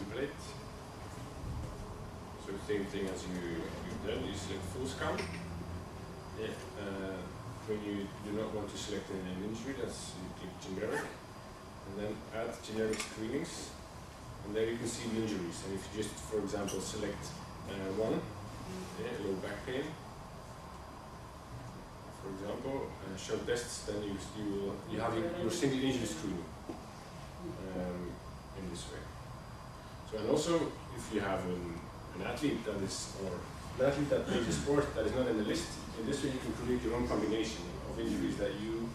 template. So same thing as you've done, you select full scan. Yeah. When you do not want to select an injury, that's you click generic, and then add generic screenings, and there you can see the injuries. And if you just, for example, select one, low back pain, for example, show tests, then you have your single injury screening in this way. So, and also if you have an athlete that is, or an athlete that plays a sport that is not in the list, in this way you can create your own combination of injuries that you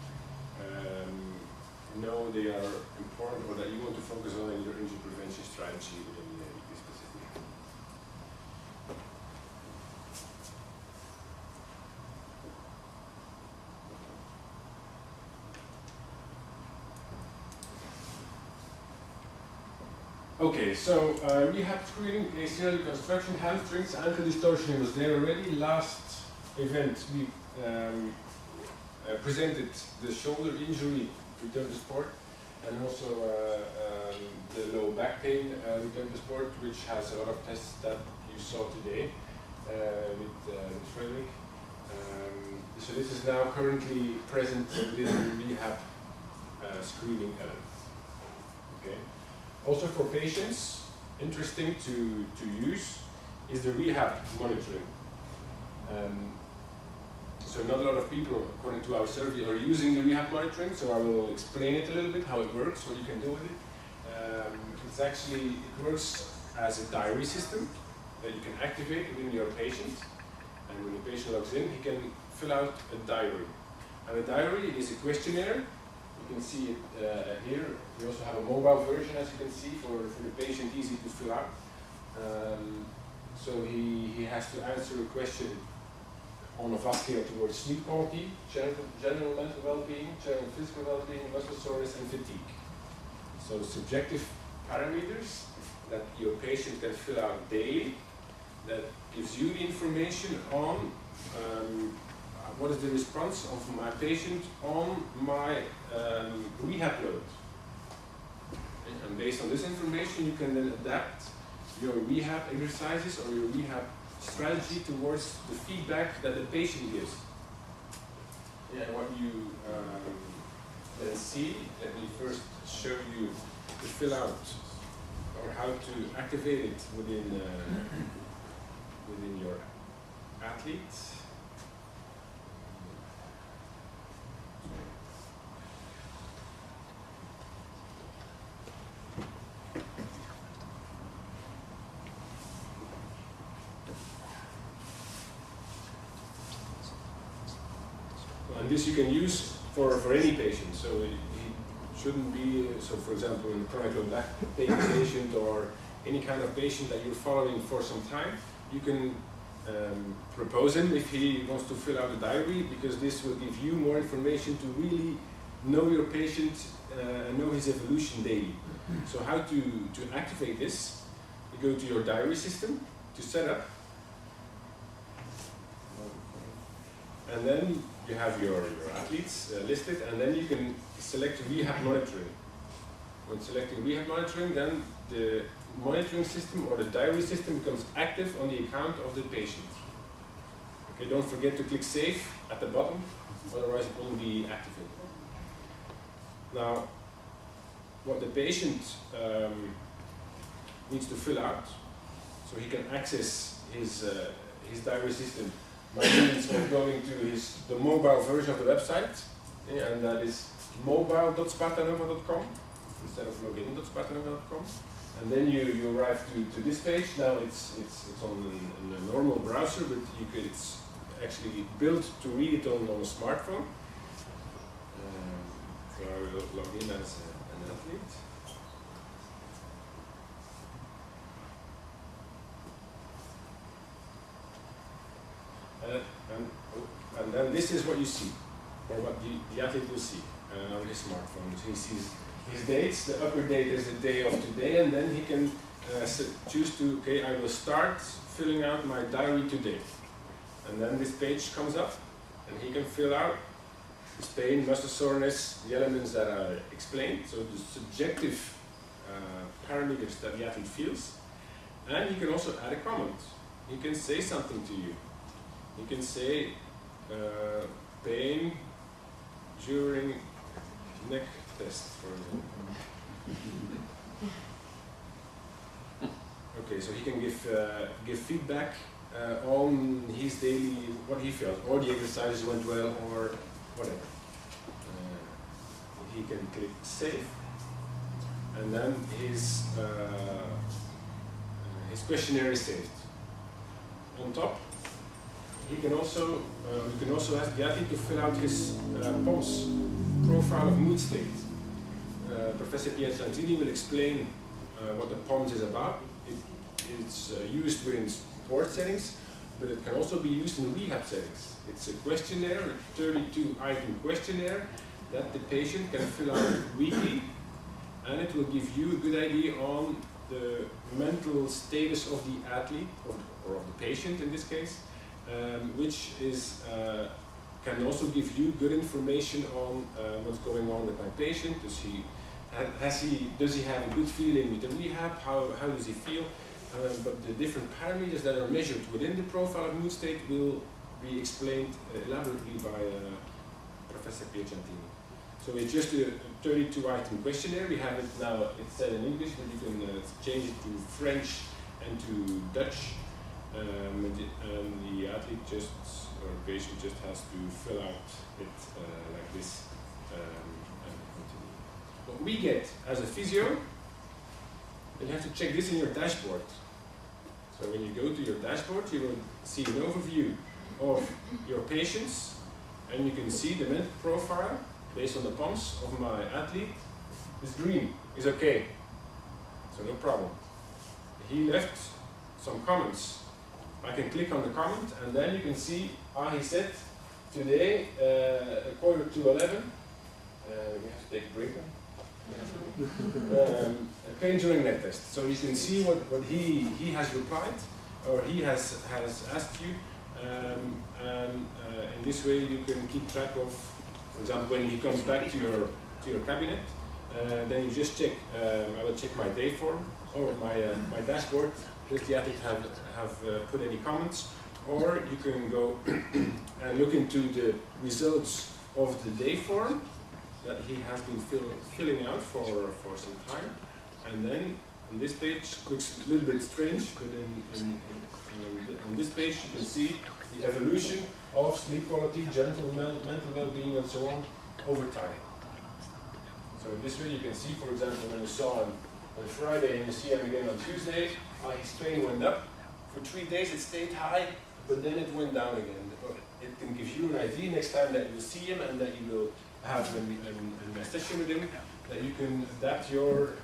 know they are important, or that you want to focus on in your injury prevention strategy within this specific. Okay, so rehab screening, ACL reconstruction, hamstrings, ankle distortion was there already. Last event we presented the shoulder injury return to sport, and also the low back pain return to sport, which has a lot of tests that you saw today with Frederick. So this is now currently present within the rehab screening element. Okay. Also for patients, interesting to use is the rehab monitoring. So not a lot of people, according to our survey, are using the rehab monitoring, so I will explain it a little bit, how it works, what you can do with it. It works as a diary system that you can activate within your patient, and when the patient logs in, he can fill out a diary. And a diary is a questionnaire. You can see it here. We also have a mobile version, as you can see, for the patient, easy to fill out. So he has to answer a question on a vascular towards sleep quality, general mental well-being, general physical well-being, muscle soreness, and fatigue. So subjective parameters that your patient can fill out daily, that gives you the information on what is the response of my patient on my rehab load. And based on this information, you can then adapt your rehab exercises or your rehab strategy towards the feedback that the patient gives. Yeah, what you then see, let me first show you to fill out or how to activate it within your athlete. And this you can use for any patient, so it shouldn't be, so for example, in a chronic low back pain patient or any kind of patient that you're following for some time, you can propose him if he wants to fill out a diary, because this will give you more information to really know your patient and know his evolution daily. So how to activate this, you go to your diary system to set up, and then you have your athletes listed, and then you can select rehab monitoring. When selecting rehab monitoring, then the monitoring system or the diary system becomes active on the account of the patient. Okay, don't forget to click save at the bottom, otherwise it won't be activated. Now, what the patient needs to fill out, so he can access his diary system by means of going to the mobile version of the website, and that is mobile.spartanova.com instead of login.spartanova.com. And then you arrive to this page. Now it's on a normal browser, but it's actually built to read it on a smartphone. So I will log in as an athlete. And then this is what you see, or what the athlete will see on his smartphone. So he sees his dates. The upper date is the day of today, and then he can choose to, okay, I will start filling out my diary today. And then this page comes up, and he can fill out his pain, muscle soreness, the elements that are explained. So the subjective parameters that the athlete feels. And he can also add a comment. He can say something to you. He can say pain during neck test, for example. Okay, so he can give feedback on his daily, what he felt, or the exercises went well, or whatever. He can click save, and then his questionnaire is saved. On top, he can also we can also ask the athlete to fill out his POMS, profile of mood state. Professor Piacentini will explain what the POMS is about. It's used within sport settings, but it can also be used in rehab settings. It's a questionnaire, a 32-item questionnaire that the patient can fill out weekly, and it will give you a good idea on the mental status of the athlete, or of the patient in this case, which is can also give you good information on what's going on with my patient. Does he have a good feeling with the rehab? How does he feel? But the different parameters that are measured within the profile of mood state will be explained elaborately by Professor Piacentini. So it's just a 32-item questionnaire. We have it now, it's said in English, but you can change it to French and to Dutch. And the athlete or patient just has to fill out it like this. And continue. What we get as a physio, you have to check this in your dashboard. So when you go to your dashboard, you will see an overview of your patients, and you can see the mental profile based on the POMS of my athlete is green, is okay. So no problem. He left some comments. I can click on the comment, and then you can see, he said today, 11:15, we have to take a break now. Pain during neck test. So you can see what he has replied, or he has asked you, and in this way you can keep track of, for example, when he comes back to your cabinet, then you just check. I will check my day form or my dashboard. Does the athlete have put any comments, or you can go and look into the results of the day form that he has been filling out for some time. And then on this page, looks a little bit strange, but on this page you can see the evolution of sleep quality, mental well-being, and so on over time. So this way you can see, for example, when you saw him on Friday and you see him again on Tuesday, his pain went up. For 3 days it stayed high, but then it went down again. It can give you an idea next time that you see him and that you will have a session with him, that you can adapt your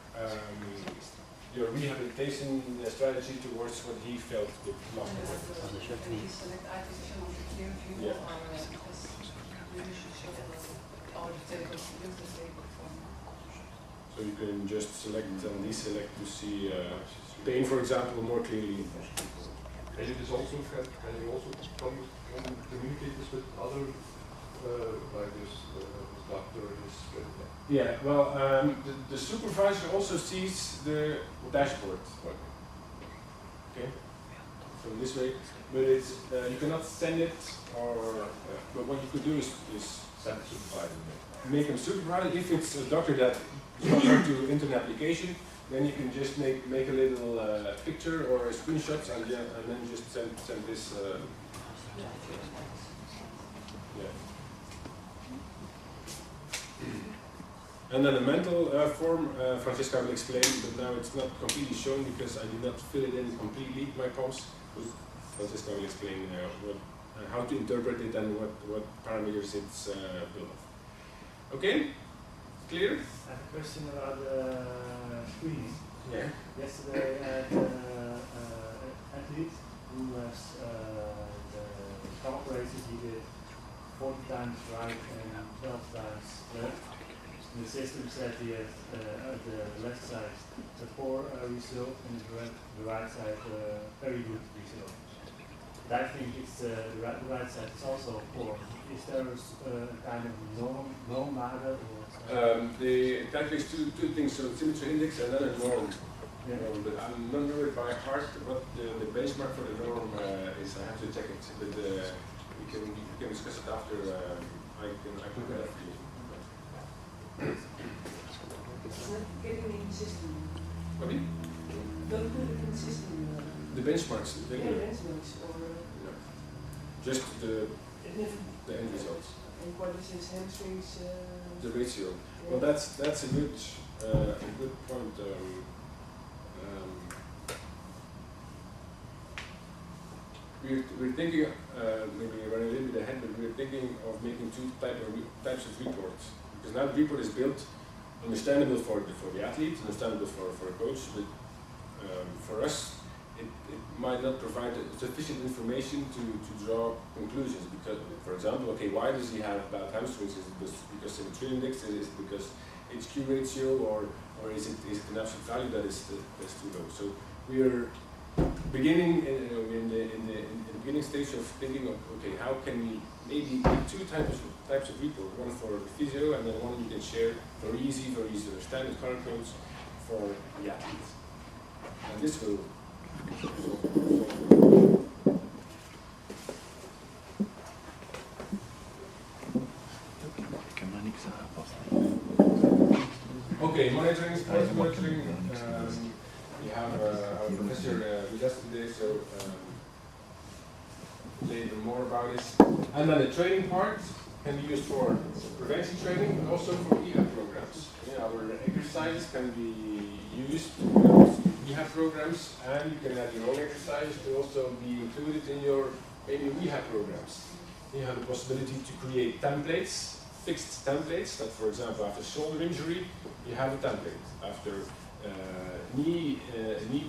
rehabilitation strategy towards what he felt with last yeah. So you can just select and deselect to see pain, for example, more clearly. And it is also, can you also communicate this with other, like this doctor, Yeah, well, the supervisor also sees the dashboard. Okay, so this way, but it's you cannot send it, or but what you could do is send the supervisor. Make him supervisor. If it's a doctor that wants to enter an application, then you can just make a little picture or a screenshots and then just send this. Yeah. And then the mental form, Francesca will explain, but now it's not completely shown because I did not fill it in completely, my POMS. Francesca will explain how to interpret it and what parameters it's built of. Okay? Clear? I have a question about screening. Yeah. Yesterday I had an athlete who has the count races he did 40 times right and 12 times left. And the system said he had the left side a poor result and the right side very good result. But I think it's the right side is also poor. Is there a kind of norm model or? They calculate two things, so symmetry index and then a norm. Yeah. But I'm not sure it by heart what the benchmark for the norm is. I have to check it, but we can discuss it after. I can do that for you. It's not getting in the system. What do you? Don't put it in the system. The benchmarks. The Yeah, benchmarks or. no. Just the And end results. what is his hamstrings? The ratio. Yeah. Well, that's a good point. We're thinking, maybe running a little bit ahead, but we're thinking of making two types of reports. Because now the report is built, understandable for the athlete, understandable for a coach, but for us, it might not provide sufficient information to draw conclusions. Because, for example, okay, why does he have bad hamstrings? Is it because symmetry index? Is it because HQ ratio, or is it an absolute value that's too low? So we are beginning in the beginning stage of thinking of, okay, how can we maybe make two types of report, one for the physio and then one you can share very easy to understand with color codes for the athletes. And this will okay, monitoring, sports monitoring. We have our professor with us today, so later more about this. And then the training part can be used for prevention training, but also for rehab programs. Yeah, our exercises can be used for rehab programs, and you can add your own exercises to also be included in your maybe rehab programs. You have the possibility to create templates, fixed templates, that for example after shoulder injury, you have a template. After knee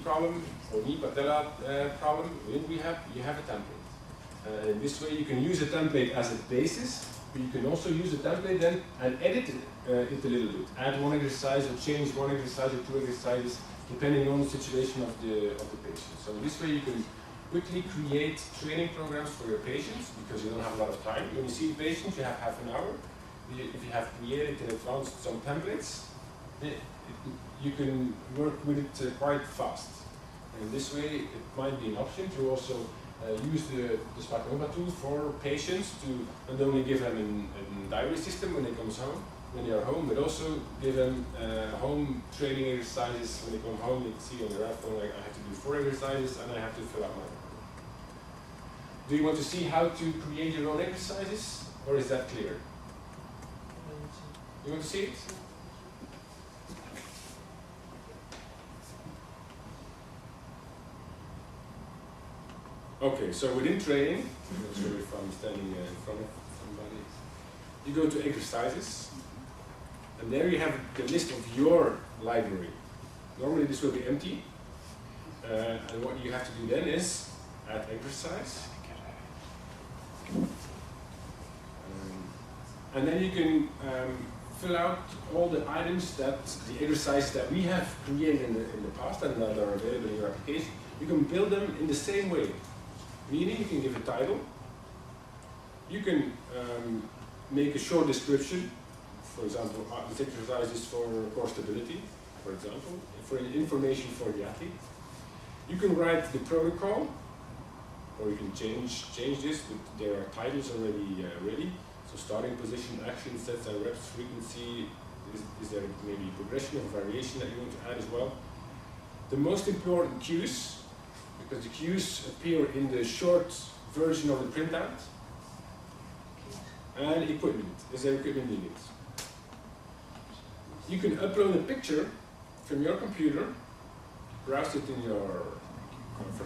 problem or knee patella problem in rehab, you have a template. In this way you can use a template as a basis, but you can also use a template then and edit it a little bit. Add one exercise or change one exercise or two exercises depending on the situation of the patient. So this way you can quickly create training programs for your patients because you don't have a lot of time. When you see the patient, you have half an hour. If you have created in advance some templates, you can work with it quite fast. And this way, it might be an option to also use the SpartaNova tool for patients to not only give them a diary system when they are home, but also give them home training exercises when they come home. They can see on their iPhone, like, I have to do 4 exercises and I have to fill out my. Do you want to see how to create your own exercises, or is that clear? You want to see it? Okay, so within training, I'm not sure if I'm standing in front of somebody, you go to exercises, and there you have the list of your library. Normally this will be empty, and what you have to do then is add exercise. And then you can fill out all the items that the exercises that we have created in the past and that are available in your application. You can build them in the same way. Meaning you can give a title, you can make a short description, for example, this exercise is for core stability, for example, for information for the athlete. You can write the protocol, or you can change this, but there are titles already ready. So starting position, action, sets and reps, frequency, is there maybe progression or variation that you want to add as well? The most important cues, because the cues appear in the short version of the printout, and equipment. Is there equipment needed? You can upload a picture from your computer, browse it from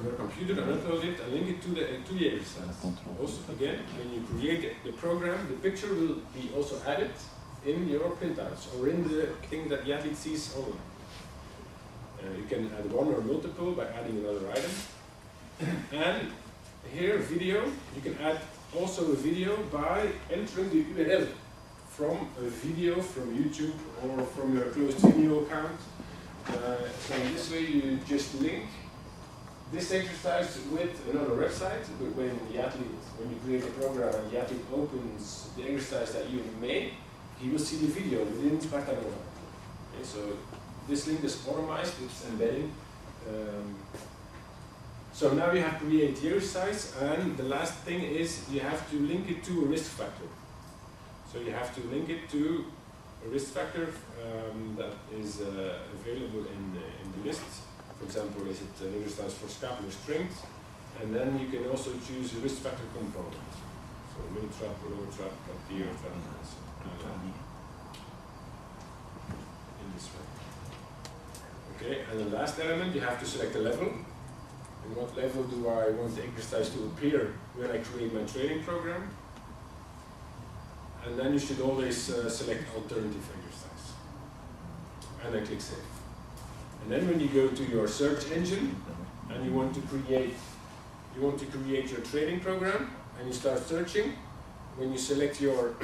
your computer and upload it and link it to the exercise. Also, again, when you create the program, the picture will be also added in your printouts or in the thing that the athlete sees online. You can add one or multiple by adding another item. And here, video, you can add also a video by entering the URL from a video from YouTube or from your closed video account. So in this way you just link this exercise with another website, but when you create a program and the athlete opens the exercise that you made, he will see the video within SpartaNova. Okay, so this link is automized, it's embedding. So now you have created the exercise, and the last thing is you have to link it to a risk factor. So you have to link it to a risk factor that is available in the list. For example, is it an exercise for scapular strength? And then you can also choose a risk factor component. So mini trap, lower trap, anterior trap, in this way. Okay, and the last element, you have to select a level. In what level do I want the exercise to appear when I create my training program? And then you should always select alternative exercise. And then click save. And then when you go to your search engine and you want to create your training program and you start searching, when you select your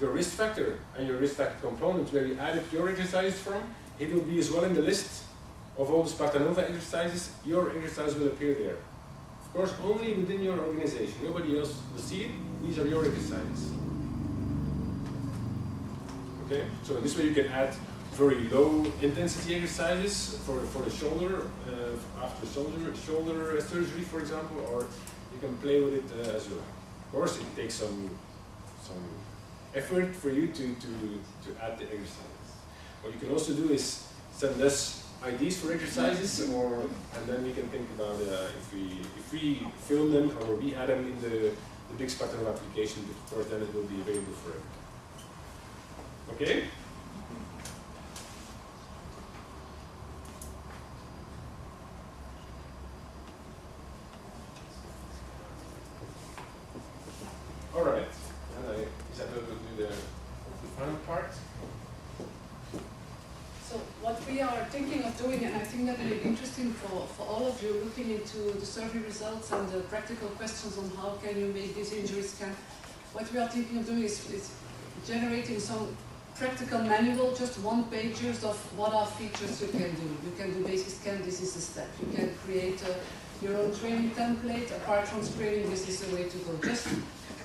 risk factor and your risk factor component where you added your exercise from, it will be as well in the list of all the SpartaNova exercises. Your exercise will appear there. Of course, only within your organization. Nobody else will see it. These are your exercises. Okay, so this way you can add very low intensity exercises for the shoulder, after shoulder surgery, for example, or you can play with it as well. Of course, it takes some effort for you to add the exercises. What you can also do is send us ideas for exercises, and then we can think about if we film them or we add them in the big SpartaNova application. Of course, then it will be available for everyone. Okay? All right. Is that going to do the final part? So what we are thinking of doing, and I think that will be interesting for all of you looking into the survey results and the practical questions on how can you make this injury scan, what we are thinking of doing is generating some practical manual, just one-pagers of what are features you can do. You can do basic scan, this is a step. You can create your own training template. Apart from screening, this is the way to go. Just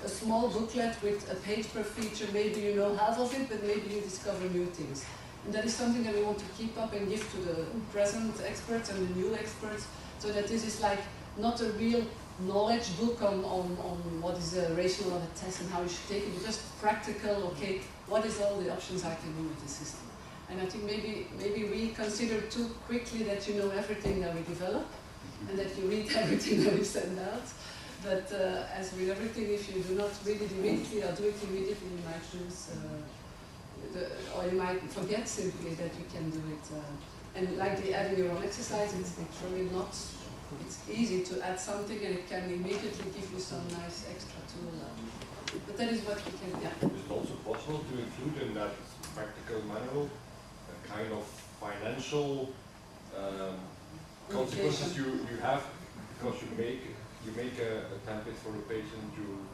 a small booklet with a page per feature. Maybe you know half of it, but maybe you discover new things. And that is something that we want to keep up and give to the present experts and the new experts, so that this is like not a real knowledge book on what is the rational of a test and how you should take it, but just practical, okay, what is all the options I can do with the system. And I think maybe we consider too quickly that you know everything that we develop and that you read everything that we send out. But as with everything, if you do not read it immediately or do it immediately, you might lose, or you might forget simply that you can do it. And like the adding your own exercise, it's literally not. It's easy to add something and it can immediately give you some nice extra tool. But that is what we can, yeah. Is it also possible to include in that practical manual a kind of financial consequences you have because you make a template for the patient, you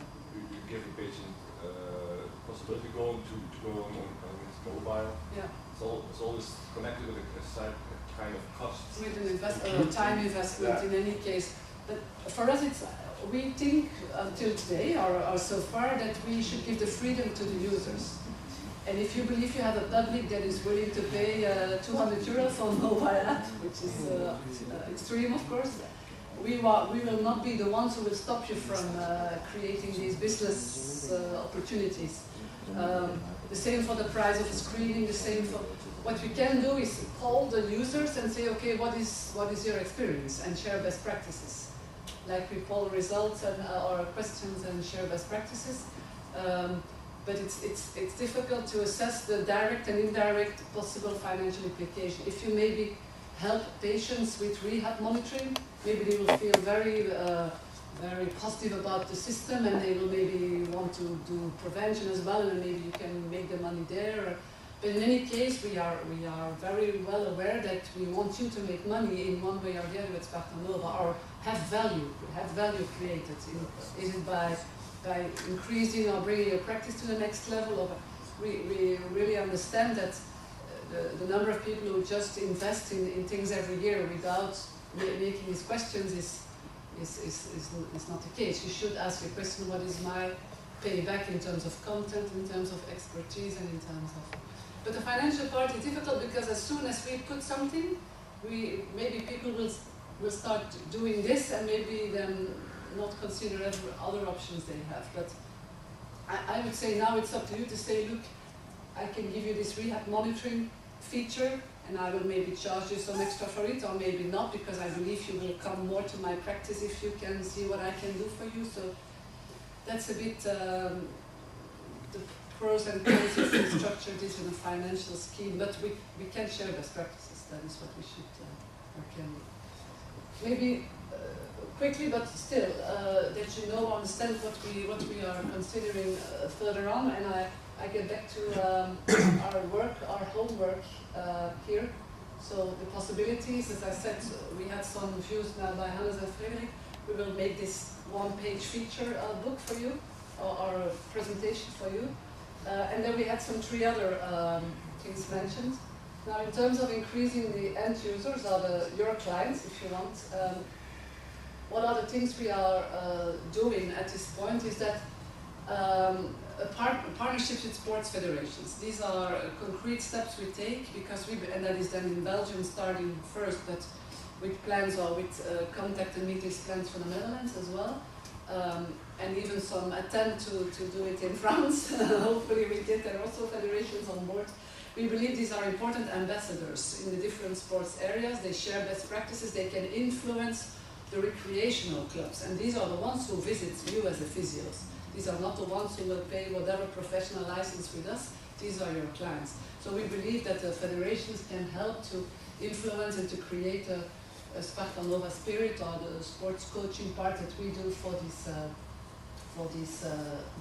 give the patient possibility to go on his mobile. Yeah. It's always connected with a kind of cost. With an time investment in any case. But for us, we think until today or so far that we should give the freedom to the users. And if you believe you have a public that is willing to pay €200 for a mobile app, which is extreme, of course, we will not be the ones who will stop you from creating these business opportunities. The same for the price of screening, the same for... What we can do is call the users and say, okay, what is your experience, and share best practices. Like we poll results and or questions and share best practices. But it's difficult to assess the direct and indirect possible financial implication. If you maybe help patients with rehab monitoring, maybe they will feel very positive about the system, and they will maybe want to do prevention as well, and maybe you can make the money there. But in any case, we are very well aware that we want you to make money in one way or the other with SpartaNova, or have value created. Is it by increasing or bringing your practice to the next level? Or we really understand that the number of people who just invest in things every year without making these questions is not the case. You should ask a question: what is my payback in terms of content, in terms of expertise, and in terms of. But the financial part is difficult because as soon as we put something, maybe people will start doing this and maybe then not consider other options they have. But I would say now it's up to you to say, look, I can give you this rehab monitoring feature and I will maybe charge you some extra for it, or maybe not, because I believe you will come more to my practice if you can see what I can do for you. So that's a bit the pros and cons if we structure this in a financial scheme, but we can share best practices. That is what we should work in. Maybe quickly, but still, that you know, understand what we are considering further on, and I get back to our homework here. So the possibilities, as I said, we had some views now by Hannes and Frederik. We will make this one-page feature book for you, or presentation for you. And then we had some 3 other things mentioned. Now, in terms of increasing the end users, or your clients, if you want, what are the things we are doing at this point is that partnerships with sports federations. These are concrete steps we take because and that is then in Belgium starting first, but with plans or with contact and meetings plans for the Netherlands as well. And even some attempt to do it in France. Hopefully we get there also federations on board. We believe these are important ambassadors in the different sports areas. They share best practices, they can influence the recreational clubs, and these are the ones who visit you as a physios. These are not the ones who will pay whatever professional license with us. These are your clients. So we believe that the federations can help to influence and to create a SpartaNova spirit, or the sports coaching part that we do for this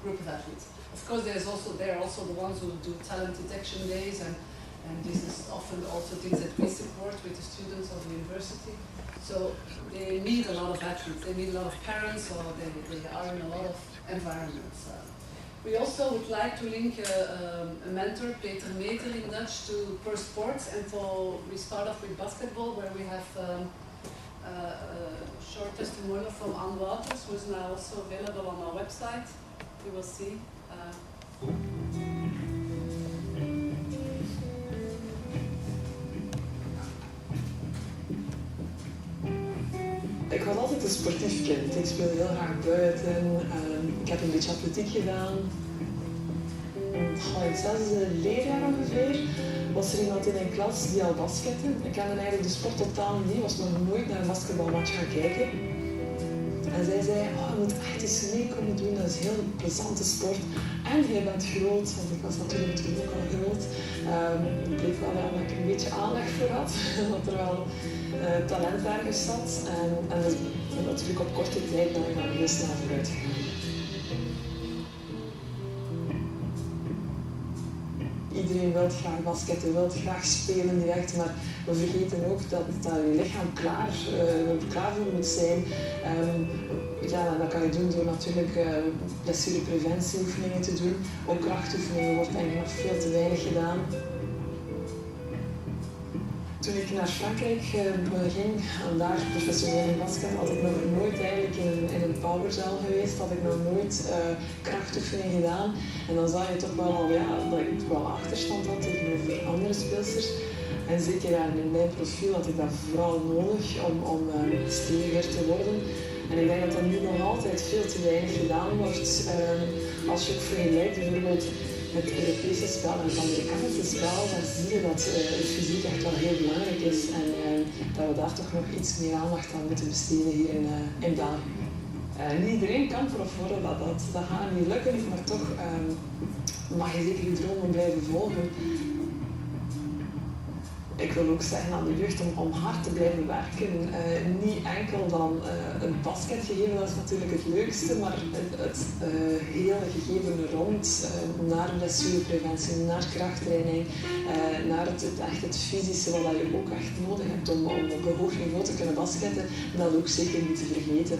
group of athletes. Of course, they're also the ones who do talent detection days, and this is often also things that we support with the students of the university. So they meet a lot of athletes, they meet a lot of parents, or they are in a lot of environments. We also would like to link a mentor, Peter Meter in Dutch, to per sports, and we start off with basketball, where we have a short testimonial from Anne Wouters, who is now also available on our website. You will see. Ik was altijd een sportief kind. Ik speelde heel graag buiten. Ik heb een beetje atletiek gedaan. In het 6e leerjaar ongeveer was er iemand in mijn klas die al baskette. Ik kende eigenlijk de sport totaal niet, was nog nooit naar een basketbalmatch gaan kijken. En zij zei, je moet echt eens meekomen doen, dat is een heel plezante sport. En jij bent groot, want ik was natuurlijk toen ook al groot. Het bleek wel dat ik een beetje aandacht voor had, dat er wel talent ergens zat. En dat is natuurlijk op korte tijd ben ik dan heel snel vooruit gegaan. Iedereen wil graag basketten, wil graag spelen direct, maar we vergeten ook dat je lichaam klaar voor moet zijn. En dat kan je doen door natuurlijk blessurepreventieoefeningen te doen. Ook krachtoefeningen wordt eigenlijk nog veel te weinig gedaan. Toen ik naar Frankrijk ging en daar professioneel in basket, had ik nog nooit eigenlijk in een powerzaal geweest, had ik nog nooit krachtoefeningen gedaan. En dan zag je toch wel al dat ik wel achterstand had tegenover andere speelsters. En zeker in mijn profiel had ik dat vooral nodig om steviger te worden. En ik denk dat dat nu nog altijd veel te weinig gedaan wordt. Als je ook vergelijkt bijvoorbeeld het Europese spel en het Amerikaanse spel, dan zie je dat fysiek echt wel heel belangrijk is en dat we daar toch nog iets meer aandacht aan moeten besteden hier in België. Niet iedereen kan prof worden, dat gaat niet lukken, maar toch mag je zeker je dromen blijven volgen. Ik wil ook zeggen aan de jeugd om hard te blijven werken. Niet enkel dan een basketgegeven, dat is natuurlijk het leukste, maar het hele gegeven rond, naar blessurepreventie, naar krachttraining, naar het fysische wat je ook echt nodig hebt om op een hoog niveau te kunnen basketten, dat ook zeker niet te vergeten.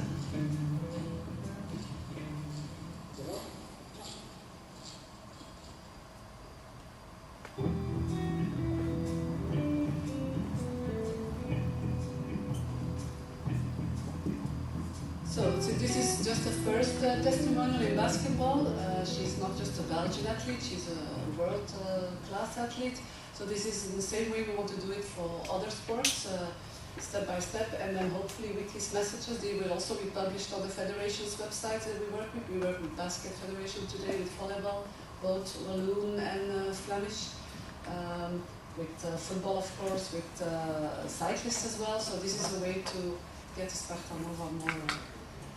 So this is just the first testimonial in basketball. She's not just a Belgian athlete, she's a world-class athlete. So this is in the same way we want to do it for other sports, step by step, and then hopefully with these messages they will also be published on the federation's website that we work with. We work with Basket Federation today, with volleyball, both Walloon and Flemish, with football of course, with cyclists as well. So this is a way to get SpartaNova more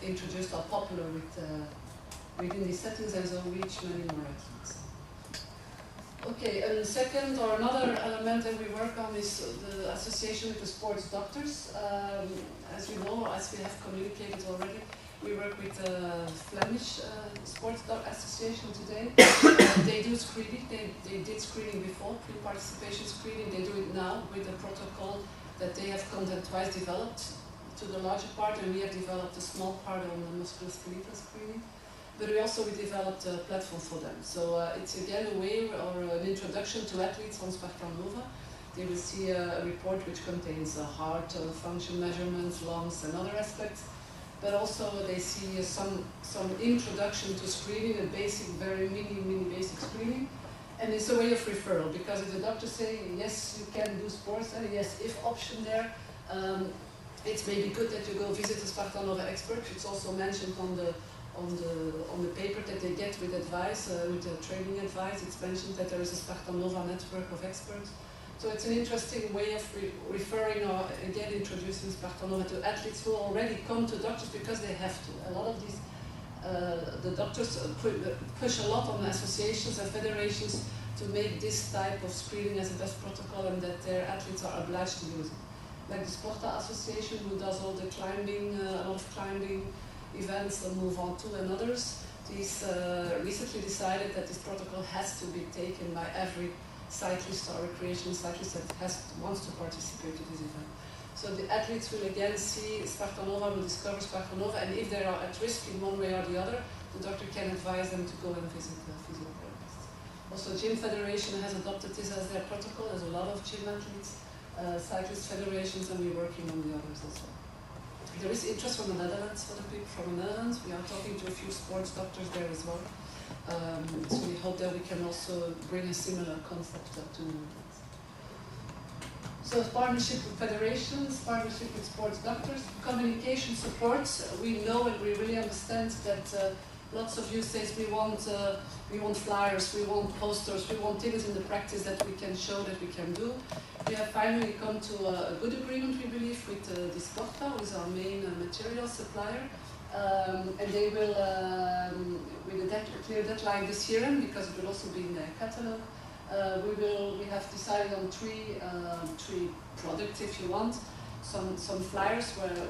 introduced or popular within these settings, and so reach many more athletes. Okay, and second or another element that we work on is the association with the sports doctors. As you know, as we have communicated already, we work with the Flemish Sports Association today. They do screening, they did screening before, pre-participation screening. They do it now with a protocol that they have content-wise developed to the larger part, and we have developed a small part on the musculoskeletal screening. But we also developed a platform for them. So it's again a way or an introduction to athletes on SpartaNova. They will see a report which contains heart function measurements, lungs, and other aspects. But also they see some introduction to screening, a basic, very mini basic screening. And it's a way of referral, because if the doctor say yes, you can do sports, and yes, if option there, it's maybe good that you go visit a SpartaNova expert. It's also mentioned on the paper that they get with advice, with the training advice. It's mentioned that there is a SpartaNova network of experts. So it's an interesting way of referring or again introducing SpartaNova to athletes who already come to doctors because they have to. A lot of these, the doctors push a lot on associations and federations to make this type of screening as a best protocol, and that their athletes are obliged to use it. Like the Sporta Association, who does all the climbing, a lot of climbing events, Move On To and others, these recently decided that this protocol has to be taken by every cyclist or recreational cyclist that wants to participate in this event. So the athletes will again see SpartaNova, will discover SpartaNova, and if they are at risk in one way or the other, the doctor can advise them to go and visit the physiotherapist. Also, Gym Federation has adopted this as their protocol. There's a lot of gym athletes, cyclist federations, and we're working on the others as well. There is interest from the Netherlands for the people from the Netherlands. We are talking to a few sports doctors there as well. So we hope that we can also bring a similar concept up to the Netherlands. So partnership with federations, partnership with sports doctors, communication support. We know and we really understand that lots of you say we want flyers, we want posters, we want things in the practice that we can show that we can do. We have finally come to a good agreement, we believe, with Sporta, who is our main material supplier. And they will, with a clear deadline this year, because it will also be in their catalog, we have decided on three products, if you want. Some flyers were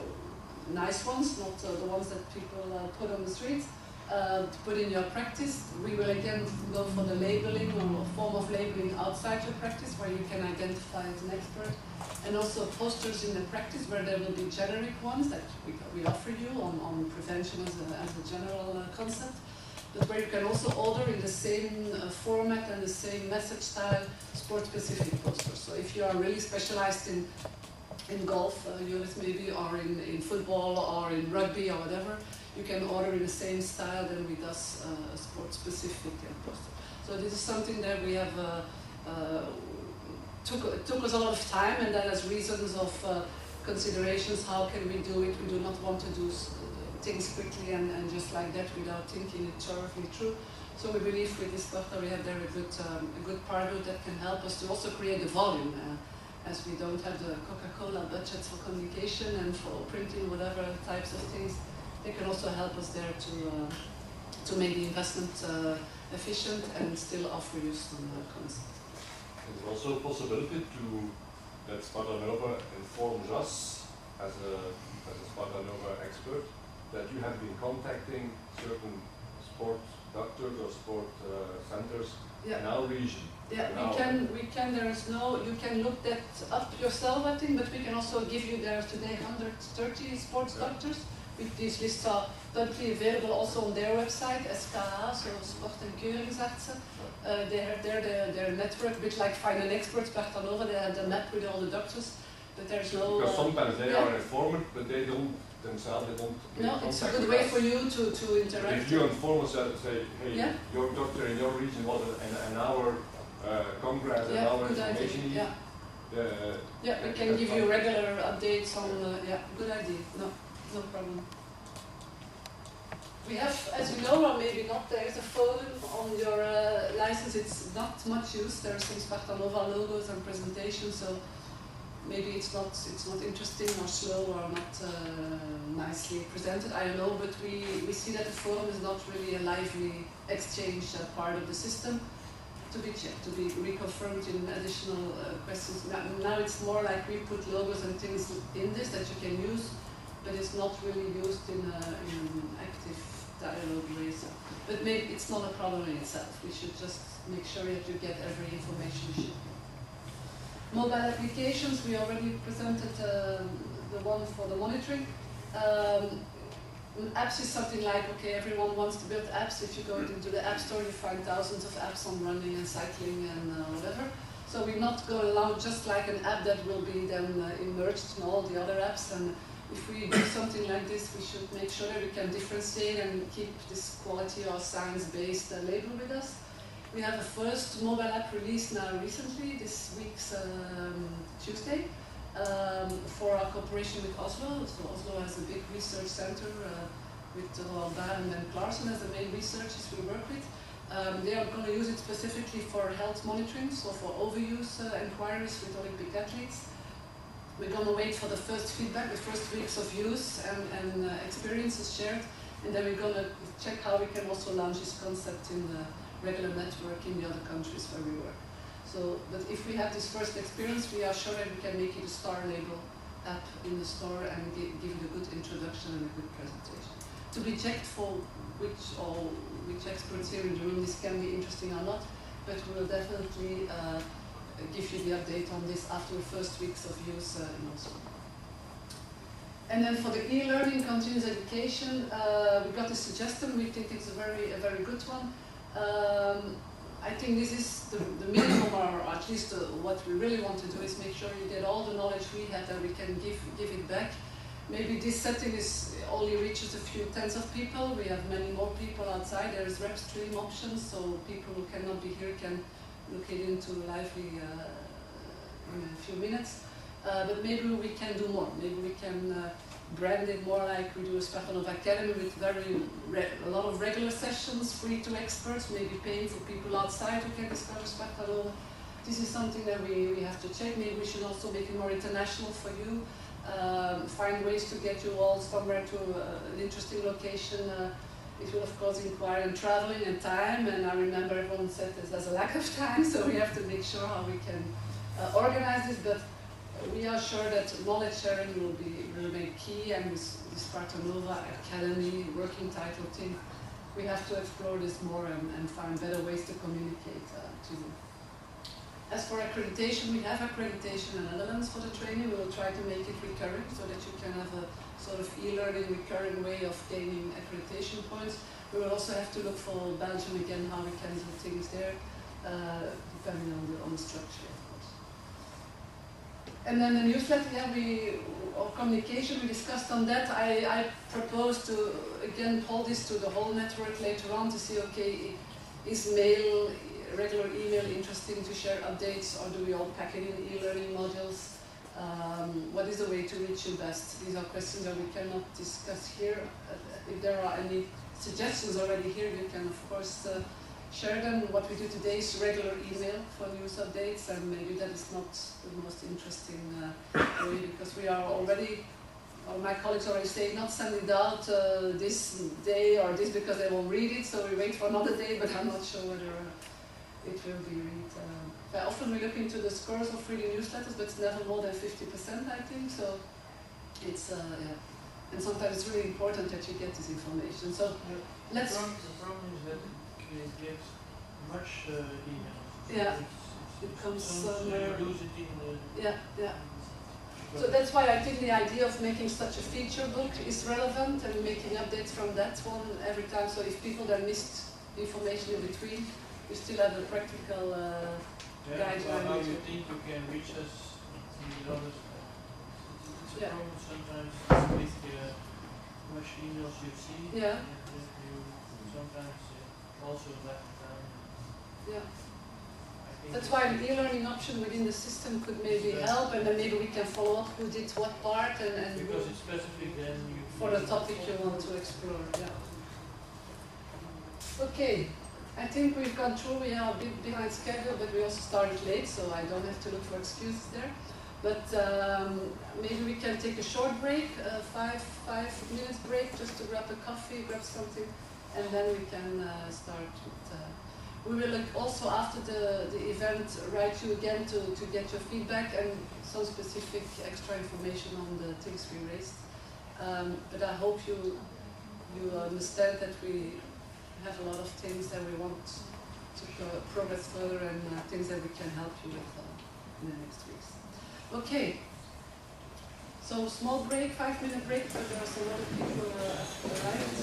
nice ones, not the ones that people put on the streets, to put in your practice. We will again go for the labeling or form of labeling outside your practice, where you can identify as an expert. And also posters in the practice, where there will be generic ones that we offer you on prevention as a general concept, but where you can also order in the same format and the same message style sport-specific posters. So if you are really specialized in golf units maybe, or in football, or in rugby, or whatever, you can order in the same style than with us, sport-specific poster. So this is something that we have took us a lot of time, and that has reasons of considerations. How can we do it? We do not want to do things quickly and just like that without thinking it thoroughly through. So we believe with this Sporta we have there a good partner that can help us to also create the volume, as we don't have the Coca-Cola budget for communication and for printing, whatever types of things. They can also help us there to make the investment efficient and still offer you some concept. There's also a possibility that SpartaNova informs us as a SpartaNova expert that you have been contacting certain sport doctors or sport centers in our region. Yeah, we can, there is no, you can look that up yourself, I think, but we can also give you, there today 130 sports doctors. These lists are publicly available also on their website, SKH, so Sport en Keuringsartsen. They have their network, a bit like Find an Expert, SpartaNova, they have the map with all the doctors. but there's no. Because sometimes they yeah. are informed, but they don't themselves, they don't make No, it's a contact good with way us. for you to interact. If you inform us and say, hey, Yeah. your doctor in your region was an hour congress, an Yeah, hour good idea. information. Yeah. Yeah, we can that's give you fine. regular updates on. Yeah, good idea. No problem. We have, as you know, or maybe not, there is a phone on your license. It's not much used. There are some SpartaNova logos and presentations, so maybe it's not interesting or slow or not nicely presented. I don't know, but we see that the forum is not really a lively exchange part of the system. To be checked, to be reconfirmed in additional questions. Now it's more like we put logos and things in this that you can use, but it's not really used in an active dialogue way. So. But maybe it's not a problem in itself. We should just make sure that you get every information you should get. Mobile applications, we already presented the one for the monitoring. Apps is something like, okay, everyone wants to build apps. If you go into the App Store, you find thousands of apps on running and cycling and whatever. So we're not going to allow just like an app that will be then immersed in all the other apps. And if we do something like this, we should make sure that we can differentiate and keep this quality or science-based label with us. We have a first mobile app released now recently, this week's Tuesday. For our cooperation with Oslo. So Oslo has a big research center with Robin and Clarkson as the main researchers we work with. They are going to use it specifically for health monitoring, so for overuse inquiries with Olympic athletes. We're going to wait for the first feedback, the first weeks of use and experiences shared, and then we're going to check how we can also launch this concept in the regular network in the other countries where we work. So, but if we have this first experience, we are sure that we can make it a star label app in the store and give it a good introduction and a good presentation. To be checked for which experts here in the room this can be interesting or not, but we will definitely give you the update on this after the first weeks of use in Oslo. And then for the e-learning, continuous education, we got a suggestion. We think it's a very good one. I think this is the minimum, or at least what we really want to do is make sure you get all the knowledge we have that we can give it back. Maybe this setting only reaches a few tens of people. We have many more people outside. There is rep stream options, so people who cannot be here can look it into lively in a few minutes. But maybe we can do more. Maybe we can brand it more like we do a SpartaNova Academy with a lot of regular sessions, free to experts, maybe paying for people outside who can discover SpartaNova. This is something that we have to check. Maybe we should also make it more international for you. Find ways to get you all somewhere to an interesting location. It will of course require traveling and time, and I remember everyone said there's a lack of time, so we have to make sure how we can organize this. But we are sure that knowledge sharing will remain key, and with the SpartaNova Academy working title thing, we have to explore this more and find better ways to communicate to you. As for accreditation, we have accreditation in the Netherlands for the training. We will try to make it recurring so that you can have a sort of e-learning recurring way of gaining accreditation points. We will also have to look for Belgium again, how we can do things there, depending on the structure. And then the newsletter, or communication, we discussed on that. I propose to, again, hold this to the whole network later on to see, okay, is mail, regular email interesting to share updates, or do we all pack it in e-learning modules? What is the way to reach you best? These are questions that we cannot discuss here. If there are any suggestions already here, you can, of course, share them. What we do today is regular email for news updates, and maybe that is not the most interesting way, because we are already, or my colleagues already say, not send it out this day or this because they won't read it, so we wait for another day, but I'm not sure whether it will be read. Often we look into the scores of reading newsletters, but it's never more than 50%, I think, so it's, yeah. And sometimes it's really important that you get this information. So let's... The problem is that it gets much email. Yeah, it comes somewhere. You lose it in the... Yeah. So that's why I think the idea of making such a feature book is relevant, and making updates from that one every time. So if people then missed information in between, we still have a practical guideline. How you think you can reach us in the others? It's a Yeah. problem sometimes with much emails you see. Yeah. And you sometimes also let it down. Yeah. I think That's why an e-learning option within the system could maybe help, and then maybe we can follow up who did what part and because it's specific, then you for the topic you want to explore. Yeah. Okay, I think we've gone through. We are a bit behind schedule, but we also started late, so I don't have to look for excuses there. But maybe we can take a short break, 5 minutes break, just to grab a coffee, grab something, and then we can start with. We will also, after the event, write you again to get your feedback and some specific extra information on the things we raised. But I hope you understand that we have a lot of things that we want to progress further and things that we can help you with in the next weeks. Okay. So small break, 5-minute break, but there are some other people arrived.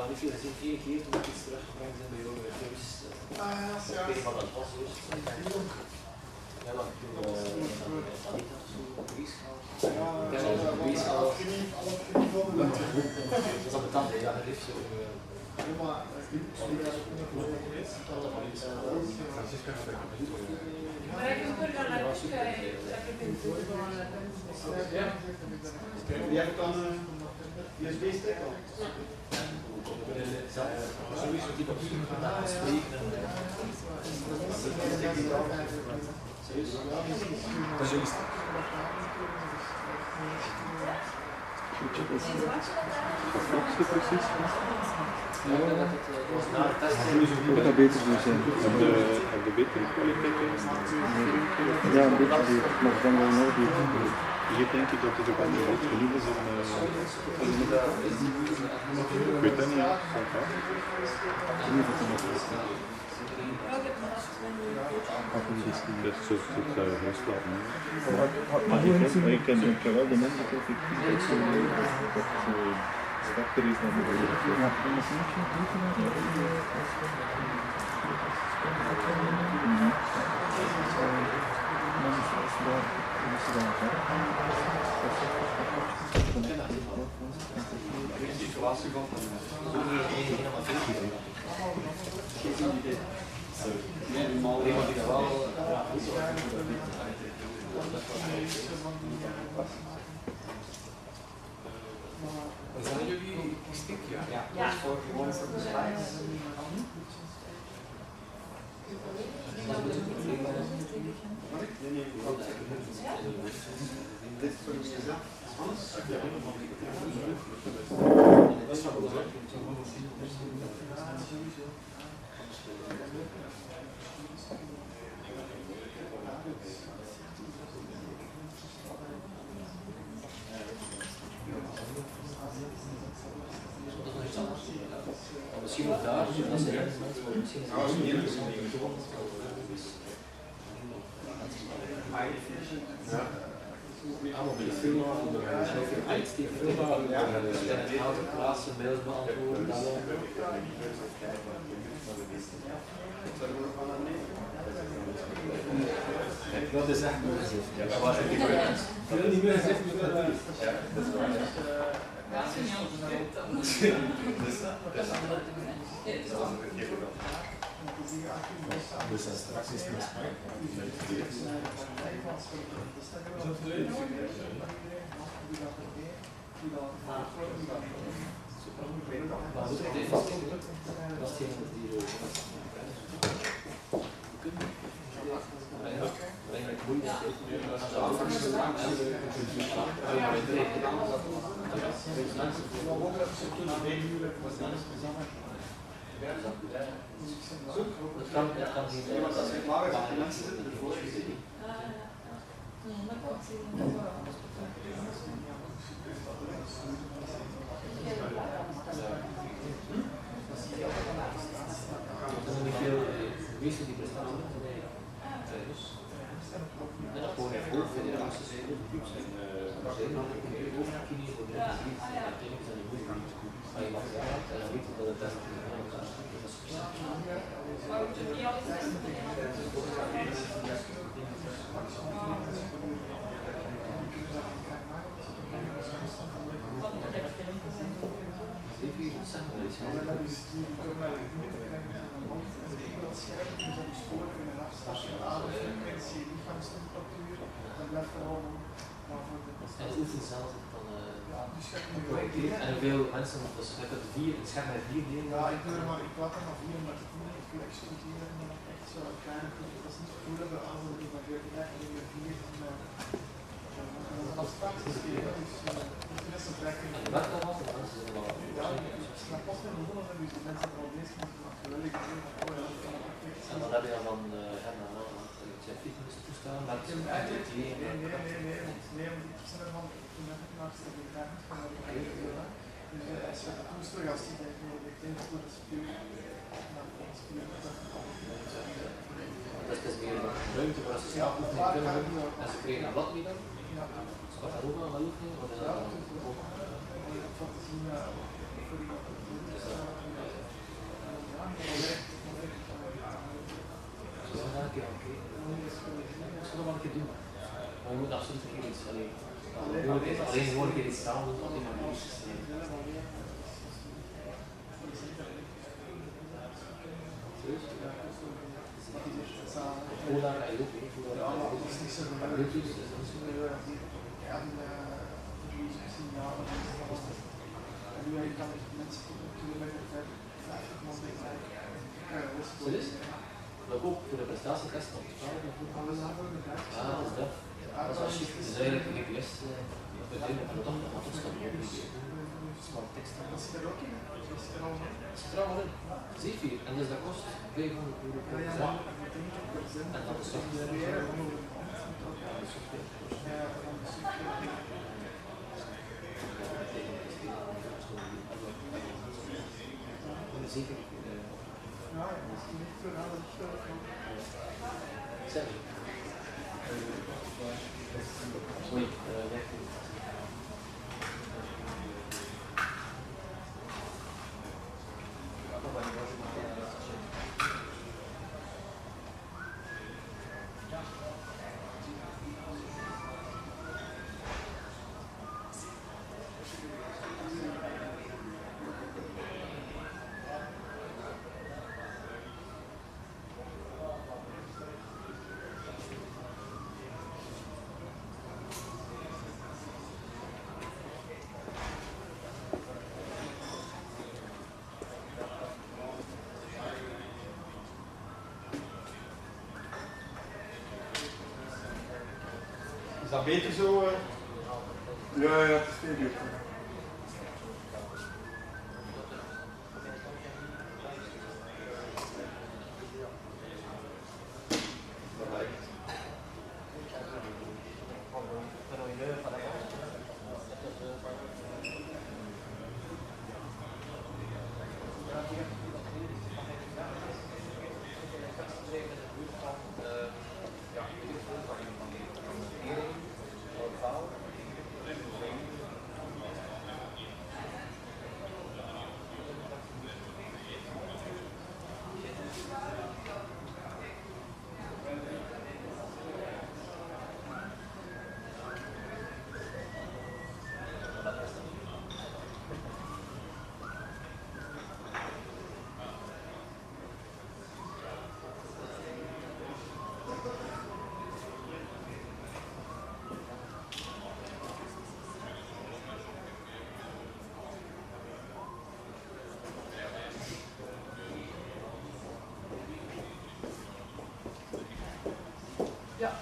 Ik heb het 4 keer toen ik iets teruggebracht ben bij jou. Dus ik weet wat dat was. Ja, dan heb ik zo'n bewijs gehad. Ik heb al zo'n bewijs gehad. Dat is aan de tand, ja, dat heeft zo. Maar ik moet er naar kijken. Je hebt dan een USB-stick al. Sowieso die papier gaan spreken. Dat gaat beter zo zijn. Heb je betere kwaliteit? Ja, een beetje beter, maar dan wel nog beter. Hier denk ik dat het ook al niet genoeg is om... Ik weet dat niet, ja. Dat is zo herslapen. Ik ken wel de mensen dat ik sterker is dan de wereld. Ja, dat is niet zo Zijn jullie extinct? Ja. Ja. Gewoon voor de slides. Dit voor de gezet. Dat is wel goed. Misschien ook daar, dat zijn mensen, maar misschien is het niet interessant. Allemaal bij de film, uit die film, een aantal plaatsen, mails beantwoorden, dat is echt mooi. Dat was echt niet meer gezegd. Ja, dat is waar. Ja, dat is Dus straks is het Dat kan niet. Als je klaar bent, dan mensen zitten ervoor. Meestal die bestaan thuis. En dat gewoon even over de rassen zijn. Er zijn nog een hoofdknie voor de mensen die het zijn niet goed. Maar je mag het en dan weet je dat het best en oefen zelf van en veel mensen, dus met het scherm met 4 delen. Ja, ik laat er maar 4, maar ik wil exploiteren en echt zo kleine groepen. Dat is niet cool dat we aanvoelen van 4 en 4 als praktisch gegeven. Dus dat is een trek. En wat dan was, dat is wel. Ja, maar pas in de zon zijn dus de mensen al bezig met geweldig. En dan heb je dan van fitness toestaan, maar het is eigenlijk nee, want ik zijn ervan toen heb ik naast de veganus van de dus als je het toestel als die denkt voor de spier dat is meer een ruimte waar ze slaap kunnen doen en ze kregen een blad mee dan. SpartaNova, wat doe je? Wat is dat? Ik zal dat wel een keer doen. Maar je moet absoluut een keer iets alleen gewoon een keer iets samen doen, alleen maar iets hoe lang ga je lopen? dat is niet zo en je kan mensen kilometer verder 50 man dat ook voor de prestatietest op dat is dat. Dat is wel chic. Het is eigenlijk een GPS uiteindelijk van de dag af te stappen. Smart tekst. Dat zit er ook in. Dat zit er al in. Dat zit er al in. Zeker. En dus dat kost €500 per jaar. En dat is software. Zeker. Ja, dat is niet verhaal. Zeg. Sorry, Is dat beter zo? Ja, het is veel beter. Ja.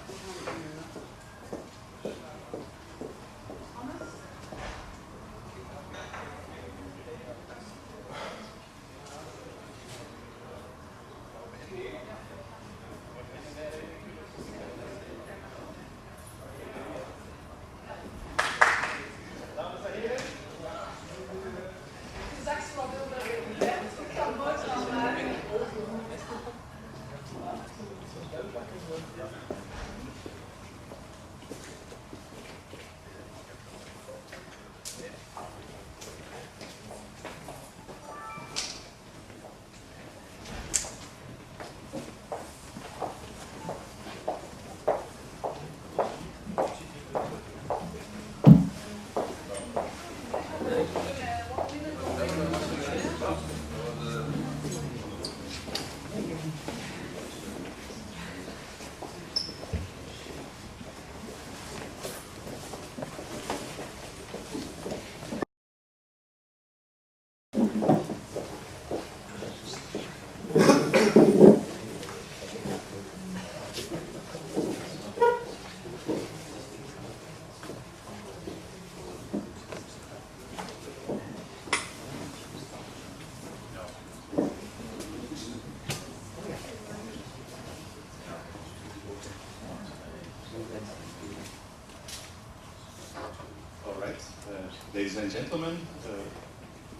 Ladies and gentlemen,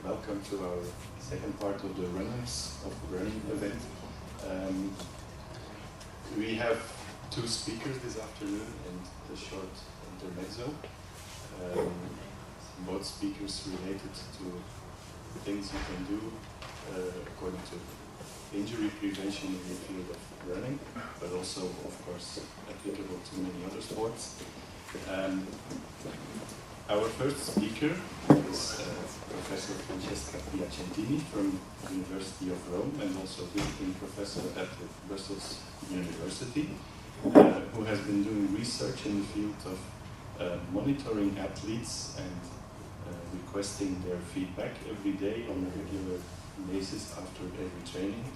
welcome to our second part of the Runners of Running event. We have two speakers this afternoon and a short intermezzo. Both speakers related to things you can do according to injury prevention in the field of running, but also, of course, applicable to many other sports. Our first speaker is Professor Francesca Piacentini from the University of Rome and also visiting professor at Brussels University, who has been doing research in the field of monitoring athletes and requesting their feedback every day on a regular basis after every training.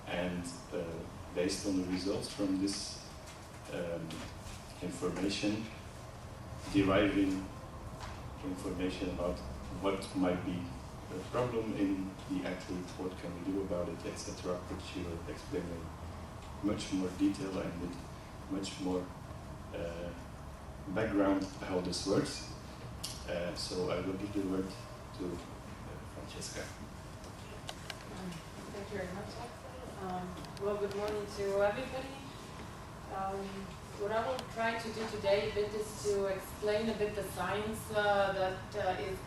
And based on the results from this information, deriving information about what might be a problem in the athlete, what can we do about it, etc., which she will explain in much more detail and with much more background how this works. So I will give the word to Francesca. Thank you very much. Well, good morning to everybody. What I will try to do today a bit is to explain a bit the science that is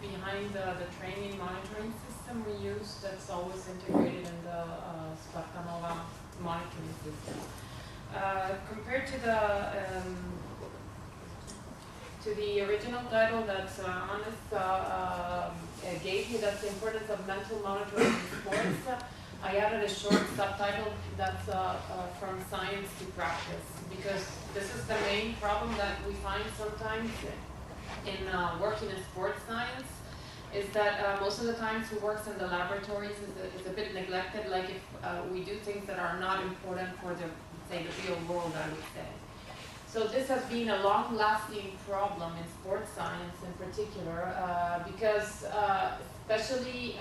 behind the training monitoring system we use that's always integrated in the SpartaNova monitoring system. Compared to the original title that Hannes gave me, that's the importance of mental monitoring in sports, I added a short subtitle that's from science to practice, because this is the main problem that we find sometimes in working in sports science, is that most of the times who works in the laboratories is a bit neglected, like if we do things that are not important for the, say, the real world, I would say. So this has been a long-lasting problem in sports science in particular, because especially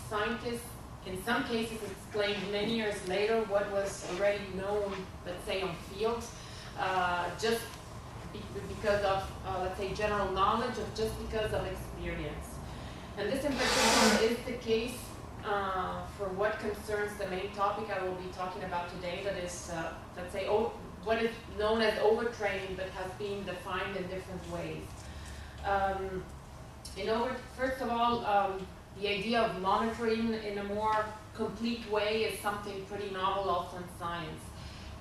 scientists in some cases explained many years later what was already known, let's say, on field, just because of, let's say, general knowledge, or just because of experience. And this in particular is the case for what concerns the main topic I will be talking about today, that is, let's say, what is known as overtraining, but has been defined in different ways. First of all, the idea of monitoring in a more complete way is something pretty novel also in science.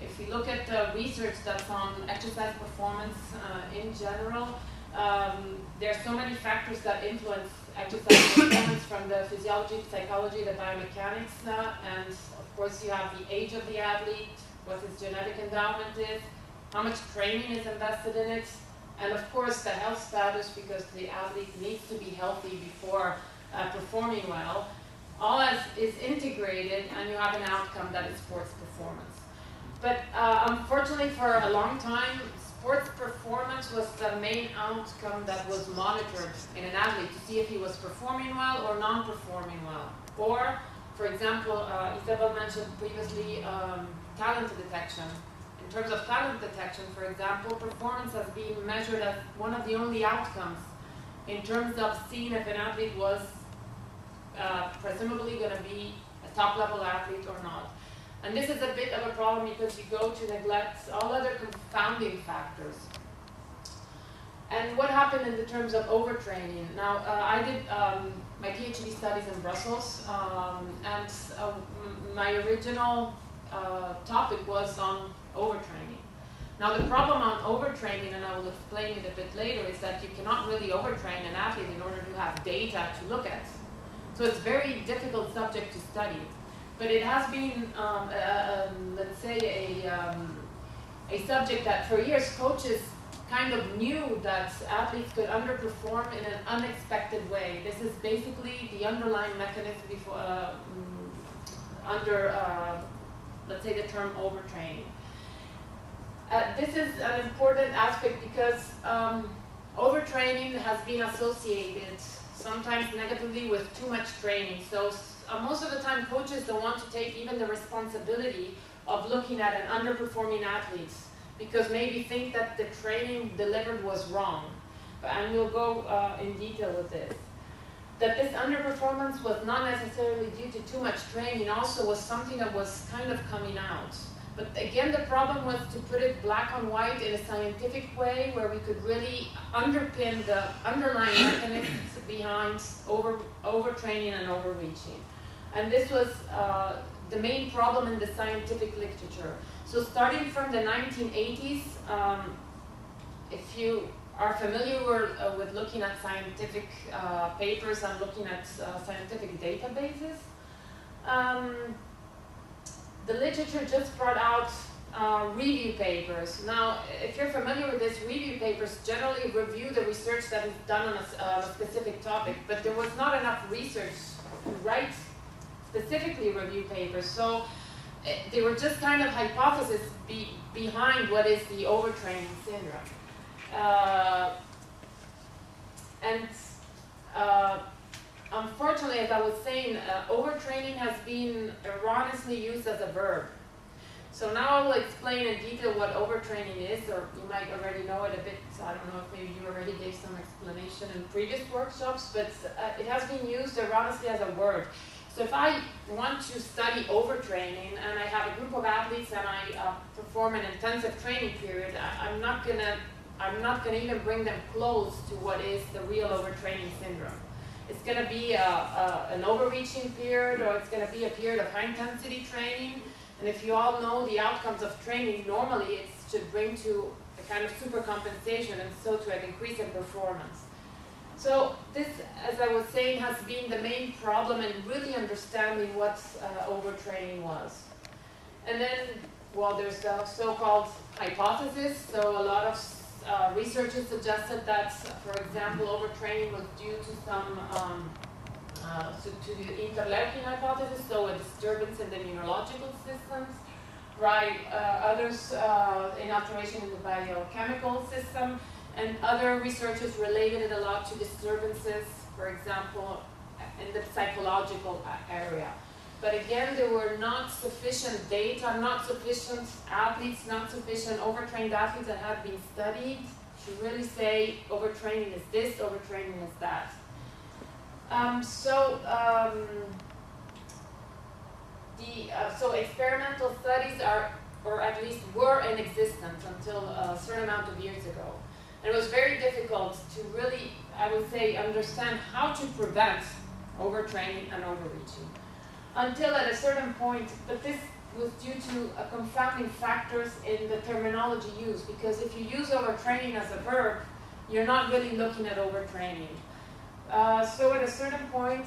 If we look at the research that's on exercise performance in general, there are so many factors that influence exercise performance, from the physiology, psychology, the biomechanics, and of course you have the age of the athlete, what his genetic endowment is, how much training is invested in it, and of course the health status, because the athlete needs to be healthy before performing well. All is integrated, and you have an outcome that is sports performance. But unfortunately, for a long time, sports performance was the main outcome that was monitored in an athlete to see if he was performing well or non-performing well. Or, for example, Isabel mentioned previously talent detection. In terms of talent detection, for example, performance has been measured as one of the only outcomes in terms of seeing if an athlete was presumably going to be a top-level athlete or not. And this is a bit of a problem because you go to neglect all other confounding factors. And what happened in the terms of overtraining? Now, I did my PhD studies in Brussels, and my original topic was on overtraining. Now, the problem on overtraining, and I will explain it a bit later, is that you cannot really overtrain an athlete in order to have data to look at. So it's a very difficult subject to study. But it has been, let's say, a subject that for years coaches kind of knew that athletes could underperform in an unexpected way. This is basically the underlying mechanism before, let's say, the term overtraining. This is an important aspect because overtraining has been associated sometimes negatively with too much training. So most of the time coaches don't want to take even the responsibility of looking at an underperforming athlete because maybe think that the training delivered was wrong. And we'll go in detail with this. That this underperformance was not necessarily due to too much training, also was something that was kind of coming out. But again, the problem was to put it black on white in a scientific way where we could really underpin the underlying mechanisms behind overtraining and overreaching. And this was the main problem in the scientific literature. So starting from the 1980s, if you are familiar with looking at scientific papers and looking at scientific databases, the literature just brought out review papers. Now, if you're familiar with this, review papers generally review the research that is done on a specific topic, but there was not enough research to write specifically review papers. So they were just kind of hypotheses behind what is the overtraining syndrome. Unfortunately, as I was saying, overtraining has been erroneously used as a verb. So now I will explain in detail what overtraining is, or you might already know it a bit. I don't know if maybe you already gave some explanation in previous workshops, but it has been used erroneously as a word. So if I want to study overtraining and I have a group of athletes and I perform an intensive training period, I'm not gonna even bring them close to what is the real overtraining syndrome. It's going to be an overreaching period, or it's going to be a period of high-intensity training. And if you all know the outcomes of training, normally it should bring to a kind of supercompensation and so to an increase in performance. So this, as I was saying, has been the main problem in really understanding what overtraining was. And then, well, there's the so-called hypothesis. So a lot of researchers suggested that, for example, overtraining was due to some to the interleukin hypothesis, so a disturbance in the immunological systems, right? Others in alteration in the biochemical system, and other researchers related it a lot to disturbances, for example, in the psychological area. But again, there were not sufficient data, not sufficient athletes, not sufficient overtrained athletes that had been studied to really say overtraining is this, overtraining is that. So experimental studies are, or at least were in existence until a certain amount of years ago. And it was very difficult to really, I would say, understand how to prevent overtraining and overreaching. Until at a certain point, but this was due to confounding factors in the terminology used, because if you use overtraining as a verb, you're not really looking at overtraining. So at a certain point,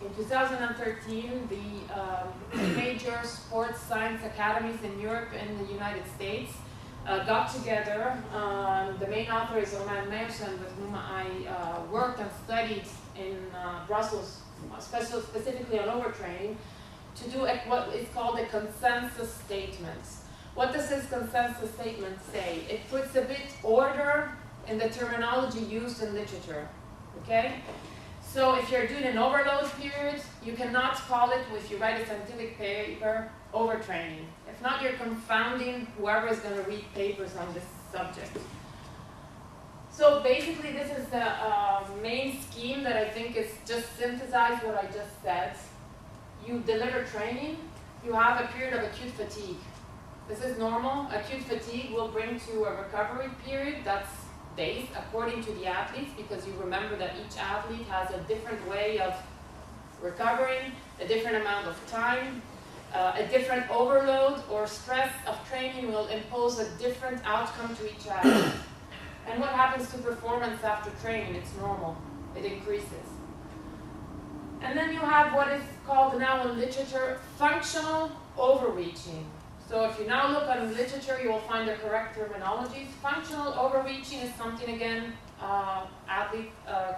in 2013, the major sports science academies in Europe and the United States got together. The main author is Romain Meersen, with whom I worked and studied in Brussels, specifically on overtraining. to do what is called a consensus statement. What does this consensus statement say? It puts a bit order in the terminology used in literature, okay? So if you're doing an overload period, you cannot call it, if you write a scientific paper, overtraining. If not, you're confounding whoever is going to read papers on this subject. So basically, this is the main scheme that I think is just synthesized what I just said. You deliver training, you have a period of acute fatigue. This is normal. Acute fatigue will bring to a recovery period that's days according to the athletes, because you remember that each athlete has a different way of recovering, a different amount of time, a different overload or stress of training will impose a different outcome to each athlete. And what happens to performance after training? It's normal. It increases. And then you have what is called now in literature functional overreaching. So if you now look at literature, you will find the correct terminologies. Functional overreaching is something, again,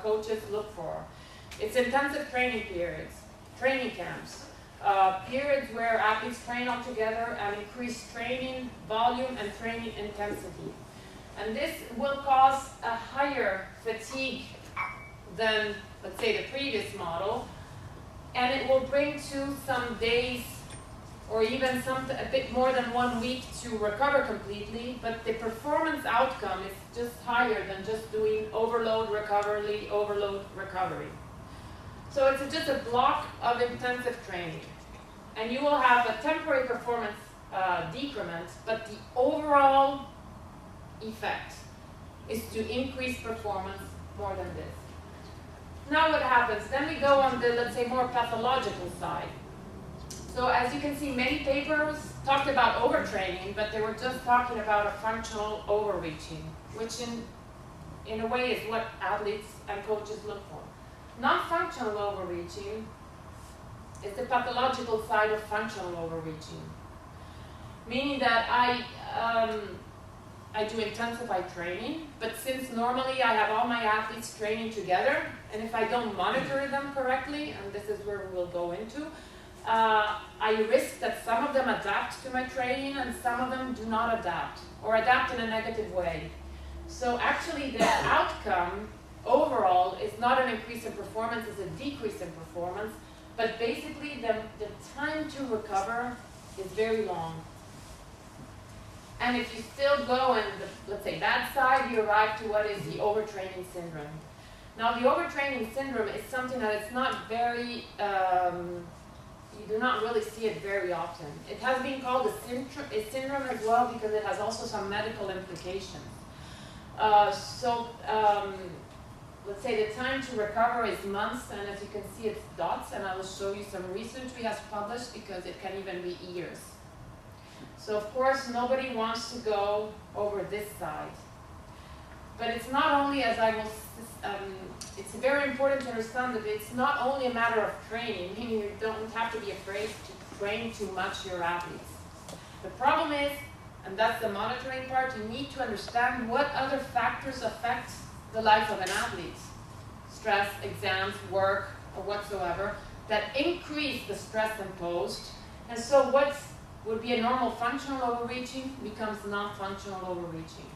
coaches look for. It's intensive training periods, training camps, periods where athletes train all together and increase training volume and training intensity. And this will cause a higher fatigue than, let's say, the previous model, and it will bring to some days or even a bit more than 1 week to recover completely, but the performance outcome is just higher than just doing overload, recovery, overload, recovery. So it's just a block of intensive training. And you will have a temporary performance decrement, but the overall effect is to increase performance more than this. Now what happens? Then we go on the, let's say, more pathological side. So as you can see, many papers talked about overtraining, but they were just talking about a functional overreaching, which in a way is what athletes and coaches look for. Non-functional overreaching is the pathological side of functional overreaching, meaning that I do intensified training, but since normally I have all my athletes training together, and if I don't monitor them correctly, and this is where we'll go into, I risk that some of them adapt to my training and some of them do not adapt, or adapt in a negative way. So actually the outcome overall is not an increase in performance, it's a decrease in performance, but basically the time to recover is very long. And if you still go in the, let's say, that side, you arrive to what is the overtraining syndrome. Now the overtraining syndrome is something that it's not very, you do not really see it very often. It has been called a syndrome as well because it has also some medical implications. Let's say the time to recover is months, and as you can see it's dots, and I will show you some research we have published because it can even be years. So of course nobody wants to go over this side. But it's not only, as I will, it's very important to understand that it's not only a matter of training, meaning you don't have to be afraid to train too much your athletes. The problem is, and that's the monitoring part, you need to understand what other factors affect the life of an athlete. Stress, exams, work, or whatsoever, that increase the stress imposed. And so what would be a normal functional overreaching becomes non-functional overreaching.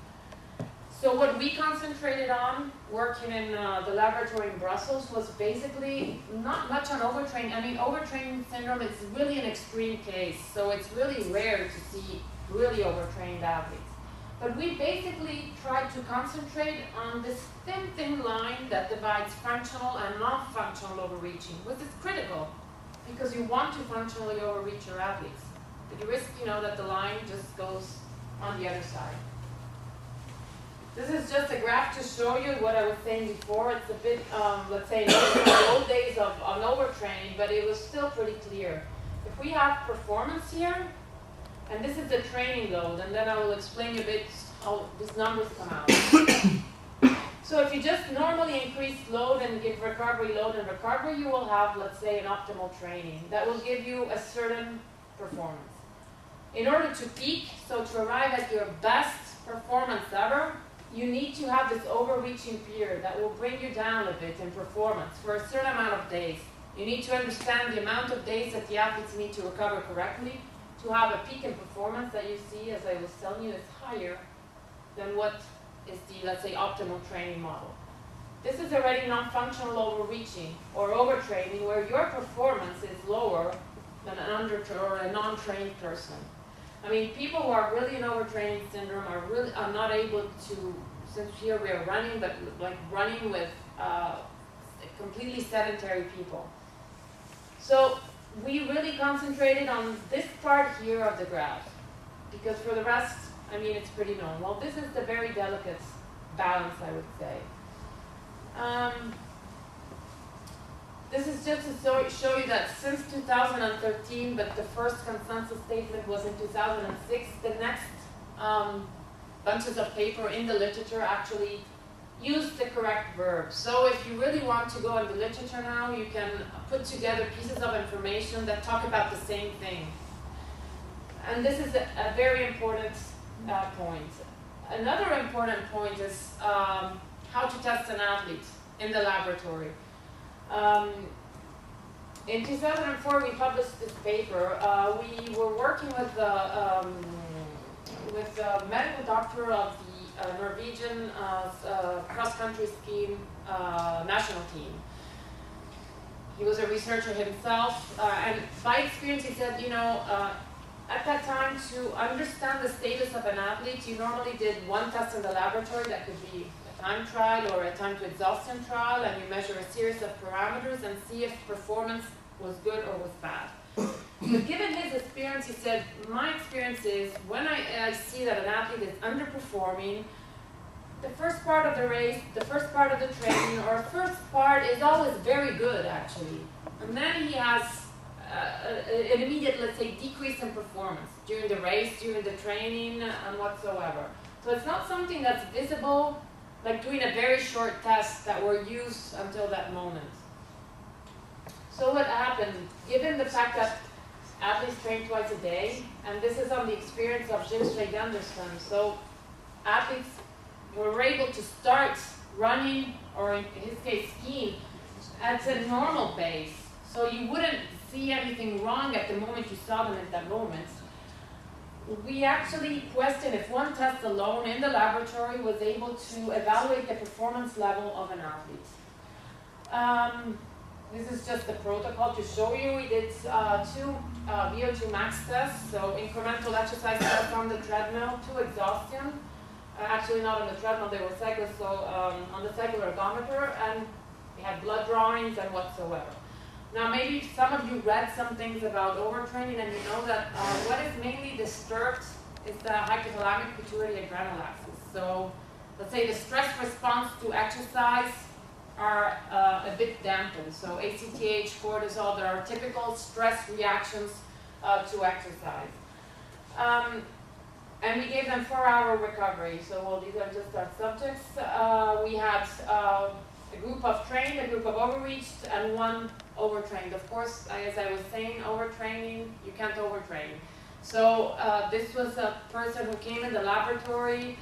So what we concentrated on, working in the laboratory in Brussels, was basically not much on overtraining. I mean, overtraining syndrome is really an extreme case, so it's really rare to see really overtrained athletes. But we basically tried to concentrate on this thin line that divides functional and non-functional overreaching, which is critical, because you want to functionally overreach your athletes. But you risk, that the line just goes on the other side. This is just a graph to show you what I was saying before. It's a bit, let's say, the old days of overtraining, but it was still pretty clear. If we have performance here, and this is the training load, and then I will explain a bit how these numbers come out. So if you just normally increase load and give recovery, load and recovery, you will have, let's say, an optimal training. That will give you a certain performance. In order to peak, so to arrive at your best performance ever, you need to have this overreaching period that will bring you down a bit in performance for a certain amount of days. You need to understand the amount of days that the athletes need to recover correctly to have a peak in performance that you see, as I was telling you, is higher than what is the, let's say, optimal training model. This is already non-functional overreaching or overtraining, where your performance is lower than a non-trained person. I mean, people who are really in overtraining syndrome are not able to, since here we are running, but like running with completely sedentary people. So we really concentrated on this part here of the graph, because for the rest, I mean, it's pretty normal. This is the very delicate balance, I would say. This is just to show you that since 2013, but the first consensus statement was in 2006, the next bunches of paper in the literature actually use the correct verb. So if you really want to go in the literature now, you can put together pieces of information that talk about the same thing. And this is a very important point. Another important point is how to test an athlete in the laboratory. In 2004, we published this paper. We were working with the medical doctor of the Norwegian cross-country skiing national team. He was a researcher himself, and by experience, he said, you know, at that time, to understand the status of an athlete, you normally did one test in the laboratory that could be a time trial or a time to exhaustion trial, and you measure a series of parameters and see if performance was good or was bad. But given his experience, he said, my experience is when I see that an athlete is underperforming, the first part of the race, the first part of the training, or first part is always very good, actually. And then he has an immediate, let's say, decrease in performance during the race, during the training, and whatsoever. So it's not something that's visible, like doing a very short test that were used until that moment. So what happened, given the fact that athletes train twice a day, and this is on the experience of Jim Anderson, so athletes were able to start running, or in his case skiing, at a normal pace. So you wouldn't see anything wrong at the moment you saw them at that moment. We actually questioned if one test alone in the laboratory was able to evaluate the performance level of an athlete. This is just the protocol to show you. We did two VO2 max tests, so incremental exercise tests on the treadmill to exhaustion. Actually not on the treadmill, they were cyclists, so on the cycle ergometer, and we had blood drawings and whatsoever. Now maybe some of you read some things about overtraining, and you know that what is mainly disturbed is the hypothalamic pituitary adrenal axis. So let's say the stress response to exercise are a bit dampened. So ACTH, cortisol, there are typical stress reactions to exercise. And we gave them 4-hour recovery. So well, these are just our subjects. We had a group of trained, a group of overreached, and one overtrained. Of course, as I was saying, overtraining, you can't overtrain. So this was a person who came in the laboratory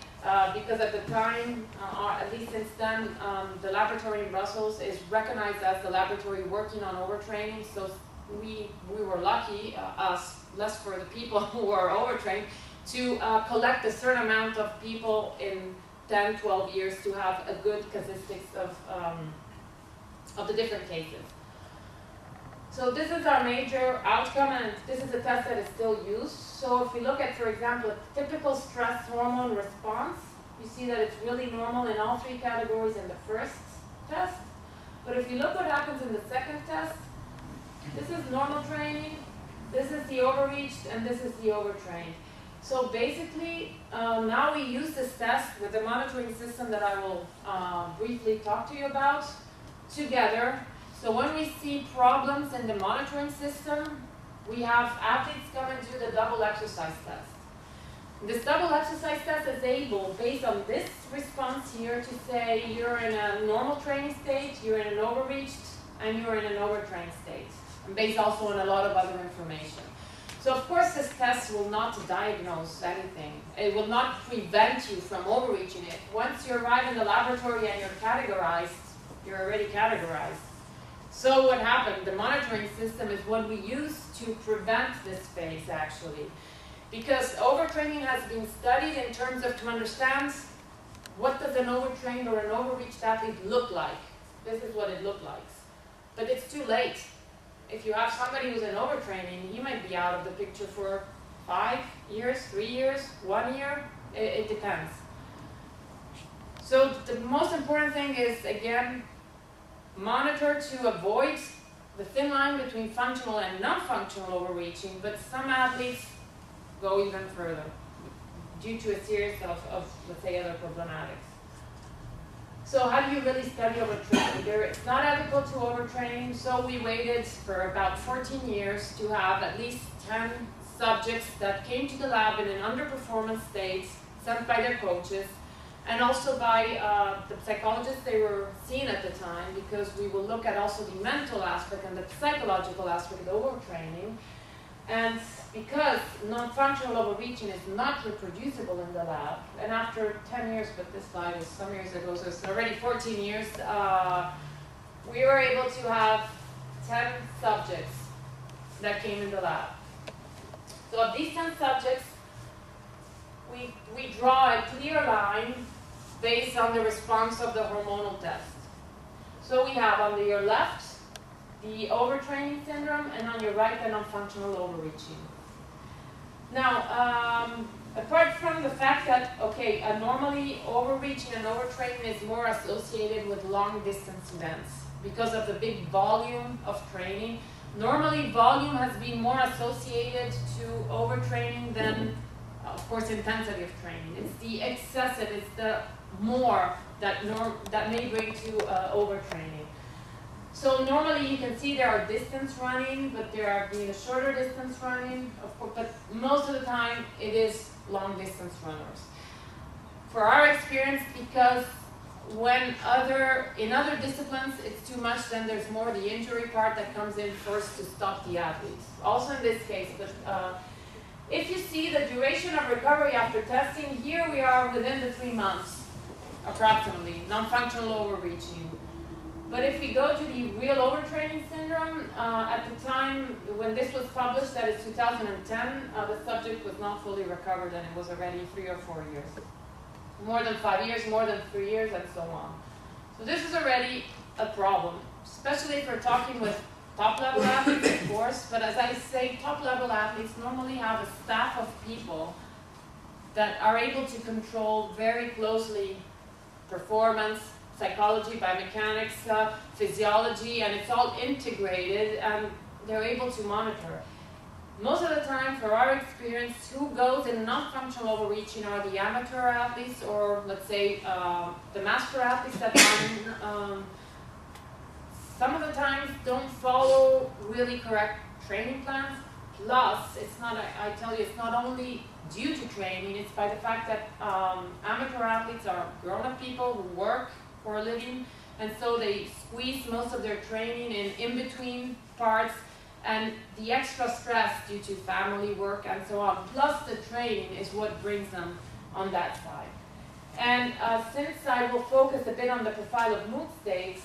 because at the time, or at least since then, the laboratory in Brussels is recognized as the laboratory working on overtraining. So we were lucky, us, less for the people who were overtrained, to collect a certain amount of people in 10, 12 years to have a good casuistics of the different cases. So this is our major outcome, and this is a test that is still used. So if we look at, for example, a typical stress hormone response, you see that it's really normal in all three categories in the first test. But if you look what happens in the second test, this is normal training, this is the overreached, and this is the overtrained. So basically, now we use this test with the monitoring system that I will briefly talk to you about together. So when we see problems in the monitoring system, we have athletes come and do the double exercise test. This double exercise test is able, based on this response here, to say you're in a normal training state, you're in an overreached, and you're in an overtrained state, and based also on a lot of other information. So of course this test will not diagnose anything. It will not prevent you from overreaching it. Once you arrive in the laboratory and you're categorized, you're already categorized. So what happened, the monitoring system is what we use to prevent this phase actually. Because overtraining has been studied in terms of to understand what does an overtrained or an overreached athlete look like. This is what it looks like. But it's too late. If you have somebody who's in overtraining, he might be out of the picture for 5 years, 3 years, 1 year, it depends. So the most important thing is, again, monitor to avoid the thin line between functional and non-functional overreaching, but some athletes go even further due to a series of let's say, other problematics. So how do you really study overtraining? It's not ethical to overtrain, so we waited for about 14 years to have at least 10 subjects that came to the lab in an underperformance state, sent by their coaches, and also by the psychologists they were seeing at the time, because we will look at also the mental aspect and the psychological aspect of overtraining. And because non-functional overreaching is not reproducible in the lab, and after 10 years, but this slide is some years ago, so it's already 14 years, we were able to have 10 subjects that came in the lab. So of these 10 subjects, we draw a clear line based on the response of the hormonal test. So we have on your left the overtraining syndrome, and on your right the non-functional overreaching. Now, apart from the fact that, okay, normally overreaching and overtraining is more associated with long distance events because of the big volume of training. Normally volume has been more associated to overtraining than, of course, intensity of training. It's the excessive, it's the more that may bring to overtraining. So normally you can see there are distance running, but there are being a shorter distance running, of course, but most of the time it is long distance runners. For our experience, because when in other disciplines it's too much, then there's more the injury part that comes in first to stop the athletes. Also in this case, but if you see the duration of recovery after testing, here we are within the 3 months, approximately, non-functional overreaching. But if we go to the real overtraining syndrome, at the time when this was published, that is 2010, the subject was not fully recovered and it was already 3 or 4 years. More than 5 years, more than 3 years, and so on. So this is already a problem, especially if we're talking with top-level athletes, of course, but as I say, top-level athletes normally have a staff of people that are able to control very closely performance, psychology, biomechanics, physiology, and it's all integrated, and they're able to monitor. Most of the time, for our experience, who goes in non-functional overreaching are the amateur athletes, or let's say the master athletes that some of the times don't follow really correct training plans. Plus, it's not, I tell you, it's not only due to training, it's by the fact that amateur athletes are grown-up people who work for a living, and so they squeeze most of their training in between parts, and the extra stress due to family work and so on, plus the training is what brings them on that side. And since I will focus a bit on the profile of mood states,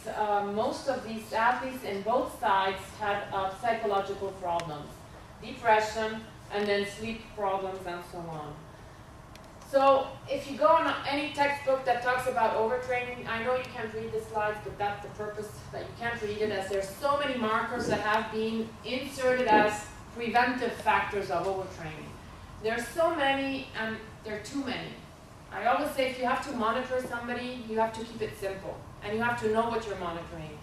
most of these athletes in both sides had psychological problems, depression, and then sleep problems and so on. So if you go on any textbook that talks about overtraining, I know you can't read the slides, but that's the purpose, that you can't read it, as there's so many markers that have been inserted as preventive factors of overtraining. There's so many, and there are too many. I always say if you have to monitor somebody, you have to keep it simple, and you have to know what you're monitoring.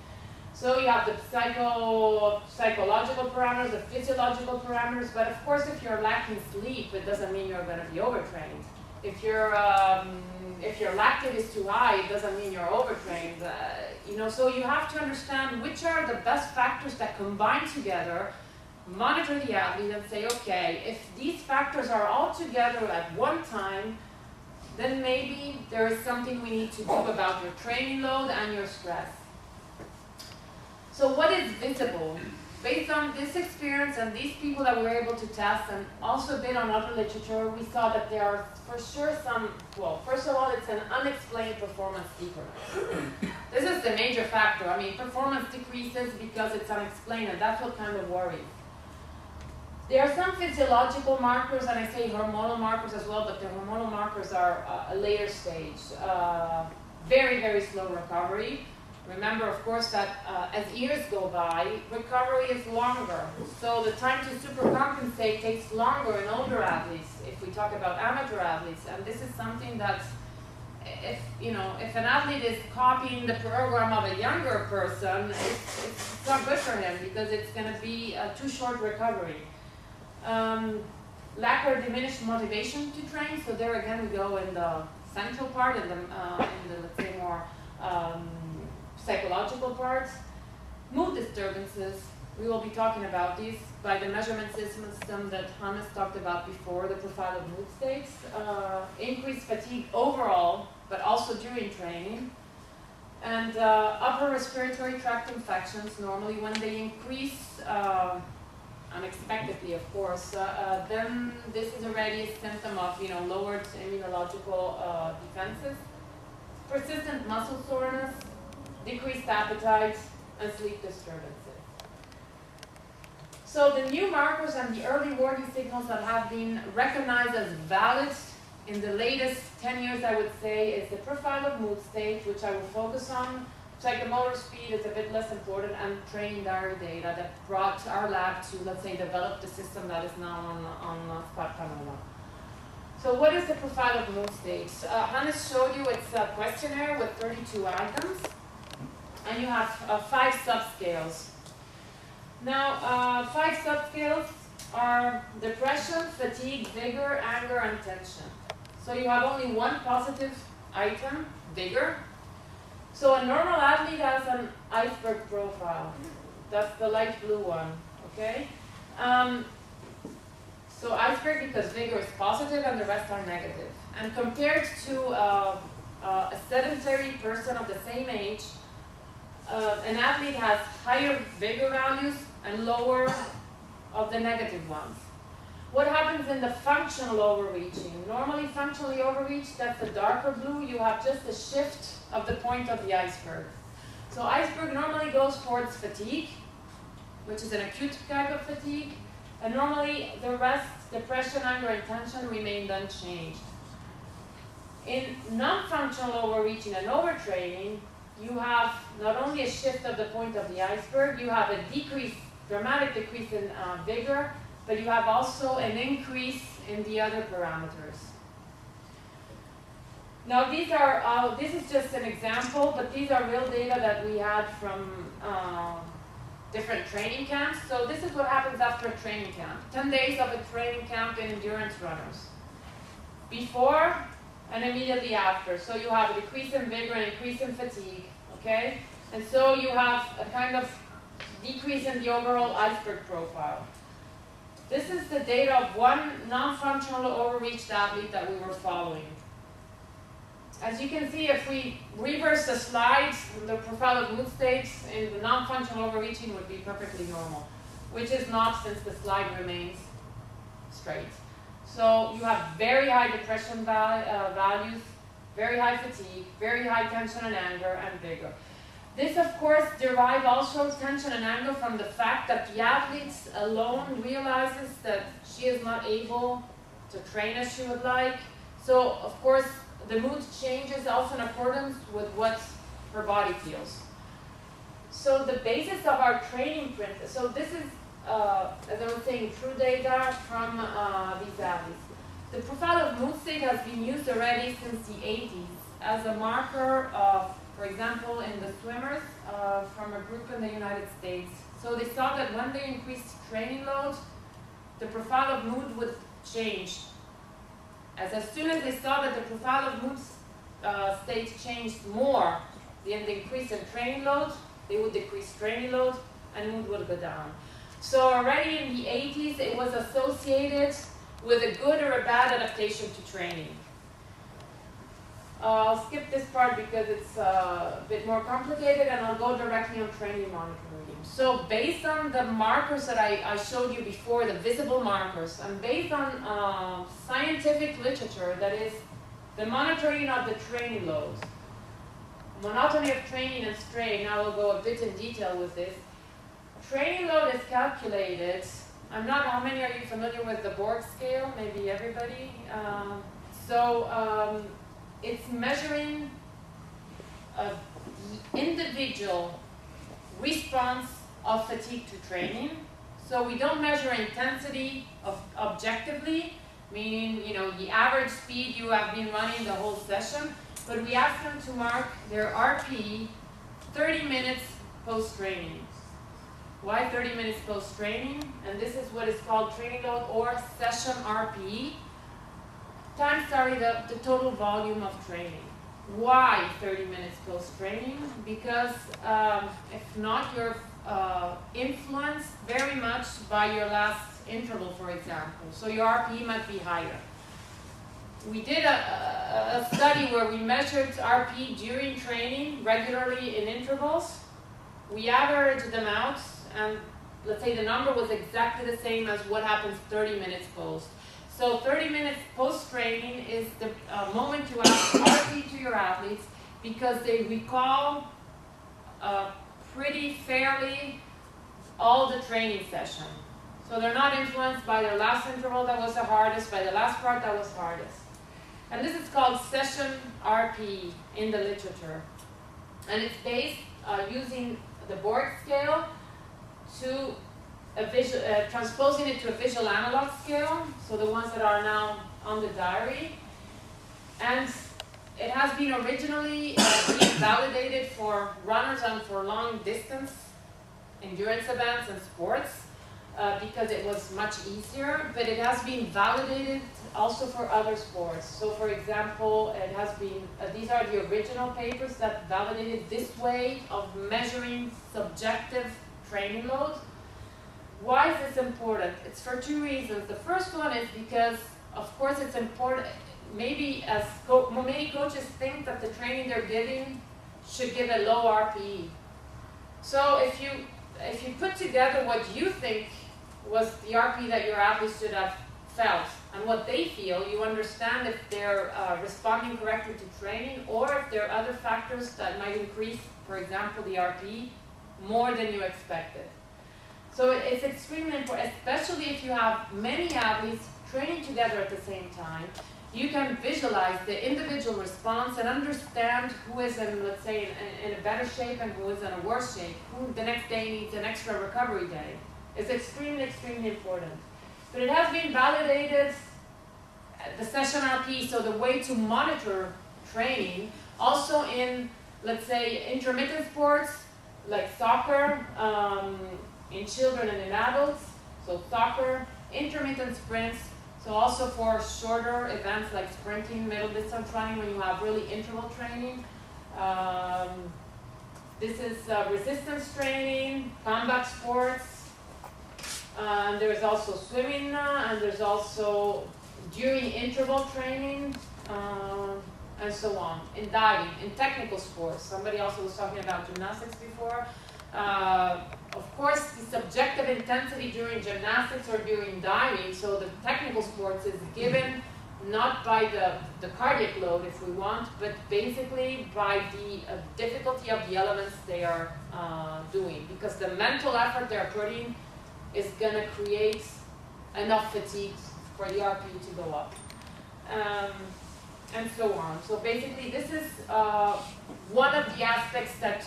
So you have the psychological parameters, the physiological parameters, but of course if you're lacking sleep, it doesn't mean you're going to be overtrained. If your lactate is too high, it doesn't mean you're overtrained. So you have to understand which are the best factors that combine together, monitor the athlete and say, okay, if these factors are all together at one time, then maybe there is something we need to do about your training load and your stress. So what is visible? based on this experience and these people that we were able to test, and also a bit on other literature, we saw that there are for sure some, well, first of all, it's an unexplained performance decrease. This is the major factor. I mean, performance decreases because it's unexplained, and that's what kind of worries. There are some physiological markers, and I say hormonal markers as well, but the hormonal markers are a later stage. Very, very slow recovery. Remember, of course, that as years go by, recovery is longer. So the time to supercompensate takes longer in older athletes, if we talk about amateur athletes. And this is something that, if an athlete is copying the program of a younger person, it's not good for him because it's going to be a too short recovery. Lack or diminished motivation to train. So there again, we go in the central part, in the let's say more psychological parts. Mood disturbances, we will be talking about these by the measurement system that Hannes talked about before, the profile of mood states. Increased fatigue overall, but also during training. And upper respiratory tract infections, normally when they increase unexpectedly, of course, then this is already a symptom of lowered immunological defenses. Persistent muscle soreness, decreased appetite, and sleep disturbances. So the new markers and the early warning signals that have been recognized as valid in the latest 10 years, I would say, is the profile of mood state, which I will focus on. Psychomotor speed is a bit less important, and training diary data that brought our lab to, let's say, develop the system that is now on SpartaNova. So what is the profile of mood states? Hannes showed you it's a questionnaire with 32 items, and you have 5 subscales. Now, 5 subscales are depression, fatigue, vigor, anger, and tension. So you have only one positive item, vigor. So a normal athlete has an iceberg profile. That's the light blue one, okay? So iceberg because vigor is positive and the rest are negative. And compared to a sedentary person of the same age, an athlete has higher vigor values and lower of the negative ones. What happens in the functional overreaching? Normally functionally overreach, that's the darker blue, you have just a shift of the point of the iceberg. So iceberg normally goes towards fatigue, which is an acute type of fatigue, and normally the rest, depression, anger, and tension, remained unchanged. In non-functional overreaching and overtraining, you have not only a shift of the point of the iceberg, you have a decrease, dramatic decrease in vigor, but you have also an increase in the other parameters. Now these are, this is just an example, but these are real data that we had from different training camps. So this is what happens after a training camp. 10 days of a training camp in endurance runners. Before and immediately after. So you have a decrease in vigor and increase in fatigue, okay? And so you have a kind of decrease in the overall iceberg profile. This is the data of one non-functional overreached athlete that we were following. As you can see, if we reverse the slides, the profile of mood states in the non-functional overreaching would be perfectly normal, which is not since the slide remains straight. So you have very high depression values, very high fatigue, very high tension and anger, and vigor. This, of course, derives also tension and anger from the fact that the athlete alone realizes that she is not able to train as she would like. So, of course, the mood changes also in accordance with what her body feels. So the basis of our training principle, so this is, as I was saying, true data from these athletes. The profile of mood state has been used already since the 80s as a marker of, for example, in the swimmers from a group in the United States. So they saw that when they increased training load, the profile of mood would change. As soon as they saw that the profile of mood state changed more than the increase in training load, they would decrease training load and mood would go down. So already in the 80s, it was associated with a good or a bad adaptation to training. I'll skip this part because it's a bit more complicated, and I'll go directly on training monitoring. So based on the markers that I showed you before, the visible markers, and based on scientific literature, that is the monitoring of the training load, monotony of training and strain, I will go a bit in detail with this. Training load is calculated, how many are you familiar with the Borg scale? Maybe everybody. It's measuring the individual response of fatigue to training. So we don't measure intensity objectively, meaning the average speed you have been running the whole session, but we ask them to mark their RP 30 minutes post-training. Why 30 minutes post-training? And this is what is called training load or session RP times the total volume of training. Why 30 minutes post-training? Because if not, you're influenced very much by your last interval, for example. So your RP might be higher. We did a study where we measured RP during training regularly in intervals. We averaged them out, and let's say the number was exactly the same as what happens 30 minutes post. So 30 minutes post-training is the moment you ask RP to your athletes because they recall pretty fairly all the training session. So they're not influenced by their last interval that was the hardest, by the last part that was hardest. And this is called session RP in the literature. And it's based using the Borg scale to transposing it to a visual analog scale, so the ones that are now on the diary. And it has been originally being validated for runners and for long distance endurance events and sports because it was much easier, but it has been validated also for other sports. So for example, it has been, these are the original papers that validated this way of measuring subjective training load. Why is this important? It's for two reasons. The first one is because, of course, it's important. Maybe many coaches think that the training they're giving should give a low RPE. So if you put together what you think was the RPE that your athletes should have felt and what they feel, you understand if they're responding correctly to training or if there are other factors that might increase, for example, the RPE more than you expected. So it's extremely important, especially if you have many athletes training together at the same time. You can visualize the individual response and understand who is in, let's say, in a better shape and who is in a worse shape, who the next day needs an extra recovery day. It's extremely, extremely important. But it has been validated, the session RP, so the way to monitor training, also in, let's say, intermittent sports, like soccer, in children and in adults, so soccer, intermittent sprints, so also for shorter events like sprinting, middle distance running, when you have really interval training. This is resistance training, combat sports, and there's also swimming, and there's also during interval training, and so on. In diving, in technical sports. Somebody also was talking about gymnastics before. Of course, the subjective intensity during gymnastics or during diving, so the technical sports is given not by the cardiac load, if we want, but basically by the difficulty of the elements they are doing. Because the mental effort they're putting is going to create enough fatigue for the RP to go up. And so on. So basically, this is one of the aspects that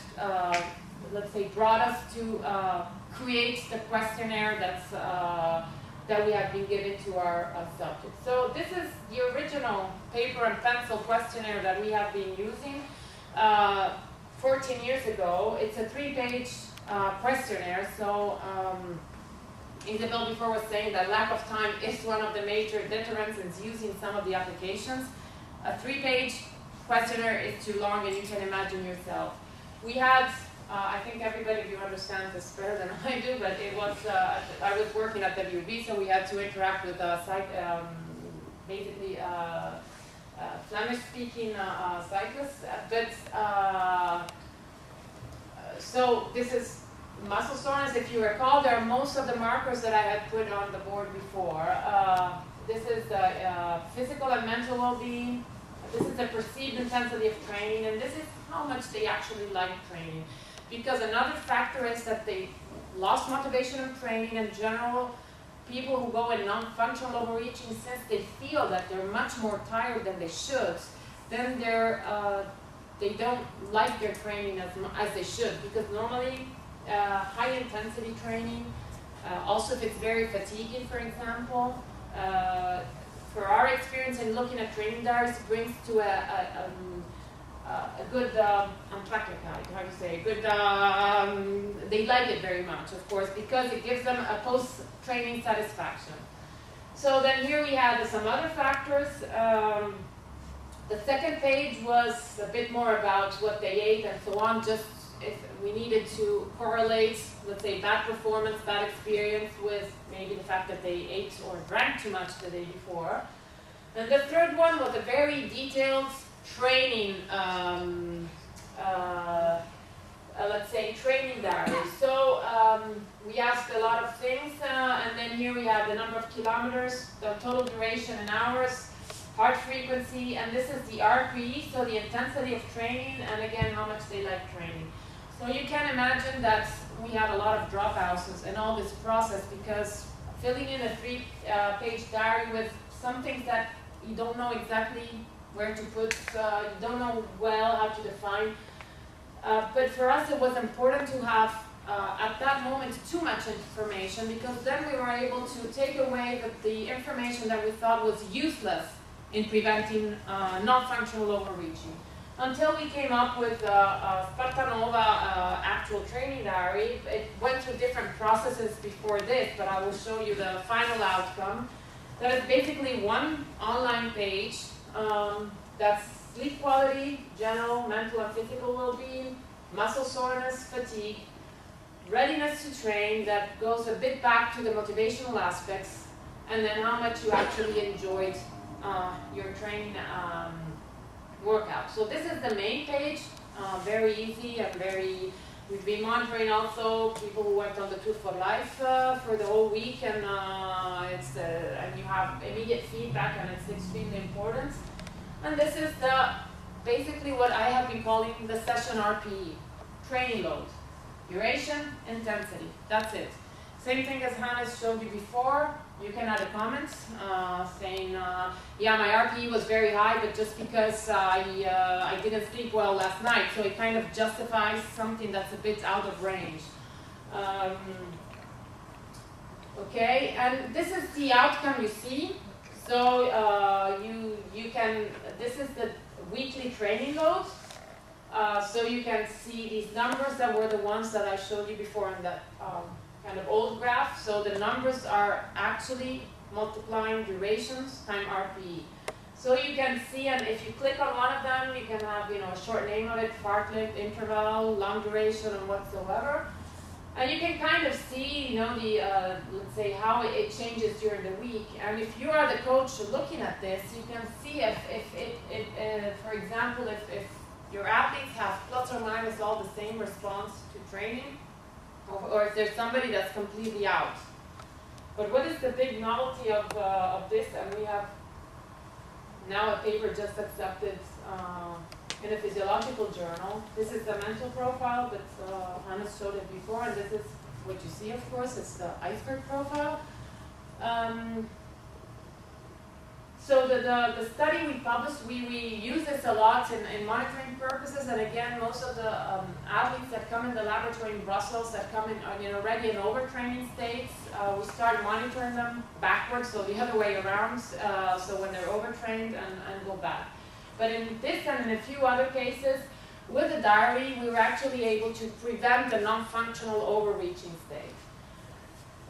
let's say, brought us to create the questionnaire that we have been given to our subject. So this is the original paper and pencil questionnaire that we have been using 14 years ago. It's a 3-page questionnaire. So Isabel before was saying that lack of time is one of the major deterrents in using some of the applications. A 3-page questionnaire is too long, and you can imagine yourself. We had I think everybody of you understands this better than I do, but it was, I was working at WB, so we had to interact with basically Flemish-speaking cyclists. So this is muscle soreness, if you recall, there are most of the markers that I had put on the board before. This is the physical and mental well-being. This is the perceived intensity of training, and this is how much they actually like training. Because another factor is that they lost motivation in training in general. People who go in non-functional overreaching, since they feel that they're much more tired than they should, then they don't like their training as they should. Because normally, high intensity training, also if it's very fatiguing, for example, for our experience in looking at training diaries, brings to a good, how to say, good, they like it very much, of course, because it gives them a post-training satisfaction. So then here we had some other factors. The second page was a bit more about what they ate and so on, just if we needed to correlate, let's say, bad performance, bad experience with maybe the fact that they ate or drank too much the day before. And the third one was a very detailed training, let's say, training diary. So we asked a lot of things, and then here we have the number of kilometers, the total duration in hours, heart frequency, and this is the RPE, so the intensity of training, and again, how much they like training. So you can imagine that we had a lot of dropouts in all this process, because filling in a 3-page diary with some things that you don't know exactly where to put, you don't know well how to define. But for us it was important to have, at that moment, too much information, because then we were able to take away the information that we thought was useless in preventing non-functional overreaching. Until we came up with SpartaNova actual training diary. It went through different processes before this, but I will show you the final outcome. That is basically one online page that's sleep quality, general, mental and physical well-being, muscle soreness, fatigue, readiness to train, that goes a bit back to the motivational aspects, and then how much you actually enjoyed your training workout. So this is the main page, very easy and we've been monitoring also people who went on the Tour for Life for the whole week, and and you have immediate feedback, and it's extremely important. And this is basically what I have been calling the session RPE, training load, duration, intensity, that's it. Same thing as Hannes showed you before. You can add a comment saying, yeah, my RPE was very high, but just because I didn't sleep well last night, so it kind of justifies something that's a bit out of range. Okay, and this is the outcome you see. So you can, this is the weekly training load. So you can see these numbers that were the ones that I showed you before in that kind of old graph. So the numbers are actually multiplying durations times RPE. So you can see, and if you click on one of them, you can have, you know, a short name of it, fartlek, interval, long duration, and whatsoever. And you can kind of see, you know, the let's say how it changes during the week. And if you are the coach looking at this, you can see if for example, if your athletes have plus or minus all the same response to training, or if there's somebody that's completely out. But what is the big novelty of this? And we have now a paper just accepted in a physiological journal. This is the mental profile, but Hannes showed it before, and this is what you see, of course. It's the iceberg profile. So the study we published, we use this a lot in monitoring purposes, and again, most of the athletes that come in the laboratory in Brussels that come in already in overtraining states, we start monitoring them backwards, so the other way around, so when they're overtrained and go back. But in this and in a few other cases, with the diary, we were actually able to prevent the non-functional overreaching state.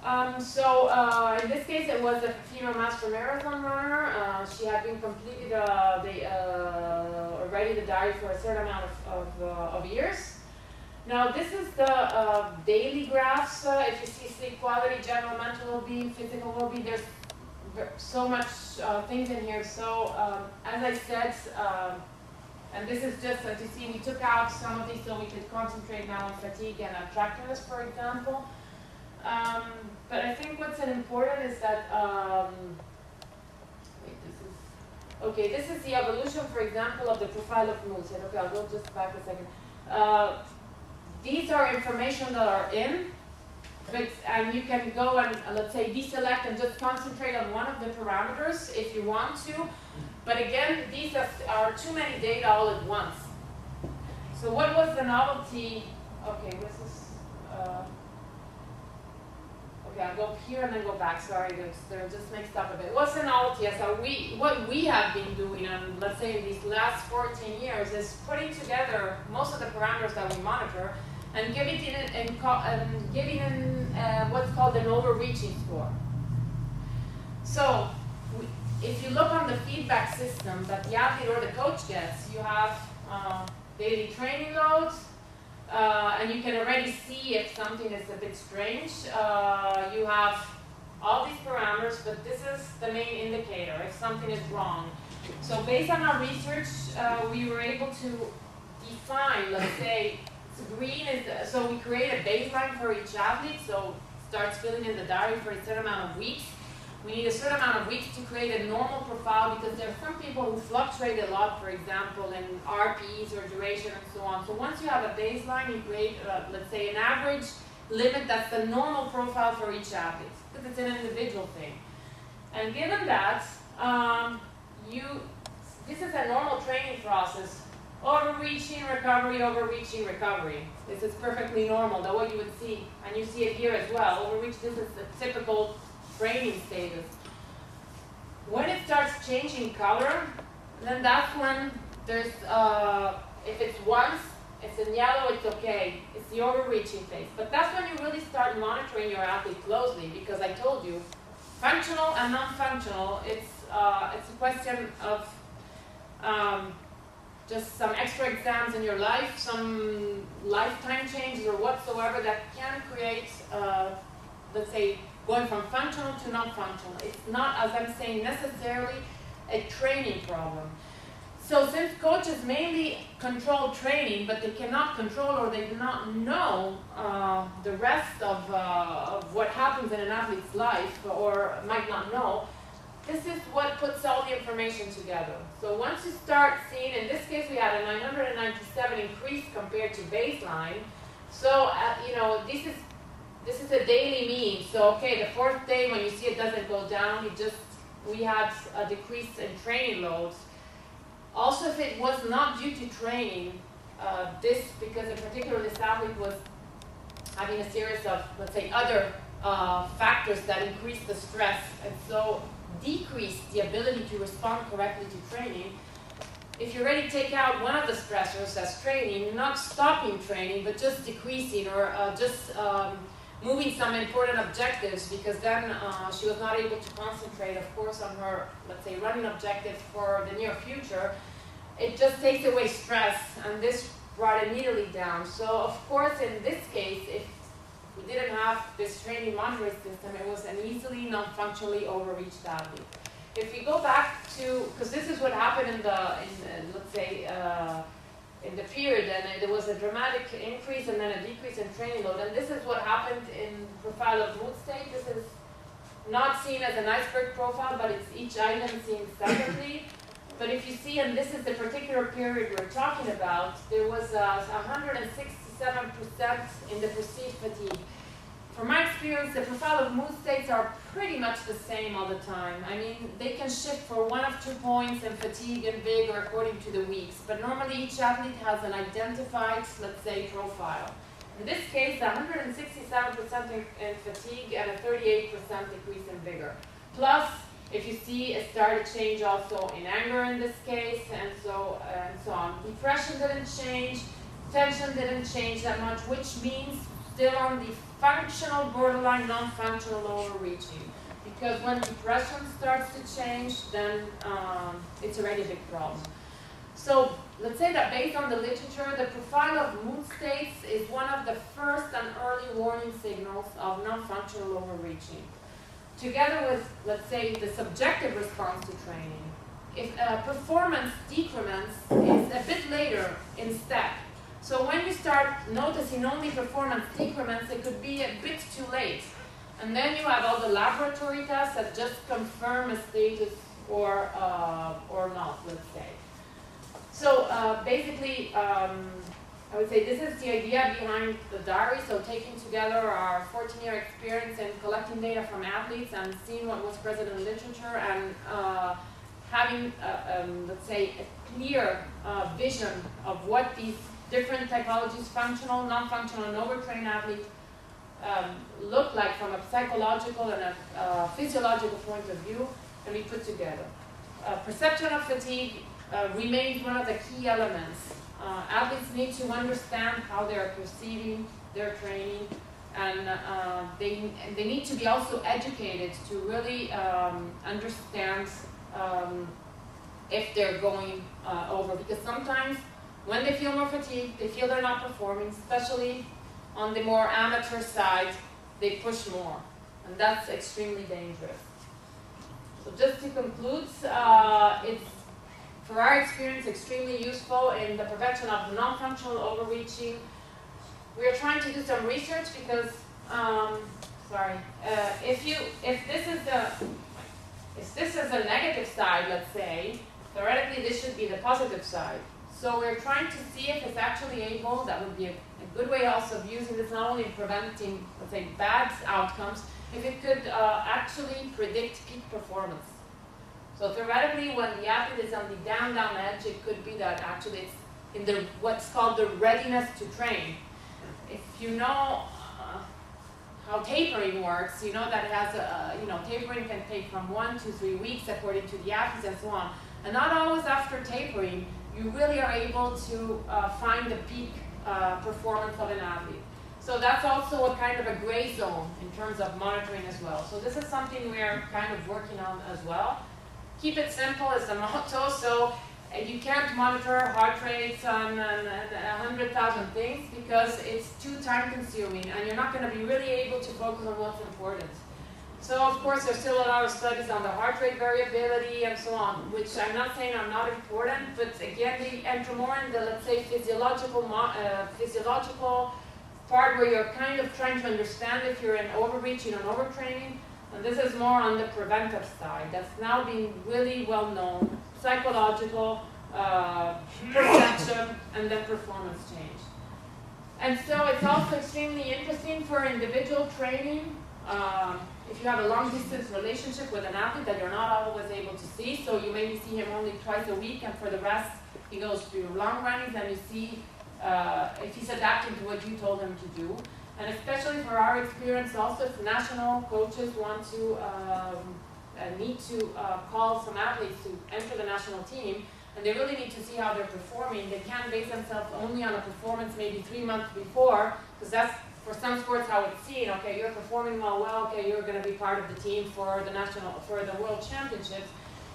In this case, it was a female master marathon runner. She had been completed already the diary for a certain amount of years. Now, this is the daily graphs. If you see sleep quality, general mental well-being, physical well-being, there's so much things in here. So, as I said, And this is just, as you see, we took out some of these so we could concentrate now on fatigue and attractiveness, for example. But I think what's important is that, okay, this is the evolution, for example, of the profile of mood. Okay, I'll go just back a second. These are information that are in, and you can go and, let's say, deselect and just concentrate on one of the parameters if you want to. But again, these are too many data all at once. So what was the novelty? Okay, this is, okay, I'll go here and then go back. Sorry, they're just mixed up a bit. What's the novelty? So what we have been doing, and let's say in these last 14 years, is putting together most of the parameters that we monitor and giving it what's called an overreaching score. So if you look on the feedback system that the athlete or the coach gets, you have daily training loads, and you can already see if something is a bit strange. You have all these parameters, but this is the main indicator if something is wrong. So based on our research, we were able to define, let's say, green is, so we create a baseline for each athlete, so starts filling in the diary for a certain amount of weeks. We need a certain amount of weeks to create a normal profile because there are some people who fluctuate a lot, for example, in RPEs or duration and so on. So once you have a baseline, you create, let's say, an average limit that's the normal profile for each athlete because it's an individual thing. And given that, this is a normal training process. Overreaching, recovery. This is perfectly normal, that's what you would see. And you see it here as well. Overreach, this is the typical training status. When it starts changing color, then that's when there's, if it's once, it's in yellow, it's okay. It's the overreaching phase. But that's when you really start monitoring your athlete closely because I told you, functional and non-functional, it's a question of just some extra exams in your life, some lifetime changes or whatsoever that can create, let's say, going from functional to non-functional. It's not, as I'm saying, necessarily a training problem. So since coaches mainly control training, but they cannot control or they do not know the rest of what happens in an athlete's life or might not know, this is what puts all the information together. So once you start seeing, in this case we had a 997 increase compared to baseline. So this is a daily mean. So okay, the fourth day when you see it doesn't go down, we had a decrease in training loads. Also, if it was not due to training, because in particular this athlete was having a series of, let's say, other factors that increased the stress and so decreased the ability to respond correctly to training. If you already take out one of the stressors as training, not stopping training, but just decreasing or just moving some important objectives because then she was not able to concentrate, of course, on her, let's say, running objectives for the near future, it just takes away stress and this brought immediately down. So, of course, in this case, if we didn't have this training monitoring system, it was an easily non-functionally overreached athlete. If we go back to, because this is what happened in the period, and there was a dramatic increase and then a decrease in training load, and this is what happened in profile of mood state. This is not seen as an iceberg profile, but it's each item seen separately. But if you see, and this is the particular period we're talking about, there was 167% in the perceived fatigue. From my experience, the profile of mood states are pretty much the same all the time. I mean, they can shift for 1 or 2 points in fatigue and vigor according to the weeks, but normally each athlete has an identified, let's say, profile. In this case, 167% in fatigue and a 38% decrease in vigor. Plus, if you see, it started to change also in anger in this case, and so on. Depression didn't change, tension didn't change that much, which means still on the functional borderline, non-functional overreaching. Because when depression starts to change, then it's already a big problem. So let's say that based on the literature, the profile of mood states is one of the first and early warning signals of non-functional overreaching. Together with, let's say, the subjective response to training, performance decrements is a bit later in step. So when you start noticing only performance decrements, it could be a bit too late. And then you have all the laboratory tests that just confirm a status or not, let's say. So basically, I would say this is the idea behind the diary. So taking together our 14-year experience in collecting data from athletes and seeing what was present in literature and having, let's say, a clear vision of what these different typologies, functional, non-functional, and overtrained athletes look like from a psychological and a physiological point of view, and we put together. Perception of fatigue remains one of the key elements. Athletes need to understand how they are perceiving their training, and they need to be also educated to really understand if they're going over. Because sometimes when they feel more fatigued, they feel they're not performing, especially on the more amateur side, they push more, and that's extremely dangerous. So just to conclude, it's, for our experience, extremely useful in the prevention of non-functional overreaching. We are trying to do some research because, if this is a negative side, let's say, theoretically this should be the positive side. So we're trying to see if it's actually able, that would be a good way also of using this, not only in preventing, let's say, bad outcomes, if it could actually predict peak performance. So theoretically, when the athlete is on the down edge, it could be that actually it's in the what's called the readiness to train. If you know how tapering works, you know that it has tapering can take from 1 to 3 weeks according to the athletes and so on. And not always after tapering, you really are able to find the peak performance of an athlete. So that's also a kind of a gray zone in terms of monitoring as well. So this is something we are kind of working on as well. Keep it simple is the motto. So you can't monitor heart rates on 100,000 things because it's too time consuming and you're not going to be really able to focus on what's important. So of course there's still a lot of studies on the heart rate variability and so on, which I'm not saying are not important, but again they enter more in the, let's say, physiological part where you're kind of trying to understand if you're in overreaching and overtraining. And this is more on the preventive side. That's now being really well known. Psychological, perception, and then performance change. And so it's also extremely interesting for individual training. If you have a long distance relationship with an athlete that you're not always able to see, so you maybe see him only twice a week, and for the rest he goes to long runnings, and you see if he's adapting to what you told him to do. And especially for our experience, also if national coaches want to need to call some athletes to enter the national team, and they really need to see how they're performing. They can't base themselves only on a performance maybe 3 months before, because that's for some sports how it's seen. Okay, you're performing well. Okay, you're going to be part of the team for the world championships.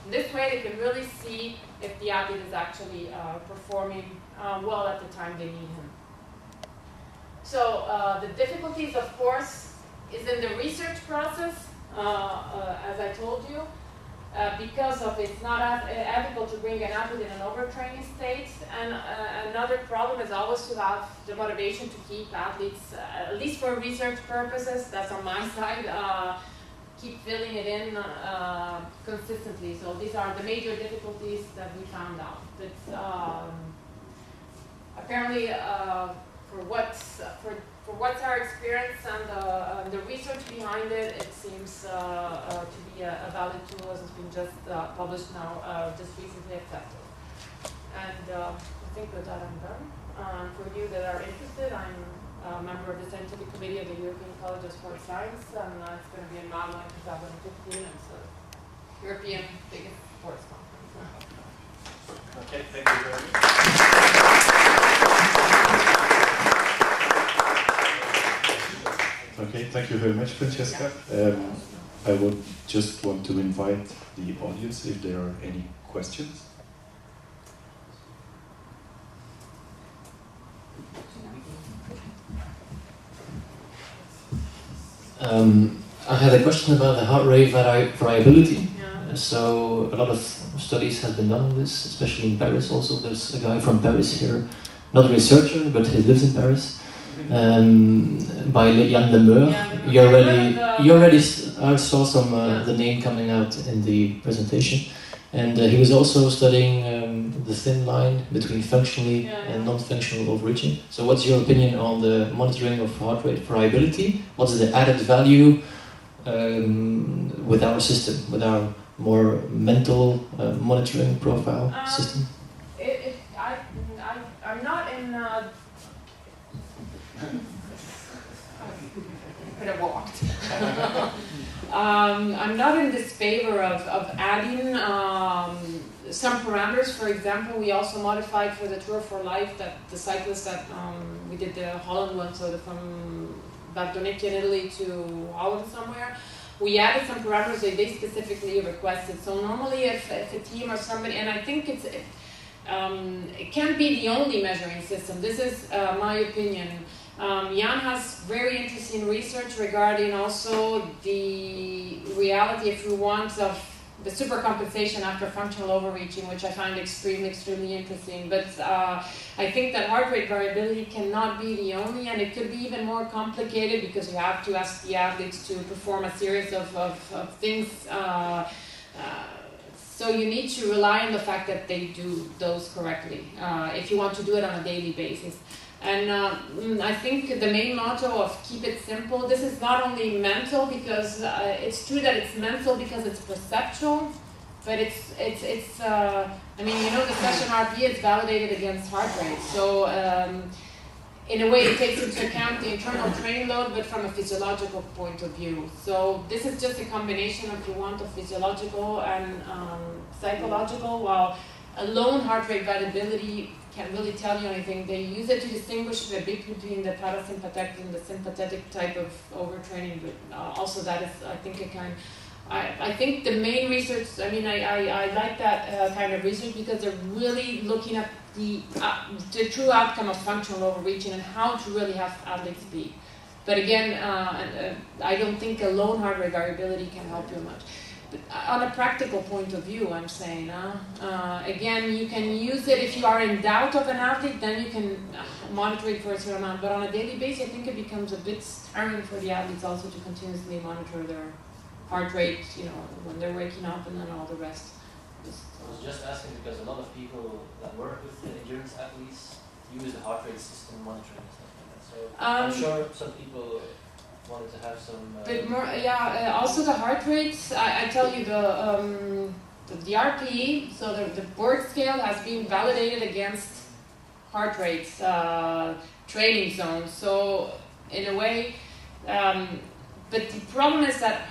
And this way, they can really see if the athlete is actually performing well at the time they need him. So the difficulties, of course, is in the research process, as I told you, because of it's not ethical to bring an athlete in an overtraining state. And another problem is always to have the motivation to keep athletes, at least for research purposes, that's on my side, keep filling it in consistently. So these are the major difficulties that we found out. But apparently, for what's our experience and the research behind it, it seems to be a valid tool as it's been just published now, just recently accepted. And I think with that I'm done. For you that are interested, I'm a member of the Scientific Committee of the European College of Sports Science, and it's going to be in Malmo in 2015, and it's the European biggest sports conference. Okay, thank you very much. Okay, thank you very much, Francesca. I would just want to invite the audience if there are any questions. I had a question about the heart rate variability. So a lot of studies have been done on this, especially in Paris also. There's a guy from Paris here, not a researcher, but he lives in Paris, by Jan Lemeur. I saw some the name coming out in the presentation. And he was also studying the thin line between functionally and non-functional overreaching. So what's your opinion on the monitoring of heart rate variability? What's the added value with our system, with our more mental monitoring profile system? I'm not in... could have walked. I'm not in disfavor of adding some parameters. For example, we also modified for the Tour for Life that the cyclists that we did the Holland one, so from Bardonecchia in Italy to Holland somewhere. We added some parameters that they specifically requested. So normally if a team or somebody, and I think it can't be the only measuring system. This is my opinion. Jan has very interesting research regarding also the reality, if you want, of the supercompensation after functional overreaching, which I find extremely, extremely interesting. But I think that heart rate variability cannot be the only, and it could be even more complicated because you have to ask the athletes to perform a series of things. So you need to rely on the fact that they do those correctly if you want to do it on a daily basis. And I think the main motto of keep it simple, this is not only mental because it's true that it's mental because it's perceptual, but I mean, you know, the session RP is validated against heart rate. So in a way it takes into account the internal training load, but from a physiological point of view. So this is just a combination, if you want, of physiological and psychological, while alone heart rate variability can't really tell you anything. They use it to distinguish the bit between the parasympathetic and the sympathetic type of overtraining, but also that is, I think, a kind. I think the main research, I mean, I like that kind of research because they're really looking at the true outcome of functional overreaching and how to really have athletes be. But again, I don't think alone heart rate variability can help you much. On a practical point of view, I'm saying, again, you can use it if you are in doubt of an athlete, then you can monitor it for a certain amount. But on a daily basis, I think it becomes a bit tiring for the athletes also to continuously monitor their heart rate, you know, when they're waking up and then all the rest. I was just asking because a lot of people that work with endurance athletes use the heart rate system monitoring and stuff like that. So I'm sure some people wanted to have some. But more, also the heart rates. I tell you the RPE. So the board scale has been validated against heart rates, training zones. So in a way, but the problem is that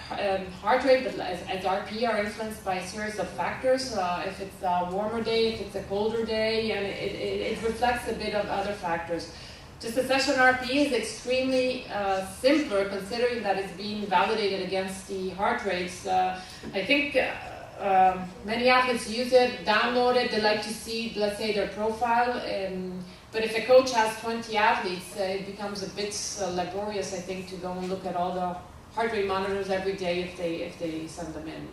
heart rate, as RPE, are influenced by a series of factors. If it's a warmer day, if it's a colder day, and it reflects a bit of other factors. Just the session RPE is extremely simpler considering that it's being validated against the heart rates. I think many athletes use it, download it, they like to see, let's say, their profile. But if a coach has 20 athletes, it becomes a bit laborious, I think, to go and look at all the heart rate monitors every day if they send them in.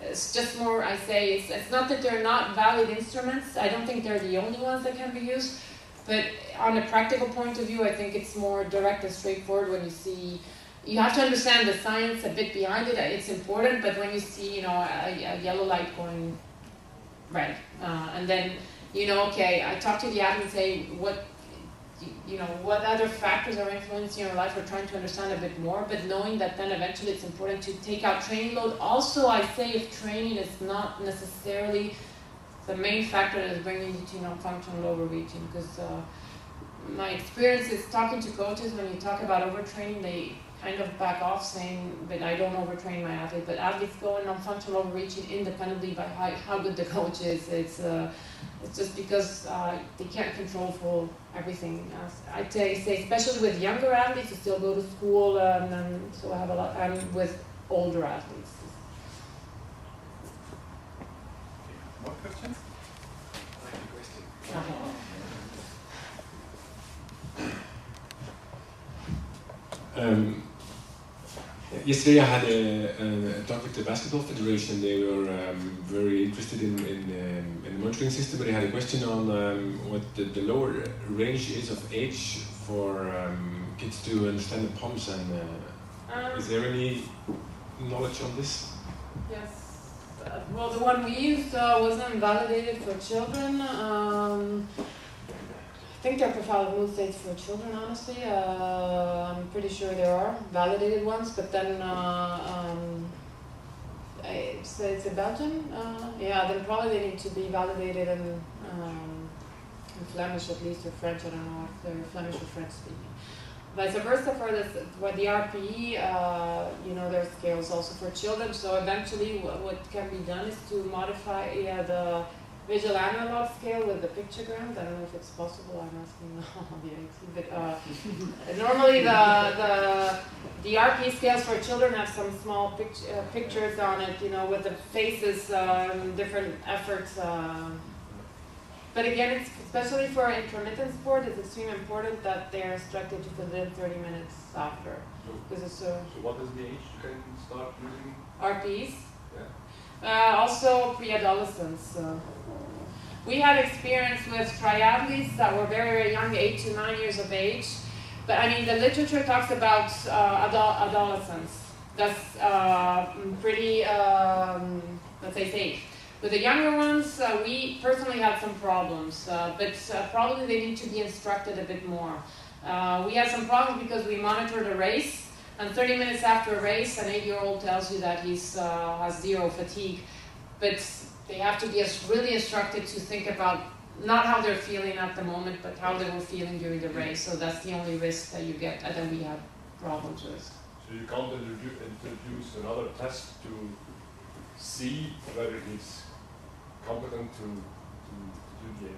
It's just more, I say, it's not that they're not valid instruments. I don't think they're the only ones that can be used. But on a practical point of view, I think it's more direct and straightforward when you see, you have to understand the science a bit behind it, it's important, but when you see, you know, a yellow light going red, and then, you know, okay, I talk to the athlete and say, what other factors are influencing your life, we're trying to understand a bit more, but knowing that then eventually it's important to take out training load. Also, I say if training is not necessarily the main factor that is bringing you to non-functional overreaching, because my experience is talking to coaches, when you talk about overtraining, they kind of back off saying, but I don't overtrain my athlete. But athletes go in non-functional overreaching independently by how good the coach is. It's just because they can't control for everything. I'd say especially with younger athletes who still go to school, and so I have a lot, and with older athletes. More questions? I like the question. Yesterday I had a talk with the Basketball Federation. They were very interested in the monitoring system, but they had a question on what the lower range is of age for kids to understand the pumps, and is there any knowledge on this? Yes. Well, the one we used wasn't validated for children. I think there are profound mood states for children, honestly. I'm pretty sure there are validated ones, but then it's a Belgian? Yeah, then probably they need to be validated in Flemish at least, or French. I don't know if they're Flemish or French speaking. Vice versa for this, what the RPE, you know, there's scales also for children. So eventually, what can be done is to modify the visual analog scale with the pictograms. I don't know if it's possible. I'm asking the IT, but normally the RPE scales for children have some small pictures on it, you know, with the faces, different efforts. But again, it's, especially for intermittent sport, it's extremely important that they are instructed to within 30 minutes after. Because it's So what is the age you can start using? RPEs. Yeah. Also pre-adolescents. We had experience with triathletes that were very, very young, 8 to 9 years of age. But I mean, the literature talks about adolescents. That's pretty, let's say, safe. With the younger ones, we personally had some problems, but probably they need to be instructed a bit more. We had some problems because we monitored a race, and 30 minutes after a race, an 8-year-old tells you that he's has zero fatigue. But they have to be really instructed to think about not how they're feeling at the moment, but how they were feeling during the race. So that's the only risk that you get, and then we have problems with. So you can't introduce another test to see whether he's competent to do the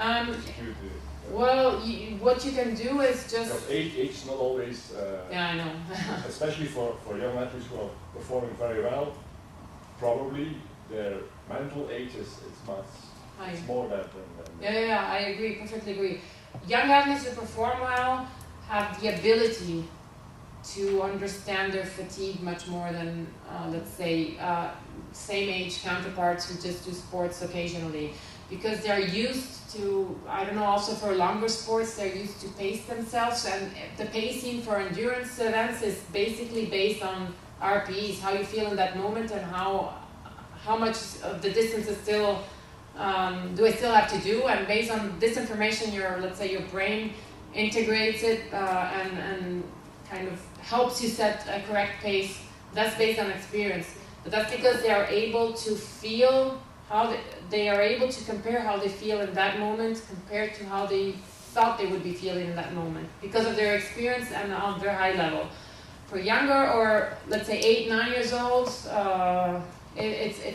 execute the. Well, what you can do is just. Because age is not always. Yeah, I know. Especially for young athletes who are performing very well, probably their mental age is much. It's more than. Yeah, I agree, perfectly agree. Young athletes who perform well have the ability to understand their fatigue much more than, let's say, same age counterparts who just do sports occasionally. Because they're used to, I don't know, also for longer sports, they're used to pace themselves, and the pacing for endurance events is basically based on RPEs, how you feel in that moment and how much of the distance is still, do I still have to do, and based on this information, let's say your brain integrates it and kind of helps you set a correct pace. That's based on experience. But that's because they are able to feel how they are able to compare how they feel in that moment compared to how they thought they would be feeling in that moment because of their experience and on their high level. For younger or let's say 8, 9 years old,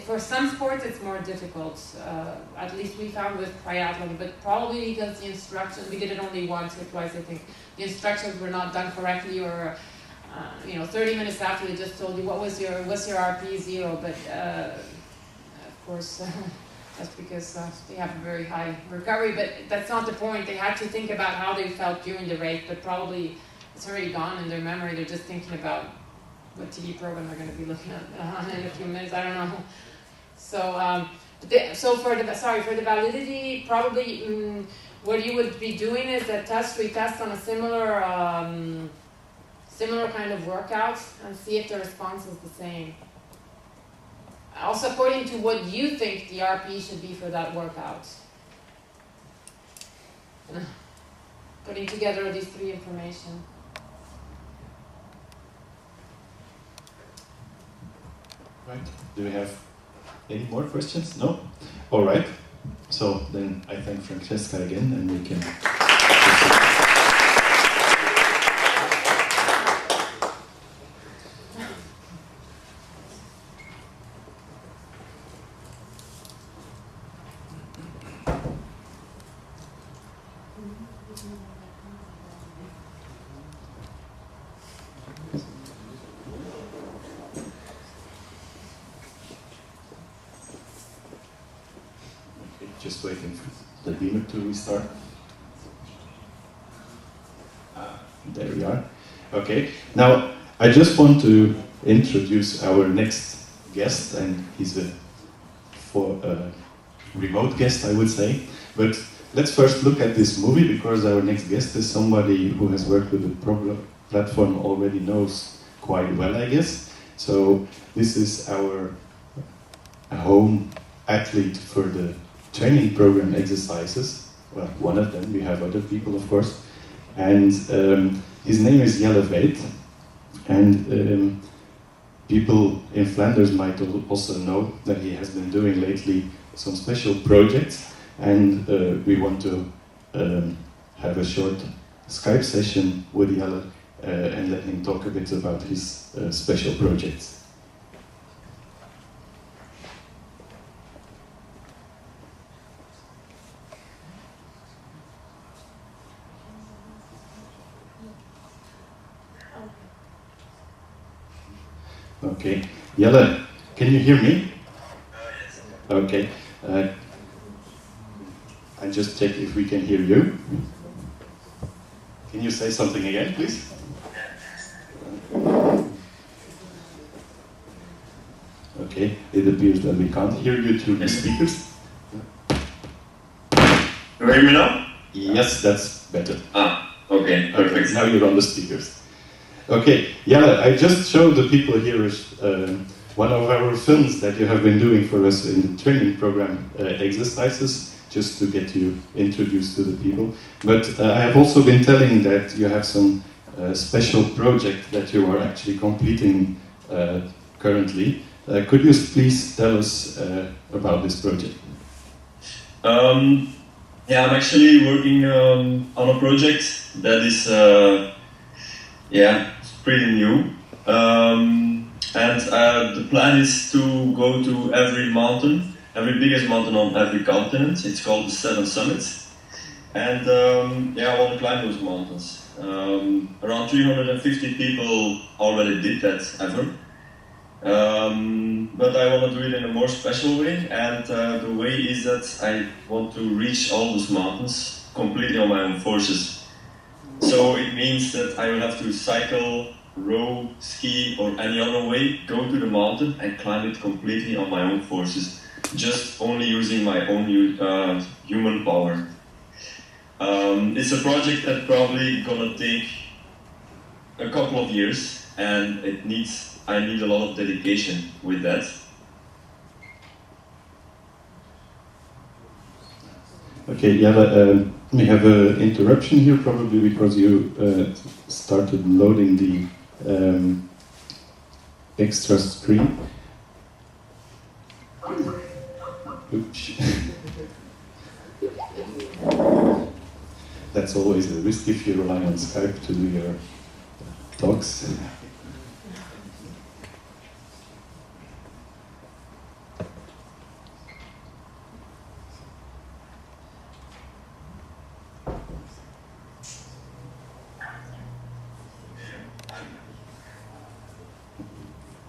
for some sports it's more difficult. At least we found with triathlon, but probably because the instructions, we did it only once or twice, I think. The instructions were not done correctly, or 30 minutes after they just told you what's your RP 0, but of course that's because they have a very high recovery, but that's not the point. They had to think about how they felt during the race, but probably it's already gone in their memory. They're just thinking about what TV program they're going to be looking at in a few minutes. I don't know. So, so for the validity, probably what you would be doing is a retest on a similar kind of workout and see if the response is the same. Also, according to what you think the RP should be for that workout. Putting together these three information. Right. Do we have any more questions? No? All right. So then I thank Francesca again, and we can. Just waiting for the beamer to restart. There we are. Okay. Now, I just want to introduce our next guest, and he's a remote guest, I would say. But let's first look at this movie, because our next guest is somebody who has worked with the platform already knows quite well, I guess. So this is our home athlete for the training program exercises. Well, one of them. We have other people, of course. And his name is Jelle Veit. And people in Flanders might also know that he has been doing lately some special projects. And we want to have a short Skype session with Jelle and let him talk a bit about his special projects. Okay, Jelle, can you hear me? Yes. Okay. I just check if we can hear you. Can you say something again, please? Okay, it appears that we can't hear you through the speakers. You hear me now? Yes, that's better. Okay, perfect. Okay, now you're on the speakers. Okay, Jelle, I just showed the people here one of our films that you have been doing for us in the training program exercises, just to get you introduced to the people. But I have also been telling that you have some special project that you are actually completing currently. Could you please tell us about this project? Yeah, I'm actually working on a project that is it's pretty new. And the plan is to go to every mountain, every biggest mountain on every continent. It's called the 7 Summits. And I want to climb those mountains. Around 350 people already did that ever. But I want to do it in a more special way, and the way is that I want to reach all those mountains completely on my own forces. So it means that I will have to cycle, row, ski, or any other way, go to the mountain and climb it completely on my own forces, just only using my own human power. It's a project that's probably gonna take a couple of years, and I need a lot of dedication with that. Okay, Jelle, we have an interruption here, probably because you started loading the extra screen. Oops. That's always a risk if you rely on Skype to do your talks.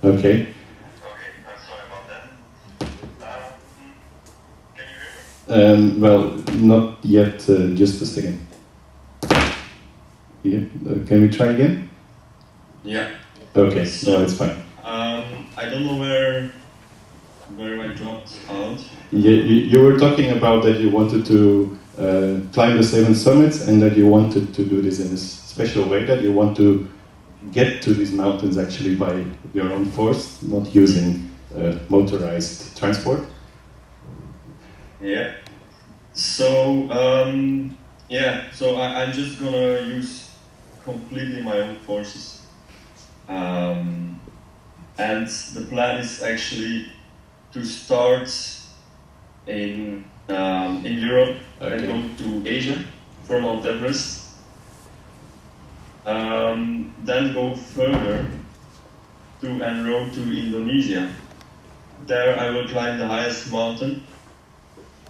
Okay. I'm sorry about that. Can you hear me? Well, not yet, just a second. Yeah. Can we try again? Yeah. Okay, no, it's fine. I don't know where I dropped out. You were talking about that you wanted to climb the 7 summits, and that you wanted to do this in a special way, that you want to get to these mountains actually by your own force, not using motorized transport. Yeah. So I'm just gonna use completely my own forces. And the plan is actually to start in Europe and go to Asia for Mount Everest. Then go further and row to Indonesia. There I will climb the highest mountain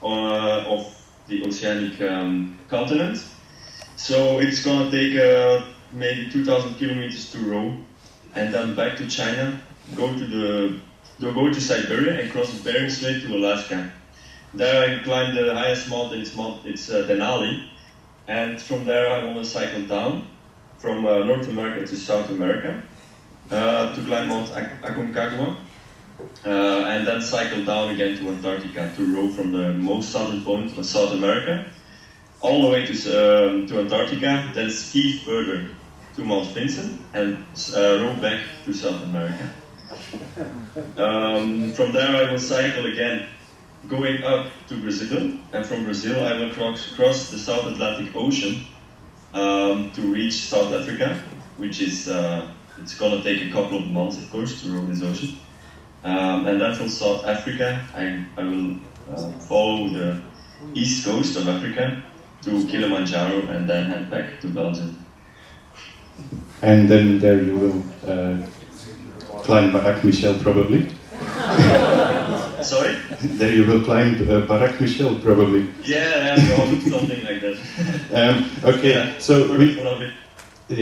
of the oceanic continent. So it's gonna take maybe 2,000 kilometers to row, and then back to China, go to Siberia and cross the Bering Strait to Alaska. There I climb the highest mountain. It's Denali, and from there I want to cycle down from North America to South America, to climb Mount Aconcagua, and then cycle down again to Antarctica to row from the most southern point of South America, all the way to Antarctica, then ski further to Mount Vincent, and row back to South America. From there I will cycle again, going up to Brazil, and from Brazil I will cross the South Atlantic Ocean to reach South Africa, which is, it's gonna take a couple of months, of course, to row this ocean. And then from South Africa, I will follow the east coast of Africa to Kilimanjaro and then head back to Belgium. And then there you will climb Barak Michel probably. Sorry? There you will climb Barak Michel probably. Yeah, something like that. Okay, yeah, so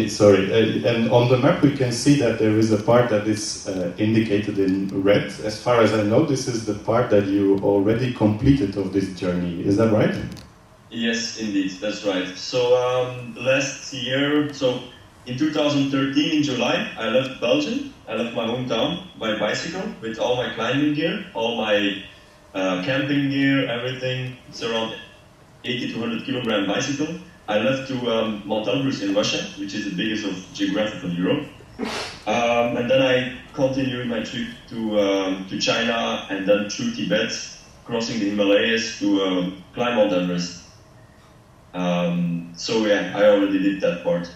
sorry, and on the map we can see that there is a part that is indicated in red. As far as I know, this is the part that you already completed of this journey. Is that right? Yes, indeed, that's right. So last year, so in 2013 in July, I left Belgium. I left my hometown by bicycle with all my climbing gear, all my camping gear, everything. It's around 80 to 100 kilogram bicycle. I left to Mount Elbrus in Russia, which is the biggest of geographical Europe. And then I continued my trip to China and then through Tibet, crossing the Himalayas to climb Mount Everest. So yeah, I already did that part.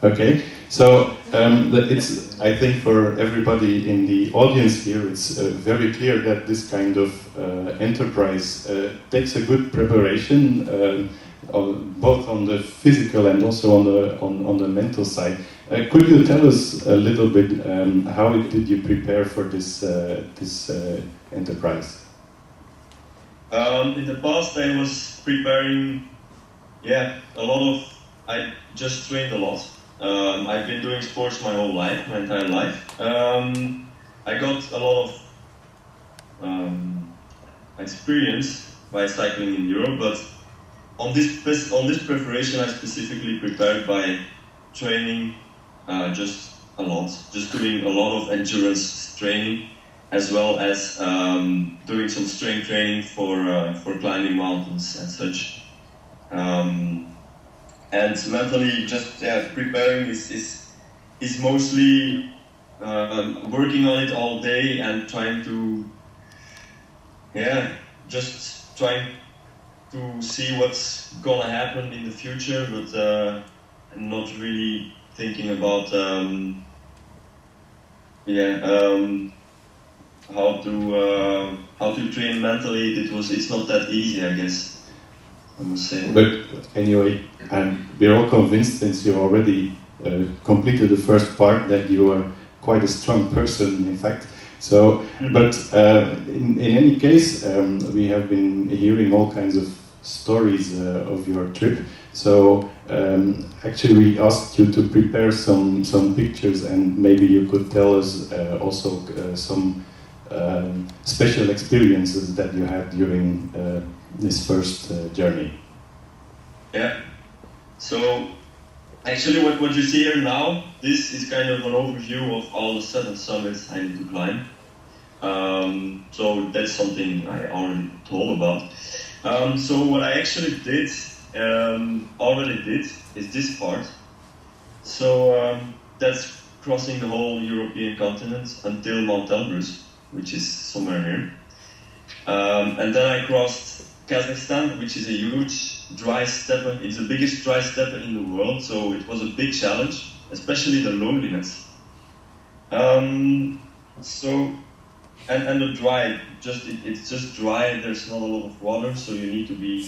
Okay, so it's, I think for everybody in the audience here, it's very clear that this kind of enterprise takes a good preparation, both on the physical and also on the mental side. Could you tell us a little bit how did you prepare for this enterprise? In the past, I was preparing, I just trained a lot. I've been doing sports my whole life, my entire life. I got a lot of experience by cycling in Europe, but on this preparation, I specifically prepared by training just a lot, just doing a lot of endurance training, as well as doing some strength training for climbing mountains and such. And mentally, just preparing is mostly working on it all day and trying to, just trying to see what's gonna happen in the future, but not really thinking about how to train mentally. It's not that easy, I guess, I must say. But anyway, we're all convinced, since you already completed the first part, that you are quite a strong person, in fact. So, but in any case, we have been hearing all kinds of stories of your trip. So actually we asked you to prepare some pictures, and maybe you could tell us also some special experiences that you had during this first journey. Yeah. So actually what you see here now, this is kind of an overview of all the 7 summits I need to climb. So that's something I already told about. So what I actually already did is this part. So that's crossing the whole European continent until Mount Elbrus, which is somewhere here. And then I crossed Kazakhstan, which is a huge dry steppe. It's the biggest dry steppe in the world, so it was a big challenge, especially the loneliness. And the dry, it's just dry, there's not a lot of water, so you need to be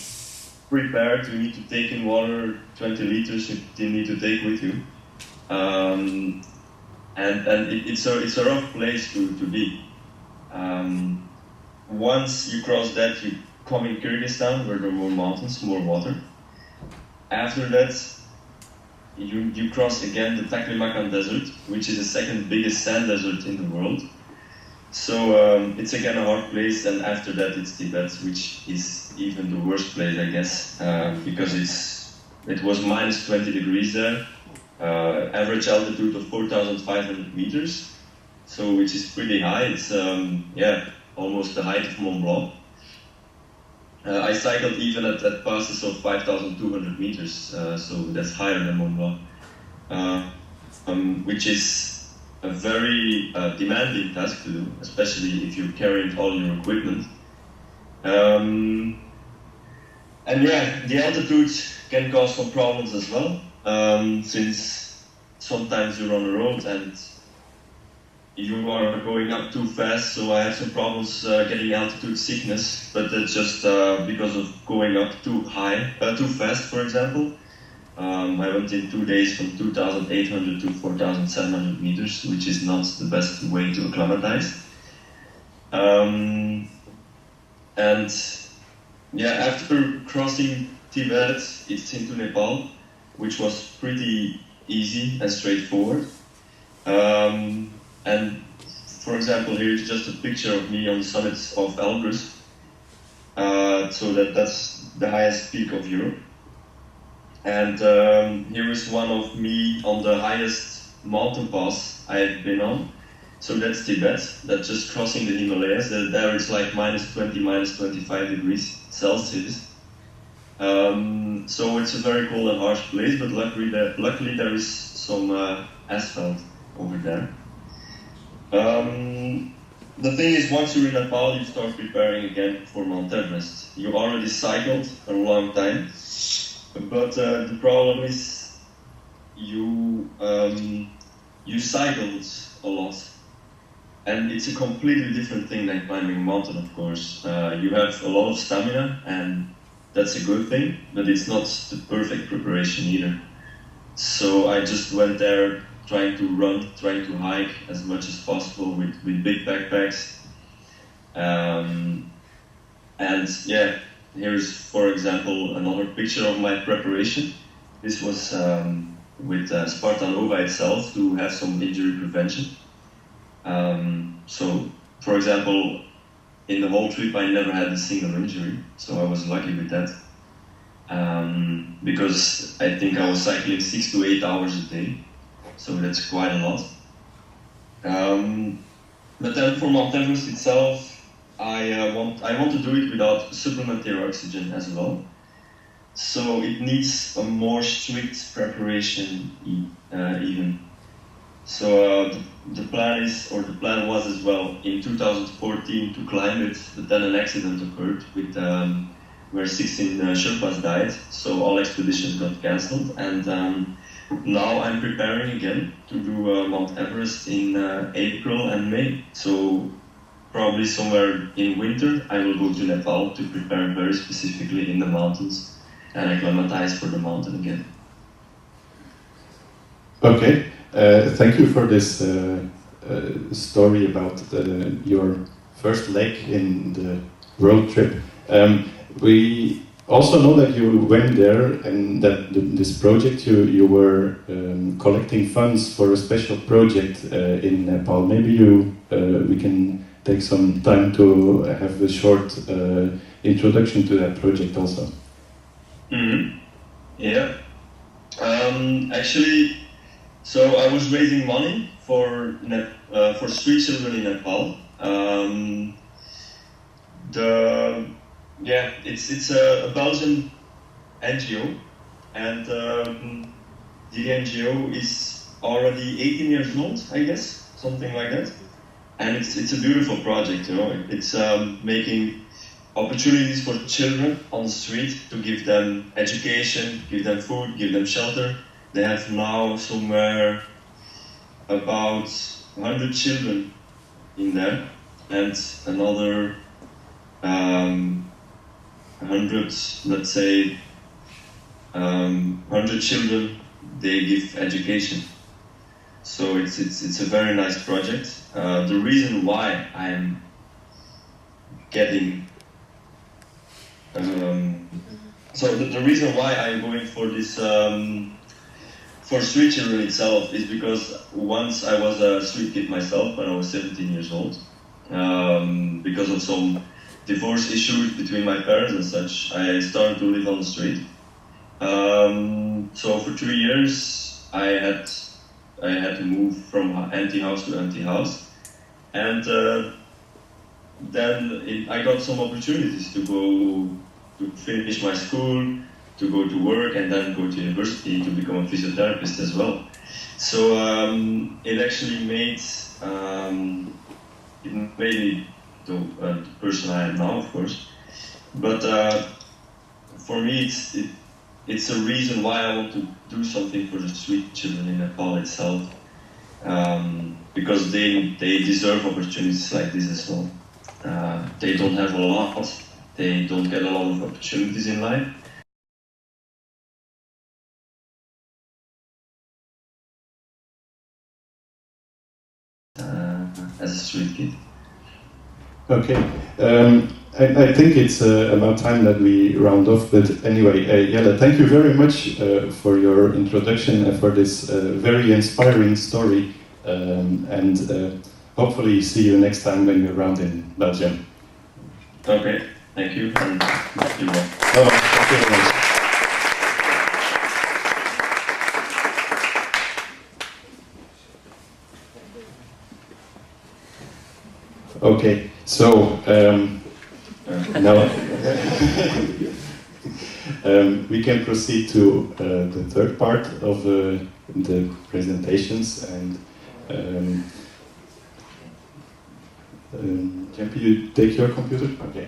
prepared, you need to take in water, 20 liters you need to take with you. And it's a rough place to be. Once you cross that, you come in Kyrgyzstan, where there are more mountains, more water. After that, you cross again the Taklamakan Desert, which is the second biggest sand desert in the world. So it's again a hard place, and after that it's Tibet, which is even the worst place, I guess, because it was minus 20 degrees there, average altitude of 4,500 meters, so which is pretty high. It's almost the height of Mont Blanc. I cycled even at passes of 5,200 meters, so that's higher than Mont Blanc, which is a very demanding task to do, especially if you're carrying all your equipment. And yeah, the altitude can cause some problems as well, since sometimes you're on the road and you are going up too fast, so I have some problems getting altitude sickness, but that's just because of going up too fast, for example. I went in 2 days from 2,800 to 4,700 meters, which is not the best way to acclimatize. And yeah, after crossing Tibet, it's into Nepal, which was pretty easy and straightforward. And for example, here is just a picture of me on the summit of Elbrus. So that's the highest peak of Europe. And here is one of me on the highest mountain pass I've been on. So that's Tibet. That's just crossing the Himalayas. There it's like -20, -25 degrees Celsius. So it's a very cold and harsh place, but luckily there is some asphalt over there. The thing is, once you're in Nepal, you start preparing again for Mount Everest. You already cycled a long time, but the problem is you cycled a lot, and it's a completely different thing than climbing a mountain. Of course, you have a lot of stamina, and that's a good thing, but it's not the perfect preparation either. So I just went there trying to run, trying to hike as much as possible with big backpacks. And yeah, here's, for example, another picture of my preparation. This was with SpartaNova itself to have some injury prevention. So, for example, in the whole trip I never had a single injury, so I was lucky with that. Because I think I was cycling 6 to 8 hours a day. So that's quite a lot. But then for Mount Everest itself, I want to do it without supplementary oxygen as well. So it needs a more strict preparation even. So the plan was as well in 2014 to climb it, but then an accident occurred with where 16 Sherpas died. So all expeditions got cancelled, and now I'm preparing again to do Mount Everest in April and May. So probably somewhere in winter I will go to Nepal to prepare very specifically in the mountains and acclimatize for the mountain again. Okay, thank you for this story about your first leg in the road trip. We also know that you went there and that this project you were collecting funds for a special project in Nepal. Maybe we can take some time to have a short introduction to that project also. Mm-hmm. Yeah. Actually, so I was raising money for street children in Nepal. It's a Belgian NGO, and the NGO is already 18 years old, I guess, something like that. And it's a beautiful project, you know. It's making opportunities for children on the street to give them education, give them food, give them shelter. They have now somewhere about 100 children in there, and another 100, let's say, 100 children they give education. So it's a very nice project. The reason why I'm getting the reason why I'm going for this for street children itself is because once I was a street kid myself when I was 17 years old. Because of some divorce issues between my parents and such, I started to live on the street. So for 3 years I had to move from empty house to empty house, and then I got some opportunities to go to finish my school, to go to work, and then go to university to become a physiotherapist as well. So it actually made me the person I am now, of course. But for me, it's a reason why I want to do something for the street children in Nepal itself, because they deserve opportunities like this as well. They don't have a lot, they don't get a lot of opportunities in life. As a street kid. Okay, I think it's about time that we round off, but anyway, Jelle, thank you very much for your introduction and for this very inspiring story, and hopefully see you next time when you're around in Belgium. Okay, thank you, and thank you all. Oh, thank you very much. Okay, so now we can proceed to the third part of the presentations, and Jampi, you take your computer? Okay.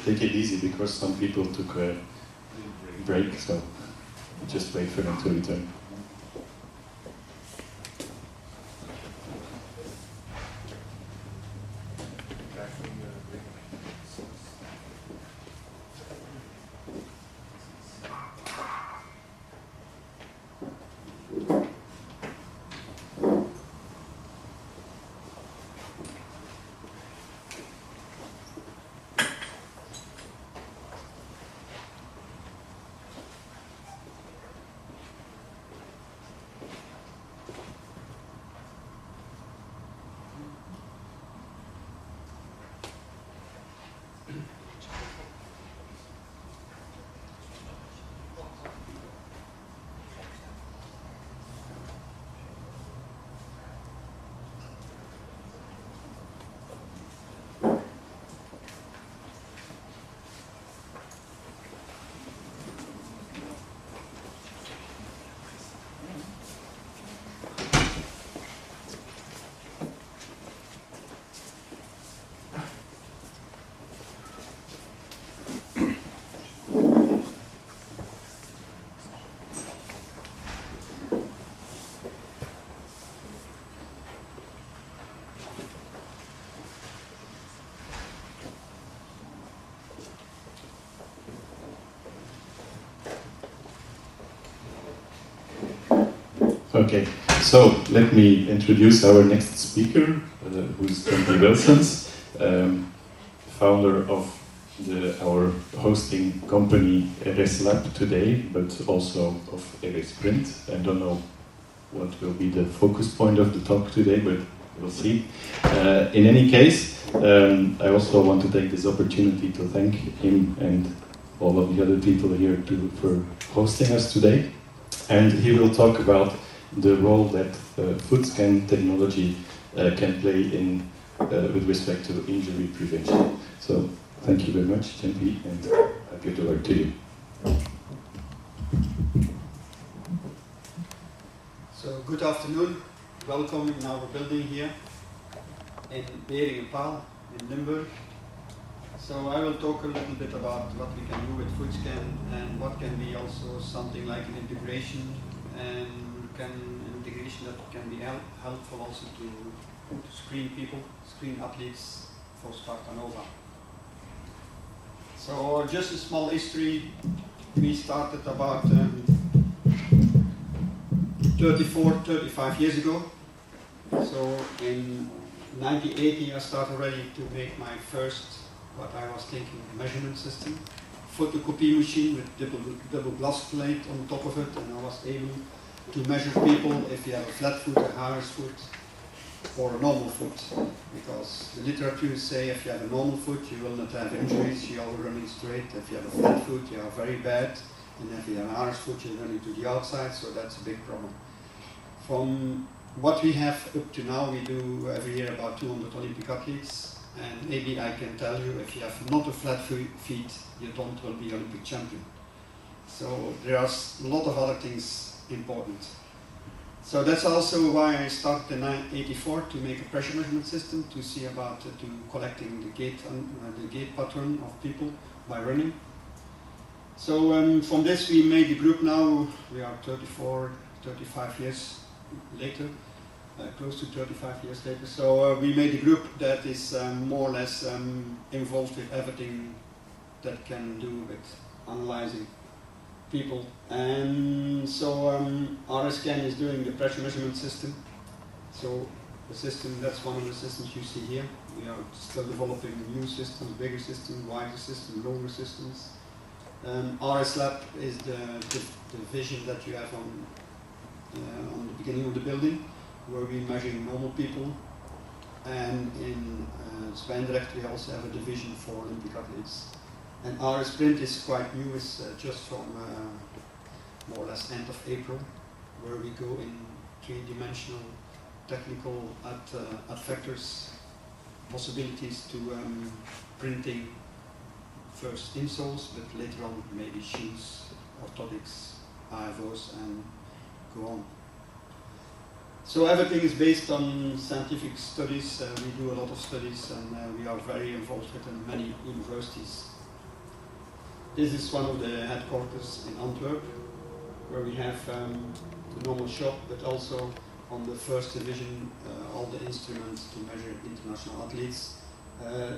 Take it easy, because some people took a break, so just wait for them to return. Okay, so let me introduce our next speaker, who's Jampi Wilsons, founder of our hosting company RS Lab today, but also of RS Print. I don't know what will be the focus point of the talk today, but we'll see. In any case, I also want to take this opportunity to thank him and all of the other people here for hosting us today. And he will talk about the role that foot scan technology can play in with respect to injury prevention. So thank you very much, Tempi, and I give the word to you. So good afternoon, welcome in our building here in Beringen-Paal in Limburg. So I will talk a little bit about what we can do with FootScan and what can be also something like an integration and an integration that can be helpful also to screen people, screen athletes for SpartaNova. So just a small history, we started about 35 years ago. So in 1980 I started already to make my first, what I was thinking, measurement system. Photocopy machine with double glass plate on top of it, and I was able to measure people if you have a flat foot, a harness foot, or a normal foot. Because the literature say if you have a normal foot you will not have injuries, you are running straight. If you have a flat foot you are very bad, and if you have a harness foot you're running to the outside, so that's a big problem. From what we have up to now, we do every year about 200 Olympic athletes. And maybe I can tell you, if you have not a flat feet, you don't will be Olympic champion. So there are a lot of other things important. So that's also why I started in 1984 to make a pressure measurement system to see about to collecting the gait pattern of people by running. So from this we made the group now. We are 35 years later. Close to 35 years later. So we made a group that is more or less involved with everything that can do with analyzing people. And so RScan is doing the pressure measurement system. So the system, that's one of the systems you see here. We are still developing new systems, bigger systems, wider systems, longer systems. RS Lab is the vision that you have on the beginning of the building, where we measure normal people, and in Zwijndrecht we also have a division for Olympic athletes. And our sprint is quite new, it's just from more or less end of April, where we go in three-dimensional technical at factors, possibilities to printing first insoles, but later on maybe shoes, orthotics, IFOs, and go on. So everything is based on scientific studies. We do a lot of studies, and we are very involved with many universities. This is one of the headquarters in Antwerp, where we have the normal shop, but also on the first division, all the instruments to measure international athletes.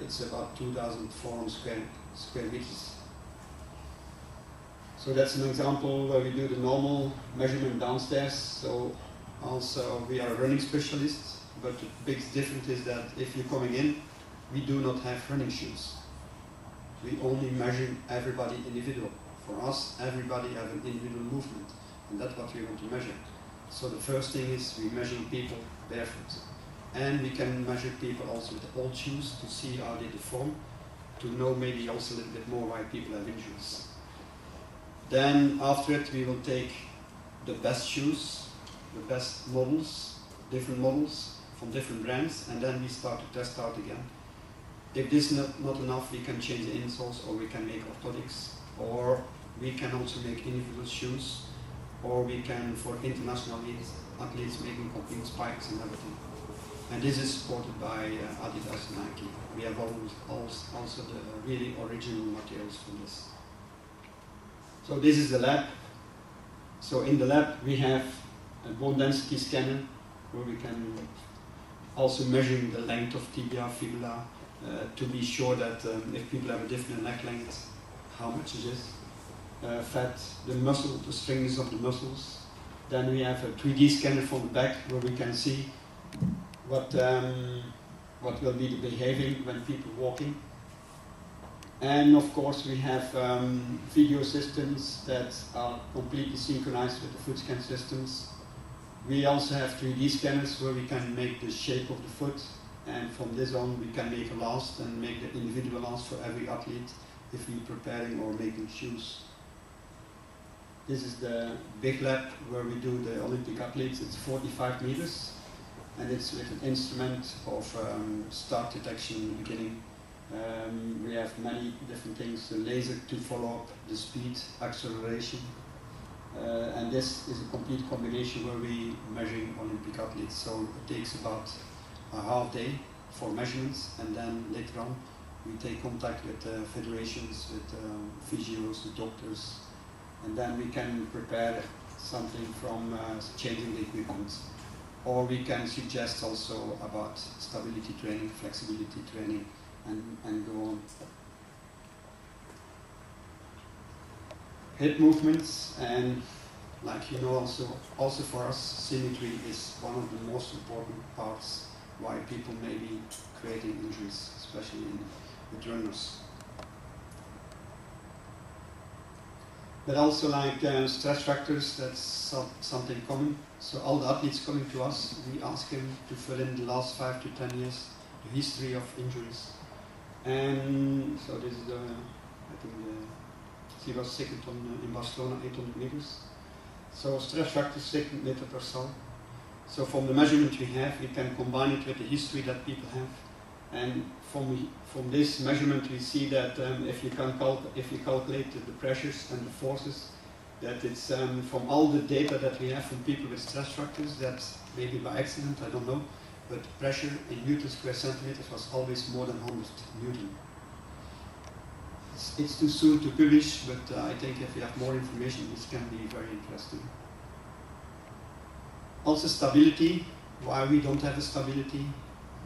It's about 2,400 square meters. So that's an example where we do the normal measurement downstairs. So also we are running specialists, but the big difference is that if you're coming in, we do not have running shoes. We only measure everybody individual. For us, everybody has an individual movement, and that's what we want to measure. So the first thing is we measure people barefoot. And we can measure people also with old shoes to see how they deform, to know maybe also a little bit more why people have injuries. Then after it we will take the best shoes, the best models, different models from different brands, and then we start to test out again. If this is not enough, we can change the insoles, or we can make orthotics, or we can also make individual shoes, or we can, for international athletes, making complete spikes and everything. And this is supported by Adidas and Nike. We have also the really original materials for this. So this is the lab. So in the lab we have a bone density scanner, where we can also measure the length of tibia, fibula, to be sure that if people have a different neck length, how much it is. Fat, the muscle, the strength of the muscles. Then we have a 3D scanner from the back, where we can see what will be the behavior when people walking. And of course we have video systems that are completely synchronized with the foot scan systems. We also have 3D scanners where we can make the shape of the foot, and from this on we can make a last and make the individual last for every athlete if we're preparing or making shoes. This is the big lab where we do the Olympic athletes. It's 45 meters, and it's with an instrument of start detection in the beginning. We have many different things, the laser to follow up the speed, acceleration, and this is a complete combination where we measuring Olympic athletes. So it takes about a half day for measurements, and then later on we take contact with federations, with physios, the doctors, and then we can prepare something from changing the equipment. Or we can suggest also about stability training, flexibility training, and go on. Hip movements, and like you know, also for us, symmetry is one of the most important parts why people may be creating injuries, especially with runners. But also like stress factors, that's something common. So all the athletes coming to us, we ask them to fill in the last 5 to 10 years, the history of injuries. And so this is I think he was second in Barcelona, 800 meters. So stress factors, second meter per cell. So from the measurement we have, we can combine it with the history that people have. And from this measurement we see that if you calculate the pressures and the forces, that it's from all the data that we have from people with stress fractures, that maybe by accident, I don't know, but pressure in newtons per centimeters was always more than 100 Newton. It's too soon to publish, but I think if you have more information, this can be very interesting. Also stability, why we don't have a stability.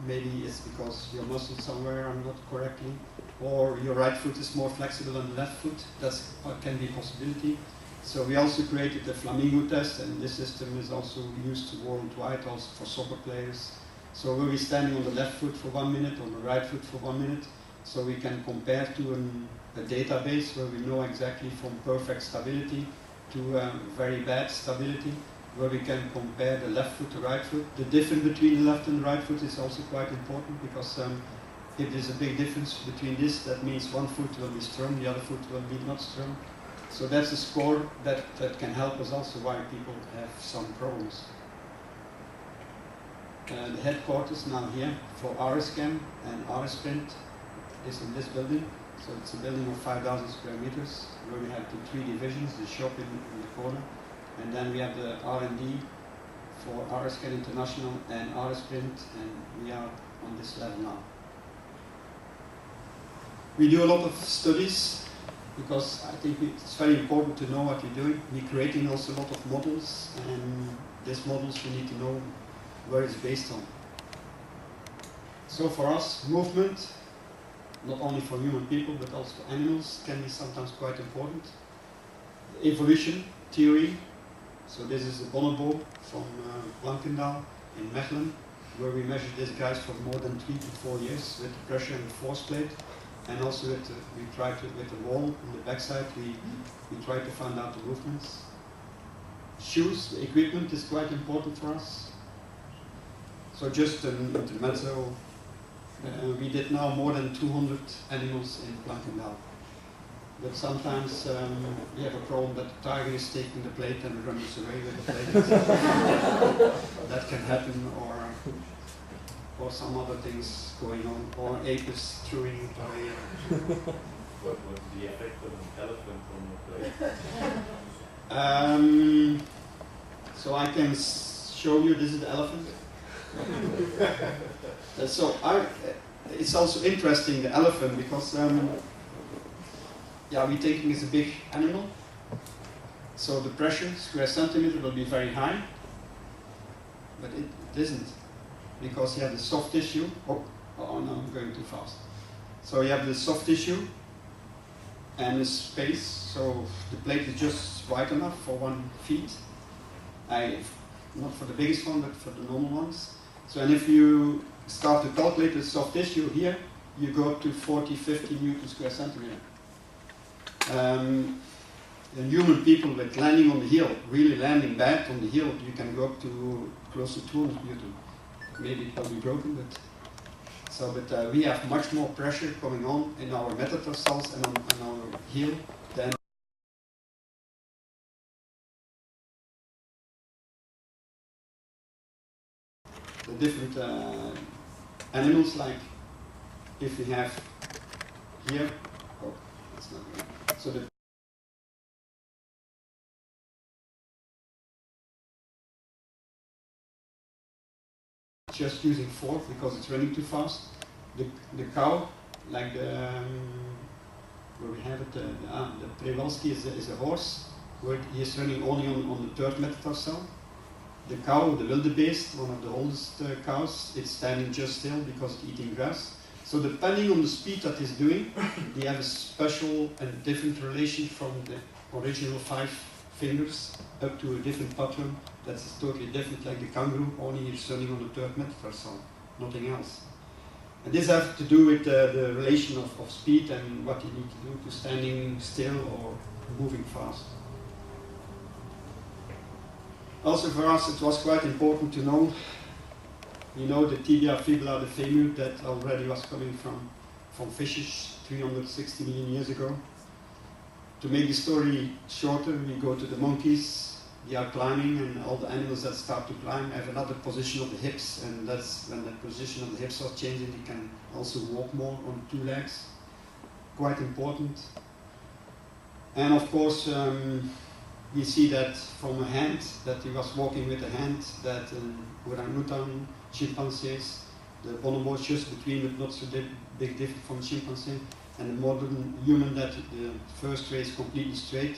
Maybe it's because your muscles somewhere are not correctly, or your right foot is more flexible than the left foot. That can be a possibility. So we also created the Flamingo test, and this system is also used worldwide, also for soccer players. So we'll be standing on the left foot for 1 minute, on the right foot for 1 minute, so we can compare to a database where we know exactly from perfect stability to very bad stability, where we can compare the left foot to right foot. The difference between the left and the right foot is also quite important, because if there's a big difference between this, that means one foot will be strong, the other foot will be not strong. So that's a score that can help us also why people have some problems. The headquarters now here for RSCAN and RSprint is in this building. So it's a building of 5,000 square meters where we have the 3 divisions, the shop in the corner, and then we have the R&D for RSCAN International and RSprint, and we are on this level now. We do a lot of studies because I think it's very important to know what we're doing. We're creating also a lot of models, and these models we need to know where it's based on. So for us, movement, not only for human people but also for animals, can be sometimes quite important. Evolution theory, so this is a bonobo from Blankendaal in Mechelen, where we measured these guys for more than 3 to 4 years with the pressure and the force plate, and also with the wall on the backside, we try to find out the movements. Shoes, the equipment is quite important for us. So just an intermezzo, we did now more than 200 animals in Blankendaal. But sometimes we have a problem that the tiger is taking the plate and runs away with the plate. That can happen, or some other things going on, or apes throwing it away. What's the effect of an elephant on the plate? So I can show you, this is the elephant. It's also interesting, the elephant, because we're taking it's a big animal, so the pressure square centimeter will be very high, but it isn't, because you have the soft tissue. Oh no, I'm going too fast. So you have the soft tissue and the space, so the plate is just wide enough for 1 feet. Not for the biggest one, but for the normal ones. So, and if you start to calculate the soft tissue here, you go up to 40, 50 Newton square centimeter. And human people with landing on the hill, really landing bad on the hill, you can go up to close to 200 Newton. Maybe it will be broken, but we have much more pressure coming on in our metatarsals and on our heel than the different animals. Like if we have here, oh, that's not good. So the just using fork because it's running too fast. The cow, like where we have it, the Przewalski is a horse, where he is running only on the third metatarsal. The cow, the wildebeest, one of the oldest cows, it's standing just still because it's eating grass. So depending on the speed that it's doing, they have a special and different relation from the original 5 fingers up to a different pattern that's totally different, like the kangaroo, only he's running on the third metatarsal, nothing else. And this has to do with the relation of speed and what you need to do to standing still or moving fast. Also for us it was quite important to know, you know, the tibia, fibula, the femur that already was coming from fishes 360 million years ago. To make the story shorter, we go to the monkeys. They are climbing, and all the animals that start to climb have another position of the hips, and that's when the position of the hips was changing. They can also walk more on 2 legs. Quite important. And of course, we see that from a hand, that he was walking with a hand, that orangutan, chimpanzees, the bonobo is just between, but not so big different from chimpanzee, and the modern human, that the first ray is completely straight,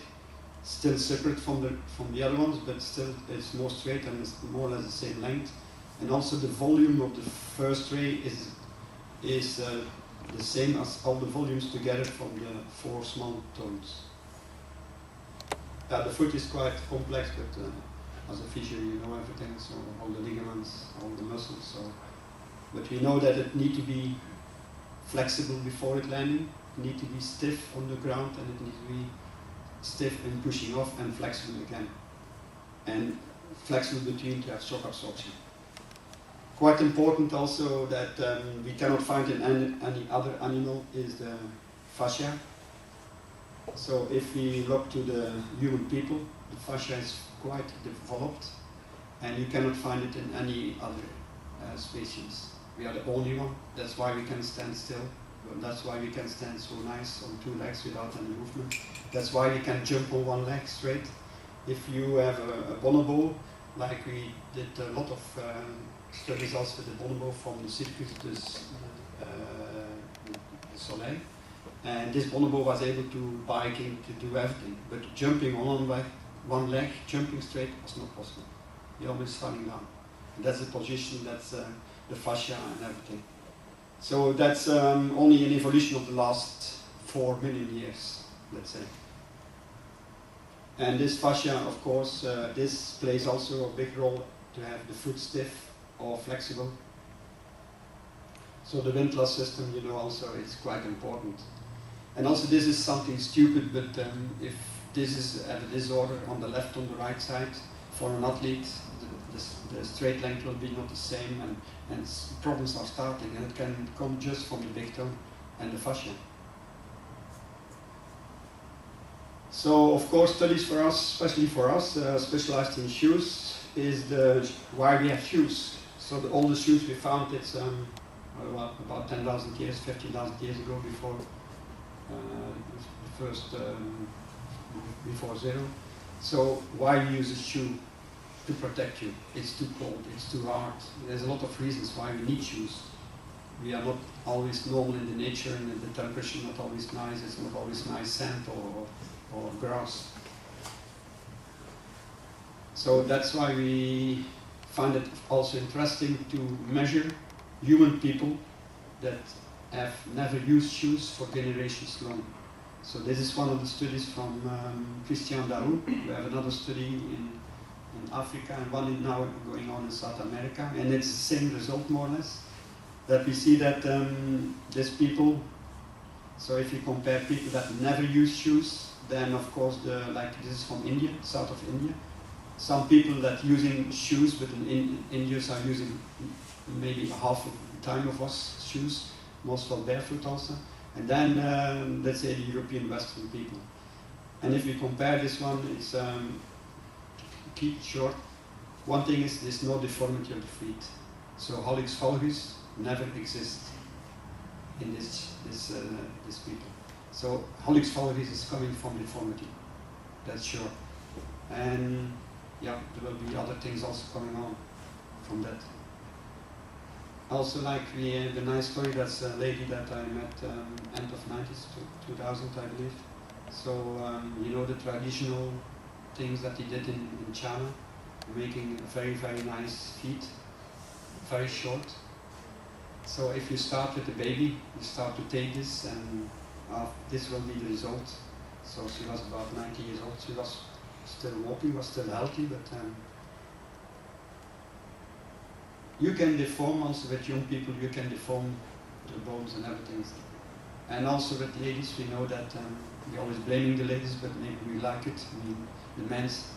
still separate from the other ones, but still it's more straight and it's more or less the same length. And also the volume of the first ray is the same as all the volumes together from the 4 small tones. The foot is quite complex, but as a physio you know everything, so all the ligaments, all the muscles. So, but we know that it needs to be flexible before it landing, it needs to be stiff on the ground, and it needs to be stiff and pushing off, and flexible again. And flexible between to have shock absorption. Quite important also that we cannot find in any other animal is the fascia. So if we look to the human people, the fascia is quite developed, and you cannot find it in any other species. We are the only one. That's why we can stand still. That's why we can stand so nice on 2 legs without any movement. That's why we can jump on 1 leg straight. If you have a bonobo, like we did a lot of studies also with the bonobo from the Circus du Soleil, and this bonobo was able to biking, to do everything, but jumping on 1 leg, jumping straight was not possible. You're always falling down. And that's the position, that's the fascia and everything. So that's only an evolution of the last 4 million years, let's say. And this fascia, of course, this plays also a big role to have the foot stiff or flexible. So the windlass system, you know, also is quite important. And also this is something stupid, but if this is at a disorder on the left, on the right side, for an athlete, the straight length will be not the same, and problems are starting, and it can come just from the big toe and the fascia. So of course studies for us, especially for us, specialized in shoes, is why we have shoes. So the oldest shoes we found, it's about 10,000 years, 15,000 years ago, before the first, before zero. So why we use a shoe? To protect you. It's too cold, it's too hard. There's a lot of reasons why we need shoes. We are not always normal in the nature, and the temperature not always nice, it's not always nice sand or grass. So that's why we find it also interesting to measure human people that have never used shoes for generations long. So this is one of the studies from Christian Darou. We have another study in Africa, and one is now going on in South America, and it's the same result more or less, that we see that these people, so if you compare people that never use shoes, then of course like this is from India, south of India. Some people that using shoes, but in Indians are using maybe half of the time of us shoes, most are barefoot also. And then let's say the European Western people. And if we compare this one, it's keep it short. One thing is there's no deformity of the feet. So hallux valgus never exists in this people. So hallux valgus is coming from deformity, that's sure. And yeah, there will be other things also coming on from that. Also, like we have a nice story, that's a lady that I met end of 90s, 2000 I believe. So you know the traditional things that he did in China, making very, very nice feet, very short. So if you start with the baby, you start to take this and this will be the result. So she was about 90 years old, she was still walking, was still healthy, but you can deform also with young people, you can deform the bones and everything. And also with ladies, we know that we're always blaming the ladies, but maybe we like it. I mean, the men's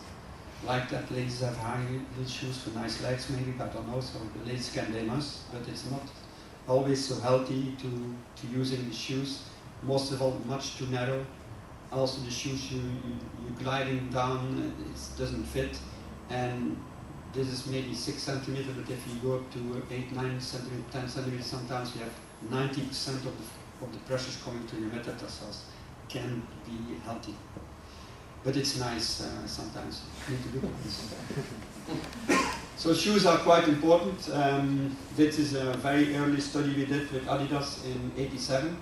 like that ladies have high heel shoes for nice legs maybe, but I don't know, so the ladies can blame us, but it's not always so healthy to using the shoes. Most of all, much too narrow. Also the shoes you gliding down, it doesn't fit. And this is maybe 6 centimeters, but if you go up to 8, 9 centimeters, 10 centimeters, sometimes you have 90% of the pressures coming to your metatarsals. Can be healthy. But it's nice sometimes. You need to look at this. So shoes are quite important. This is a very early study we did with Adidas in '87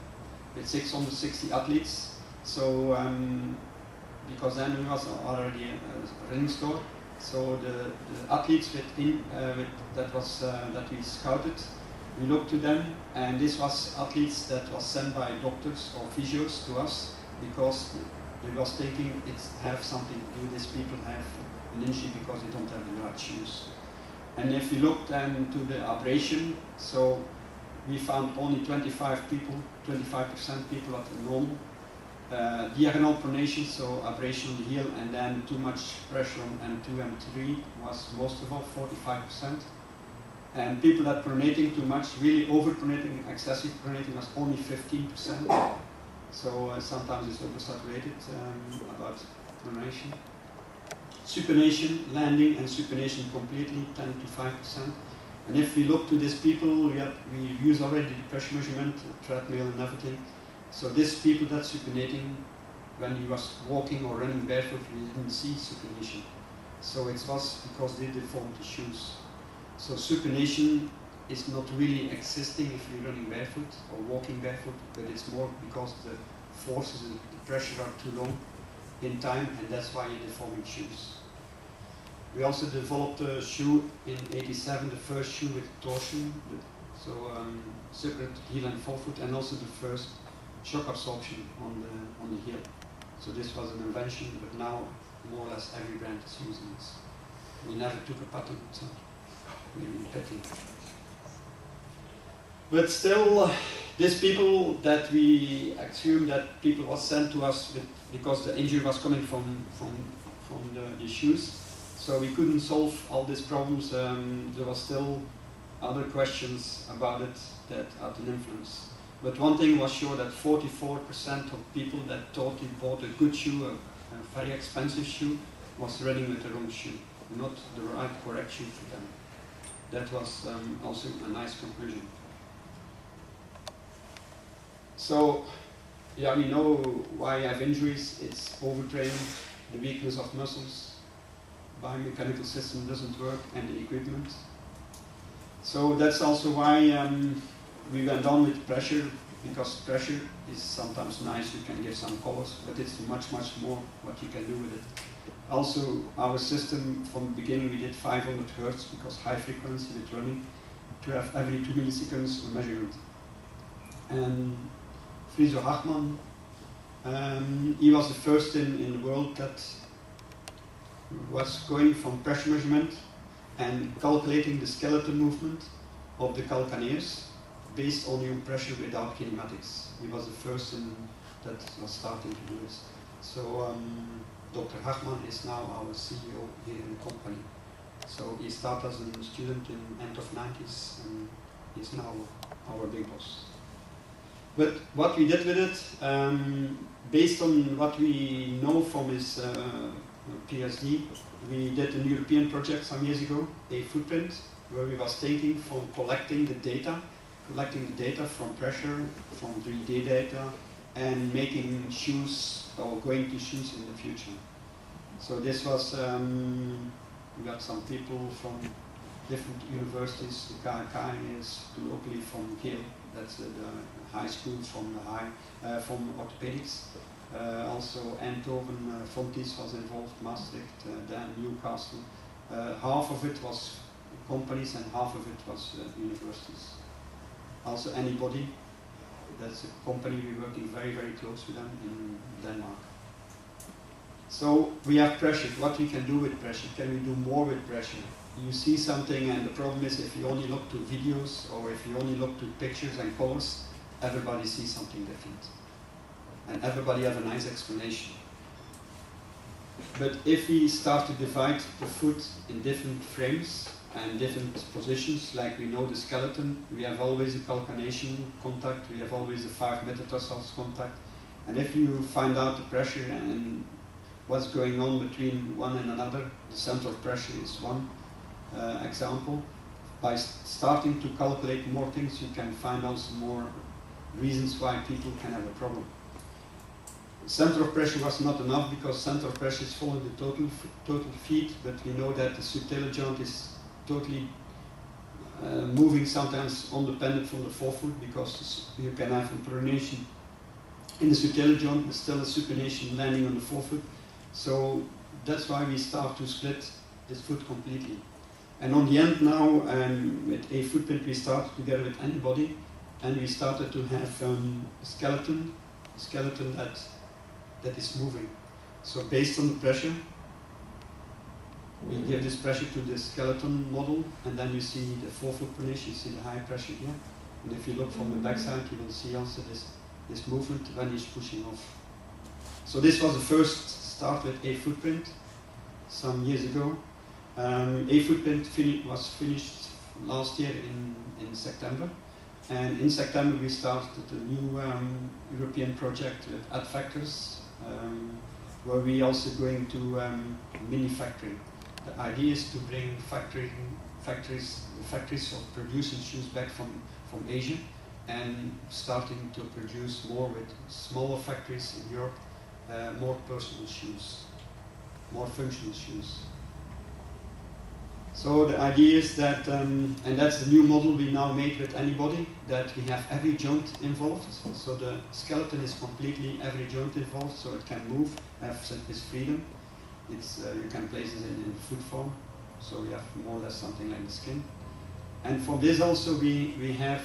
with 660 athletes. So because then it was already a running store. So the athletes that we scouted, we looked to them, and this was athletes that was sent by doctors or physios to us because they was thinking it have something to do. These people have an injury because they don't have the right shoes. And if we looked then to the abrasion, so we found only 25% people at the normal. Diagonal pronation, so abrasion on the heel, and then too much pressure on M2, M3 was most of all 45%. And people that pronating too much, really over-pronating, excessive pronating was only 15%. So sometimes it's oversaturated about pronation. Supination, landing and supination completely, 10 to 5%. And if we look to these people, we use already the pressure measurement, treadmill and everything. So these people that supinating, when he was walking or running barefoot, we didn't see supination. So it was because they deformed the shoes. So supination is not really existing if you're running barefoot or walking barefoot, but it's more because the forces and the pressure are too long in time, and that's why you're deforming shoes. We also developed a shoe in '87, the first shoe with torsion, so separate heel and forefoot, and also the first shock absorption on the heel. So this was an invention, but now more or less every brand is using this. We never took a patent, so we're petty. But still, these people that we assume that people was sent to us because the injury was coming from the shoes, so we couldn't solve all these problems. There was still other questions about it that had an influence. But one thing was sure, that 44% of people that thought they bought a good shoe, a very expensive shoe, was running with the wrong shoe, not the right correct shoe for them. That was also a nice conclusion. So, yeah, we know why I have injuries. It's overtraining, the weakness of muscles, biomechanical system doesn't work, and the equipment. So that's also why we went on with pressure, because pressure is sometimes nice, you can give some colors, but it's much, much more what you can do with it. Also, our system, from the beginning, we did 500 Hertz, because high frequency with running, to have every 2 milliseconds a measurement. And Friso Hachmann, he was the first in the world that was going from pressure measurement and calculating the skeletal movement of the calcaneus based only on pressure without kinematics. He was the first that was starting to do this. So Dr. Hachman is now our CEO here in the company. So he started as a student in end of 90s and he's now our big boss. But what we did with it, based on what we know from his PhD, we did a European project some years ago, a footprint, where we was taking from collecting the data from pressure, from 3D data, and making shoes or going to shoes in the future. So this was, we got some people from different universities. The KK is locally from Kiel, that's the high school from the from orthopedics. Also Eindhoven, Fontys was involved, Maastricht, then Newcastle. Half of it was companies and half of it was universities. Also Anybody, that's a company we're working very, very close with them in Denmark. So we have pressure. What we can do with pressure? Can we do more with pressure? You see something and the problem is if you only look to videos or if you only look to pictures and colors, everybody sees something different. And everybody have a nice explanation. But if we start to divide the foot in different frames and different positions, like we know the skeleton, we have always a calcaneation contact, we have always the 5 metatarsals contact. And if you find out the pressure and what's going on between one and another, the center of pressure is one example. By starting to calculate more things, you can find also more reasons why people can have a problem. Center of pressure was not enough because center of pressure is following the total feet, but we know that the subtalar joint is totally moving sometimes independent from the forefoot because you can have a pronation in the subtalar joint, but still a supination landing on the forefoot. So that's why we start to split this foot completely. And on the end now, with a footprint, we started together with Anybody, and we started to have a skeleton that is moving. So based on the pressure, we give this pressure to the skeleton model, and then you see the forefoot pronation, you see the high pressure here. And if you look from the backside, you will see also this movement when he's pushing off. So this was the first start with a footprint some years ago. A footprint was finished last year in September. And in September we started a new European project with Add Factors, where we also going to mini factoring. The idea is to bring the factories of producing shoes back from Asia and starting to produce more with smaller factories in Europe, more personal shoes, more functional shoes. So the idea is that, and that's the new model we now made with Anybody, that we have every joint involved. So the skeleton is completely every joint involved, so it can move, have this freedom. It's, you can place it in foot form, so we have more or less something like the skin. And for this also we have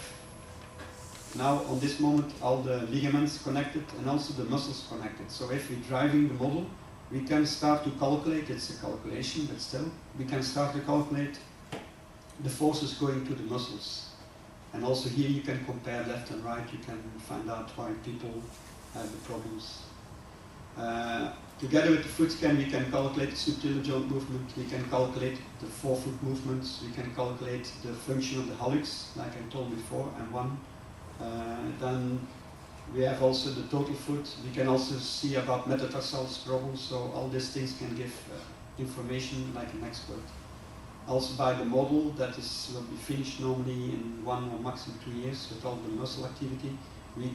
now on this moment all the ligaments connected and also the muscles connected. So if we're driving the model, we can start to calculate, it's a calculation, but still, we can start to calculate the forces going to the muscles. And also here you can compare left and right, you can find out why people have the problems. Together with the foot scan, we can calculate the subtalar joint movement, we can calculate the forefoot movements, we can calculate the function of the hallux, like I told before, and one. Then we have also the total foot. We can also see about metatarsals problems, so all these things can give information like an expert. Also by the model that will be finished normally in 1 or maximum 2 years with all the muscle activity. We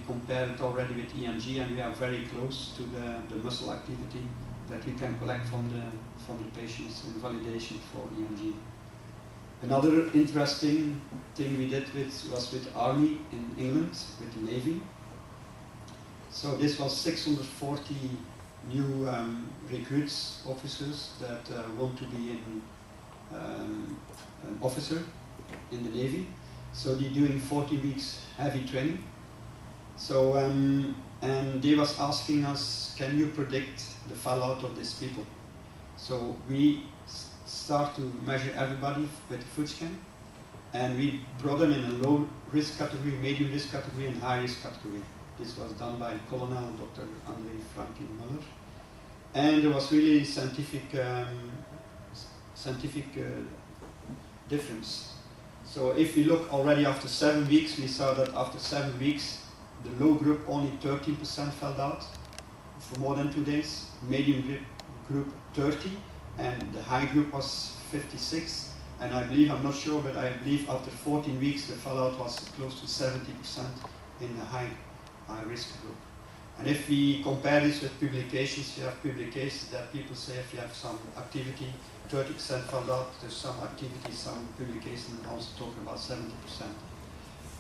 compare it already with EMG and we are very close to the muscle activity that we can collect from the patients in validation for EMG. Another interesting thing we did was with Army in England, with the Navy. So this was 640 new recruits, officers that want to be an officer in the Navy. So they're doing 40 weeks heavy training. So and they was asking us, can you predict the fallout of these people? So we start to measure everybody with the foot scan, and we brought them in a low risk category, medium risk category, and high risk category. This was done by Colonel Dr. André Franklin Muller. And there was really scientific difference. So if we look already after 7 weeks, we saw that after 7 weeks, the low group only 13% fell out for more than 2 days, medium group 30, and the high group was 56. And I believe, I'm not sure, but I believe after 14 weeks, the fallout was close to 70% in the high risk group. And if we compare this with publications, you have publications that people say if you have some activity, 30% fall out, there's some activity, some publications also talking about 70%.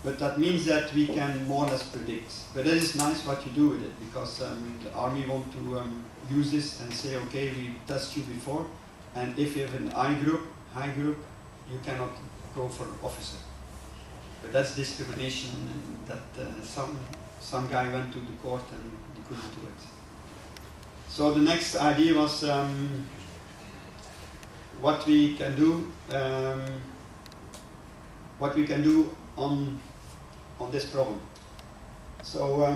But that means that we can more or less predict. But it is nice what you do with it, because the army want to use this and say, okay, we test you before, and if you have an high group, you cannot go for officer. But that's discrimination, and that some guy went to the court and he couldn't do it. So the next idea was what we can do on this problem. So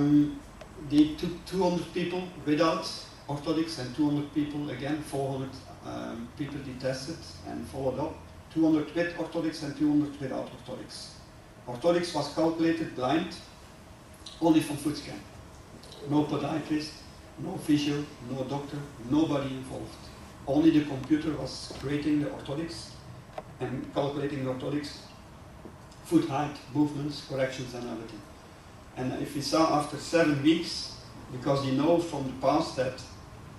they took 200 people without orthotics and 200 people, again 400 people they tested and followed up. 200 with orthotics and 200 without orthotics. Orthotics was calculated blind, only from foot scan. No podiatrist, no physio, no doctor, nobody involved. Only the computer was creating the orthotics and calculating the orthotics, foot height, movements, corrections and everything. And if we saw after 7 weeks, because you know from the past that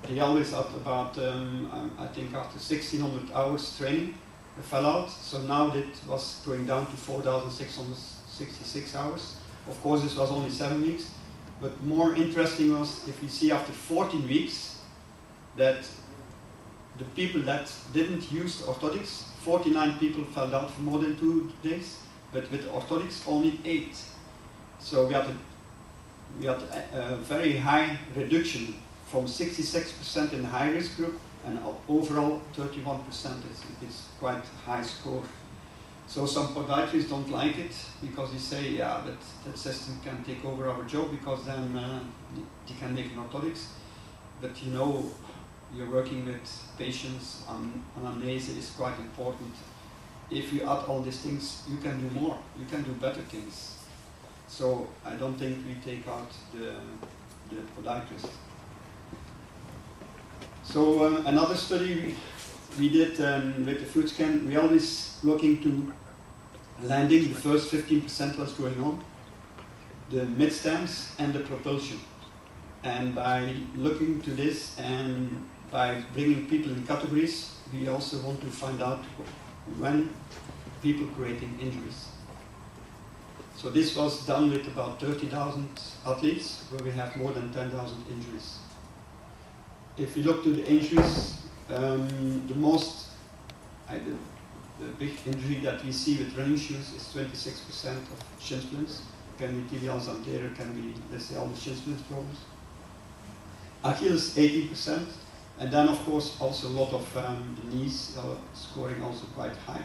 they always had about, I think after 1600 hours training, they fell out. So now it was going down to 4666 hours. Of course, this was only 7 weeks. But more interesting was if we see after 14 weeks that the people that didn't use orthotics, 49 people fell out for more than 2 days, but with orthotics only 8. So we had a very high reduction from 66% in the high risk group, and overall 31% is quite high score. So some podiatrists don't like it because they say, yeah, that system can take over our job because then they can make an orthotics. But you know, you're working with patients, anamnesis is quite important. If you add all these things, you can do more, you can do better things. So I don't think we take out the podiatrist. So another study we did with the foot scan, we always looking to landing, the first 15% was going on, the mid stance and the propulsion. And by looking to this and by bringing people in categories, we also want to find out when people creating injuries. So this was done with about 30,000 athletes, where we have more than 10,000 injuries. If we look to the injuries, the big injury that we see with running shoes is 26% of shin splints. Can be tibials anterior, can be, let's say, all the shin splints problems. Achilles 18%, and then of course also a lot of the knees scoring also quite high.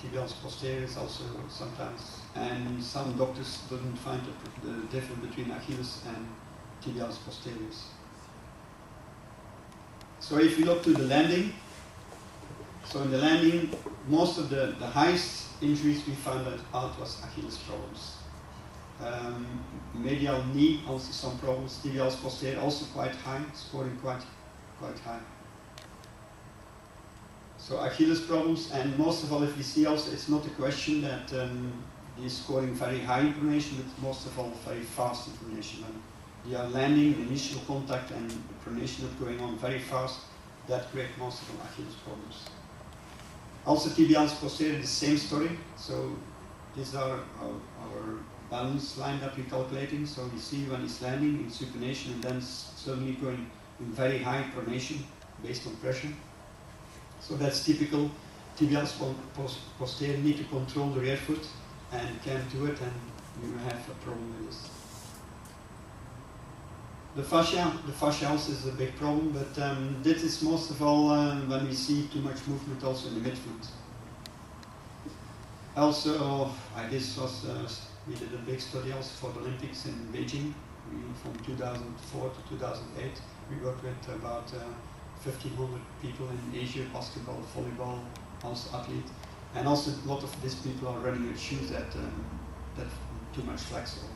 Tibials posterior is also sometimes, and some doctors didn't find the difference between Achilles and tibials posteriors. So if you look to the landing, so in the landing, most of the highest injuries we found out was Achilles problems. Medial knee, also some problems. Tibials posterior also quite high, scoring quite high. So Achilles problems, and most of all, if you see also, it's not a question that they're scoring very high information, but most of all very fast information. When they are landing, the initial contact and the pronation is going on very fast, that creates most of the Achilles problems. Also tibials posterior, the same story. So these are our balance line that we're calculating. So we see when it's landing in supination and then suddenly going in very high pronation based on pressure. So that's typical. Tibials posterior need to control the rear foot and can't do it, and you have a problem with this. The fascia also is a big problem, but this is most of all when we see too much movement also in the midfoot. Also, this was We did a big study also for the Olympics in Beijing. From 2004 to 2008, we worked with about 1,500 people in Asia, basketball, volleyball, also athletes. And also a lot of these people are running with shoes that too much flexible.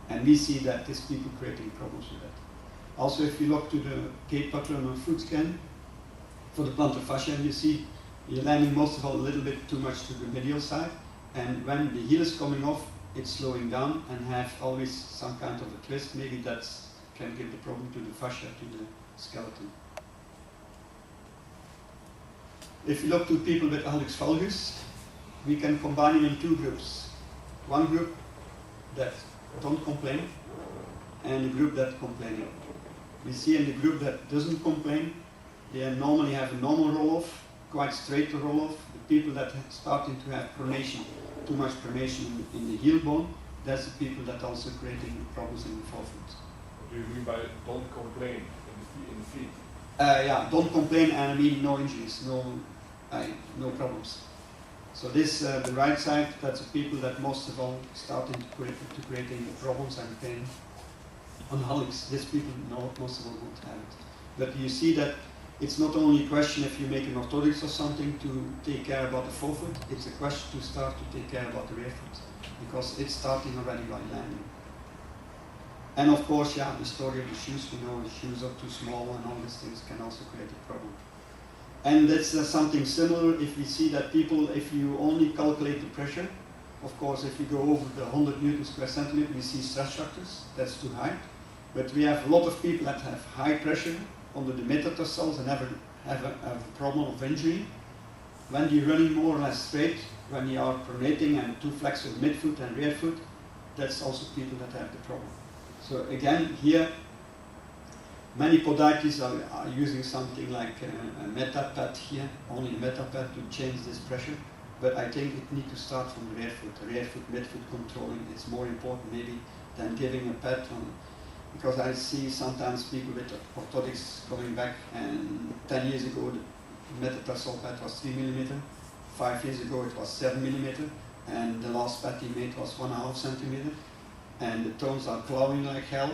And we see that these people creating problems with that. Also, if you look to the gait pattern on foot scan, for the plantar fascia, you see you're landing most of all a little bit too much to the medial side. And when the heel is coming off, it's slowing down and have always some kind of a twist. Maybe that can give the problem to the fascia, to the skeleton. If you look to people with hallux valgus, we can combine them in two groups. One group that don't complain, and a group that complaining. We see in the group that doesn't complain, they normally have a normal roll-off, quite straight roll-off. The people that are starting to have pronation, too much pronation in the heel bone, that's the people that are also creating problems in the forefoot. What do you mean by don't complain in the feet? Yeah, don't complain, and I mean no injuries, no problems. So this, the right side, that's the people that most of all starting to creating problems and pain. On hallux, these people most of all won't have it. But you see that it's not only a question if you make an orthotics or something to take care about the forefoot, it's a question to start to take care about the rear foot, because it's starting already by landing. And of course, yeah, the story of the shoes, we know the shoes are too small and all these things can also create a problem. And that's something similar if we see that people, if you only calculate the pressure, of course, if you go over the 100 newtons per centimeter, we see stress factors, that's too high. But we have a lot of people that have high pressure under the metatarsals and have a problem of injury. When you're running more or less straight, when you are pronating and too flexible midfoot and rear foot, that's also people that have the problem. So again, here, many podiatrists are using something like a meta-pad here, only a meta-pad to change this pressure. But I think it needs to start from the rear foot. The rear foot, midfoot controlling is more important maybe than giving a pad on. Because I see sometimes people with orthotics coming back, and 10 years ago the metatarsal pad was 3 mm, 5 years ago it was 7 mm, and the last pad he made was 1.5 cm, and the tones are clawing like hell.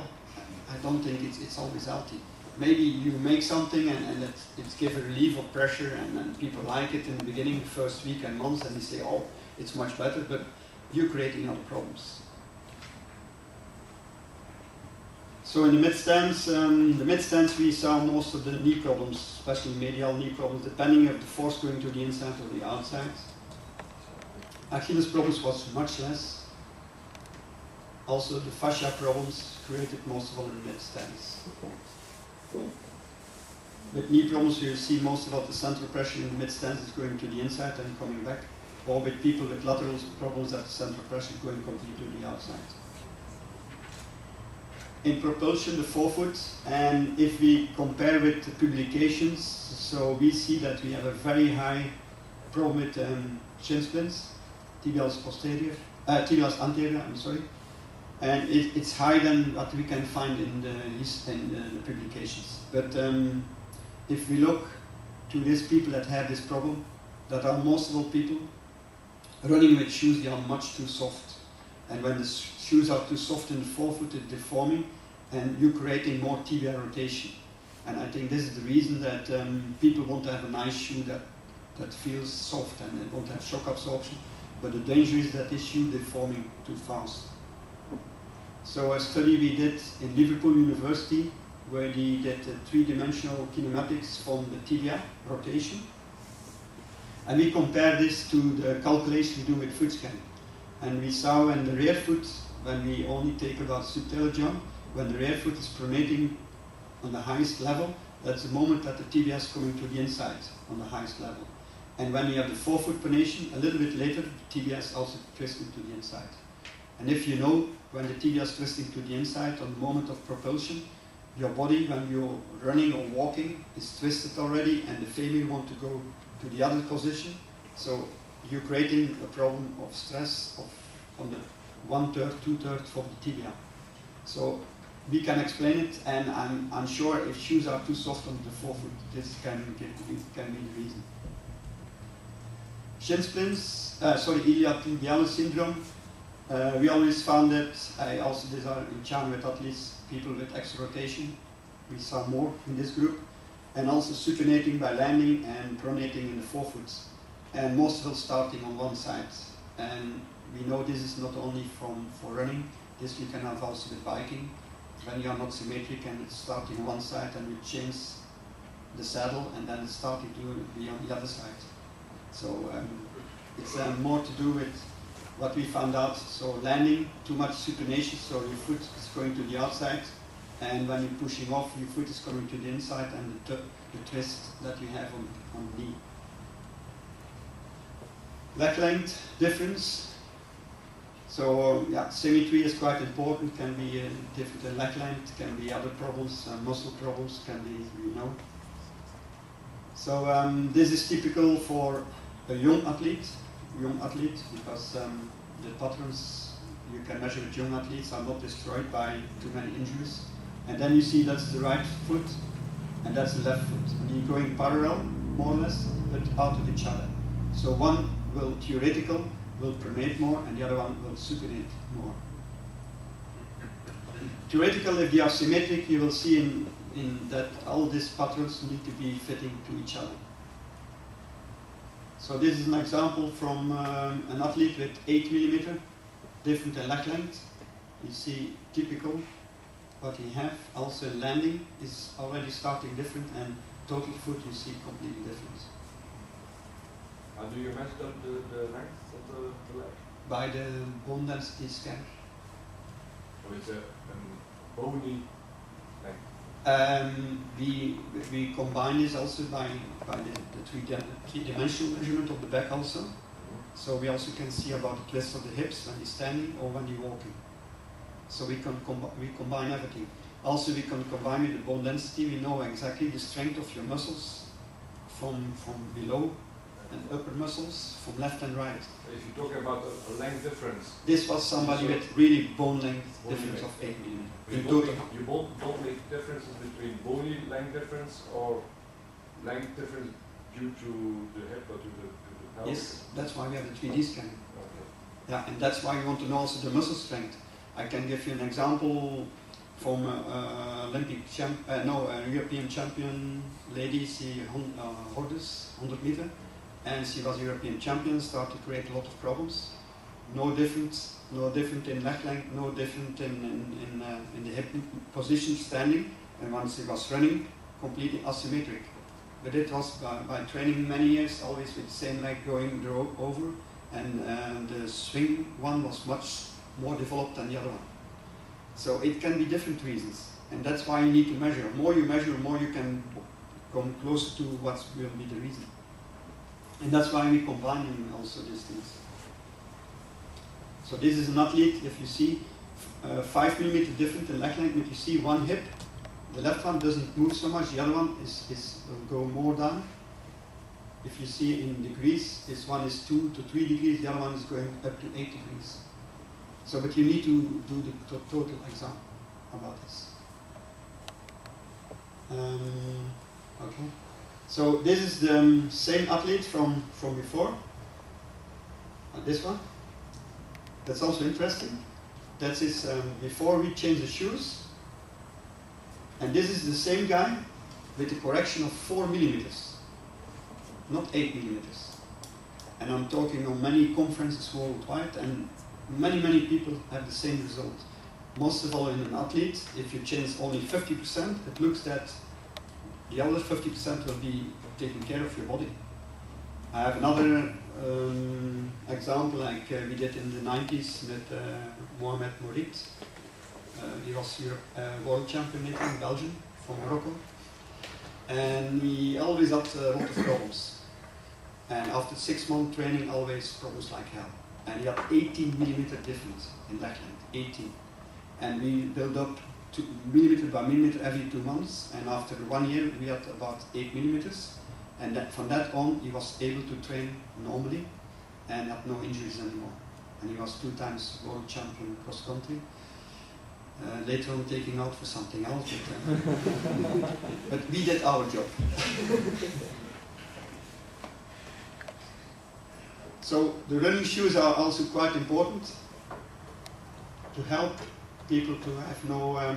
I don't think it's always healthy. Maybe you make something and it gives a relief of pressure, and people like it in the beginning, the first week and months, and they say, oh, it's much better, but you're creating other problems. So in the mid-stance we saw most of the knee problems, especially medial knee problems, depending of the force going to the inside or the outside. Achilles problems was much less. Also the fascia problems created most of all in the mid-stance. With knee problems you see most of all the central pressure in the mid-stance is going to the inside and coming back. Or with people with lateral problems that the central pressure is going completely to the outside. In propulsion, the forefoot, and if we compare with the publications, so we see that we have a very high problem with shin splints, tibialis posterior, tibialis anterior, I'm sorry, and it's higher than what we can find in the publications. But if we look to these people that have this problem, that are most of all people running with shoes, they are much too soft. And when the shoes are too soft in the forefoot, it's deforming, and you're creating more tibia rotation. And I think this is the reason that people want to have a nice shoe that feels soft and they won't have shock absorption. But the danger is that this shoe deforming too fast. So a study we did in Liverpool University, where they did three-dimensional kinematics from the tibia rotation. And we compared this to the calculation we do with foot scan. And we saw in the rear foot, when we only take about subtalar joint, when the rear foot is pronating on the highest level, that's the moment that the tibia is coming to the inside on the highest level. And when you have the forefoot pronation, a little bit later, the tibia is also twisting to the inside. And if you know, when the tibia is twisting to the inside on the moment of propulsion, your body, when you're running or walking, is twisted already, and the femur want to go to the other position. So you're creating a problem of stress on the 1/3, 2/3 of the tibia. So we can explain it, and I'm sure if shoes are too soft on the forefoot, this can be the reason. Shin splints, iliotibialis syndrome. We always found that, I also design in China with athletes, people with extra rotation. We saw more in this group. And also supinating by landing and pronating in the forefoot. And most of it starting on one side. And we know this is not only for running, this you can have also with biking. When you are not symmetric and it's starting on one side and you change the saddle and then it's starting to be on the other side. So it's more to do with what we found out. So landing, too much supination, so your foot is going to the outside, and when you're pushing off, your foot is coming to the inside, and the twist that you have on the knee. Leg length difference. So yeah, symmetry is quite important. Can be different leg length, can be other problems, muscle problems, can be, you know. So this is typical for a young athlete, because the patterns you can measure with young athletes are not destroyed by too many injuries. And then you see that's the right foot and that's the left foot. And you're going parallel, more or less, but out of each other. So one will theoretical will pronate more and the other one will supinate more. Theoretical, if they are symmetric, you will see in that all these patterns need to be fitting to each other. So this is an example from an athlete with 8 mm, different in leg length. You see typical what he have. Also landing is already starting different, and total foot you see completely different. And do you measure the length of the leg? By the bone density scanner. So it's a bony leg? We combine this also by the three-dimensional measurement of the back also. So we also can see about the twist of the hips when you're standing or when you're walking. So we combine everything. Also we can combine with the bone density. We know exactly the strength of your muscles from below and upper muscles from left and right. If you're talking about a length difference. This was somebody with really bone length difference of 8 mm. You don't make differences between bony length difference or length difference due to the hip or to the pelvis? Yes, that's why we have the 3D scanning. Okay. Yeah, and that's why we want to know also the muscle strength. I can give you an example from European champion lady. She hurdles 100 meter, and she was European champion. Started to create a lot of problems. No different in leg length, no different in the hip position standing. And once she was running, completely asymmetric. But it was by training many years, always with the same leg going over, and the swing one was much more developed than the other one. So it can be different reasons, and that's why you need to measure. The more you measure, the more you can come closer to what will be the reason. And that's why we combine also these things. So this is an athlete, if you see 5 mm different in leg length, but you see one hip, the left one doesn't move so much, the other one will go more down. If you see in degrees, this one is 2 to 3 degrees, the other one is going up to 8 degrees. So, but you need to do the total exam about this. Okay. So this is the same athlete from before. This one. That's also interesting. That is before we change the shoes. And this is the same guy with a correction of 4 millimeters, not 8 millimeters. And I'm talking on many conferences worldwide, and many people have the same result. Most of all in an athlete, if you change only 50%, it looks that the other 50% will be taking care of your body. I have another example like we did in the 90s with Mohamed Mourid. He was world champion in Belgium, from Morocco. And he always had a lot of problems. And after 6 months training, always problems like hell. And he had 18 millimeter difference in leg length, 18. And we built up millimeter by millimeter every 2 months. And after 1 year, we had about 8 millimeters. And from that on, he was able to train normally and had no injuries anymore. And he was 2 times world champion cross country. Later on taking out for something else, but we did our job. So the running shoes are also quite important. to help people to have no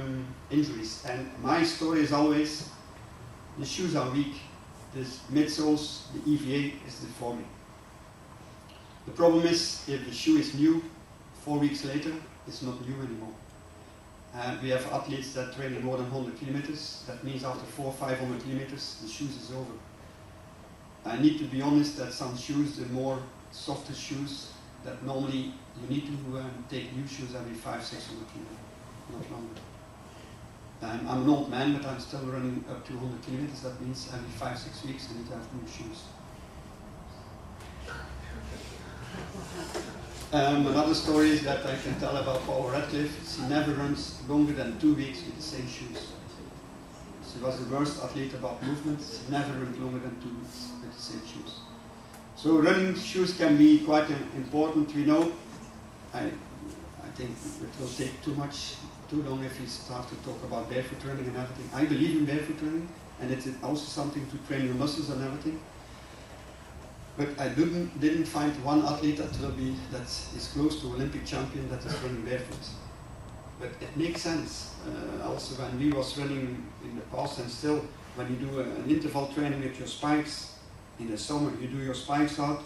injuries. And my story is always, the shoes are weak, the midsoles, the EVA is deforming. The problem is, if the shoe is new, 4 weeks later, it's not new anymore. We have athletes that train more than 100 kilometers. That means after 400 or 500 kilometers, the shoes is over. I need to be honest that some shoes, the more softer shoes, that normally you need to take new shoes every 500 or 600 kilometers, not longer. I'm an old man, but I'm still running up to 100 kilometers. That means every 5 or 6 weeks I need to have new shoes. Another story is that I can tell about Paul Radcliffe. He never runs longer than 2 weeks with the same shoes. He was the worst athlete about movements. He never ran longer than 2 weeks with the same shoes. So running shoes can be quite important. We know. I think it will take too long if we start to talk about barefoot running and everything. I believe in barefoot running, and it's also something to train your muscles and everything. But I didn't find one athlete that is close to Olympic champion that is running barefoot. But it makes sense. Also, when we was running in the past, and still, when you do an interval training with your spikes in the summer, you do your spikes out,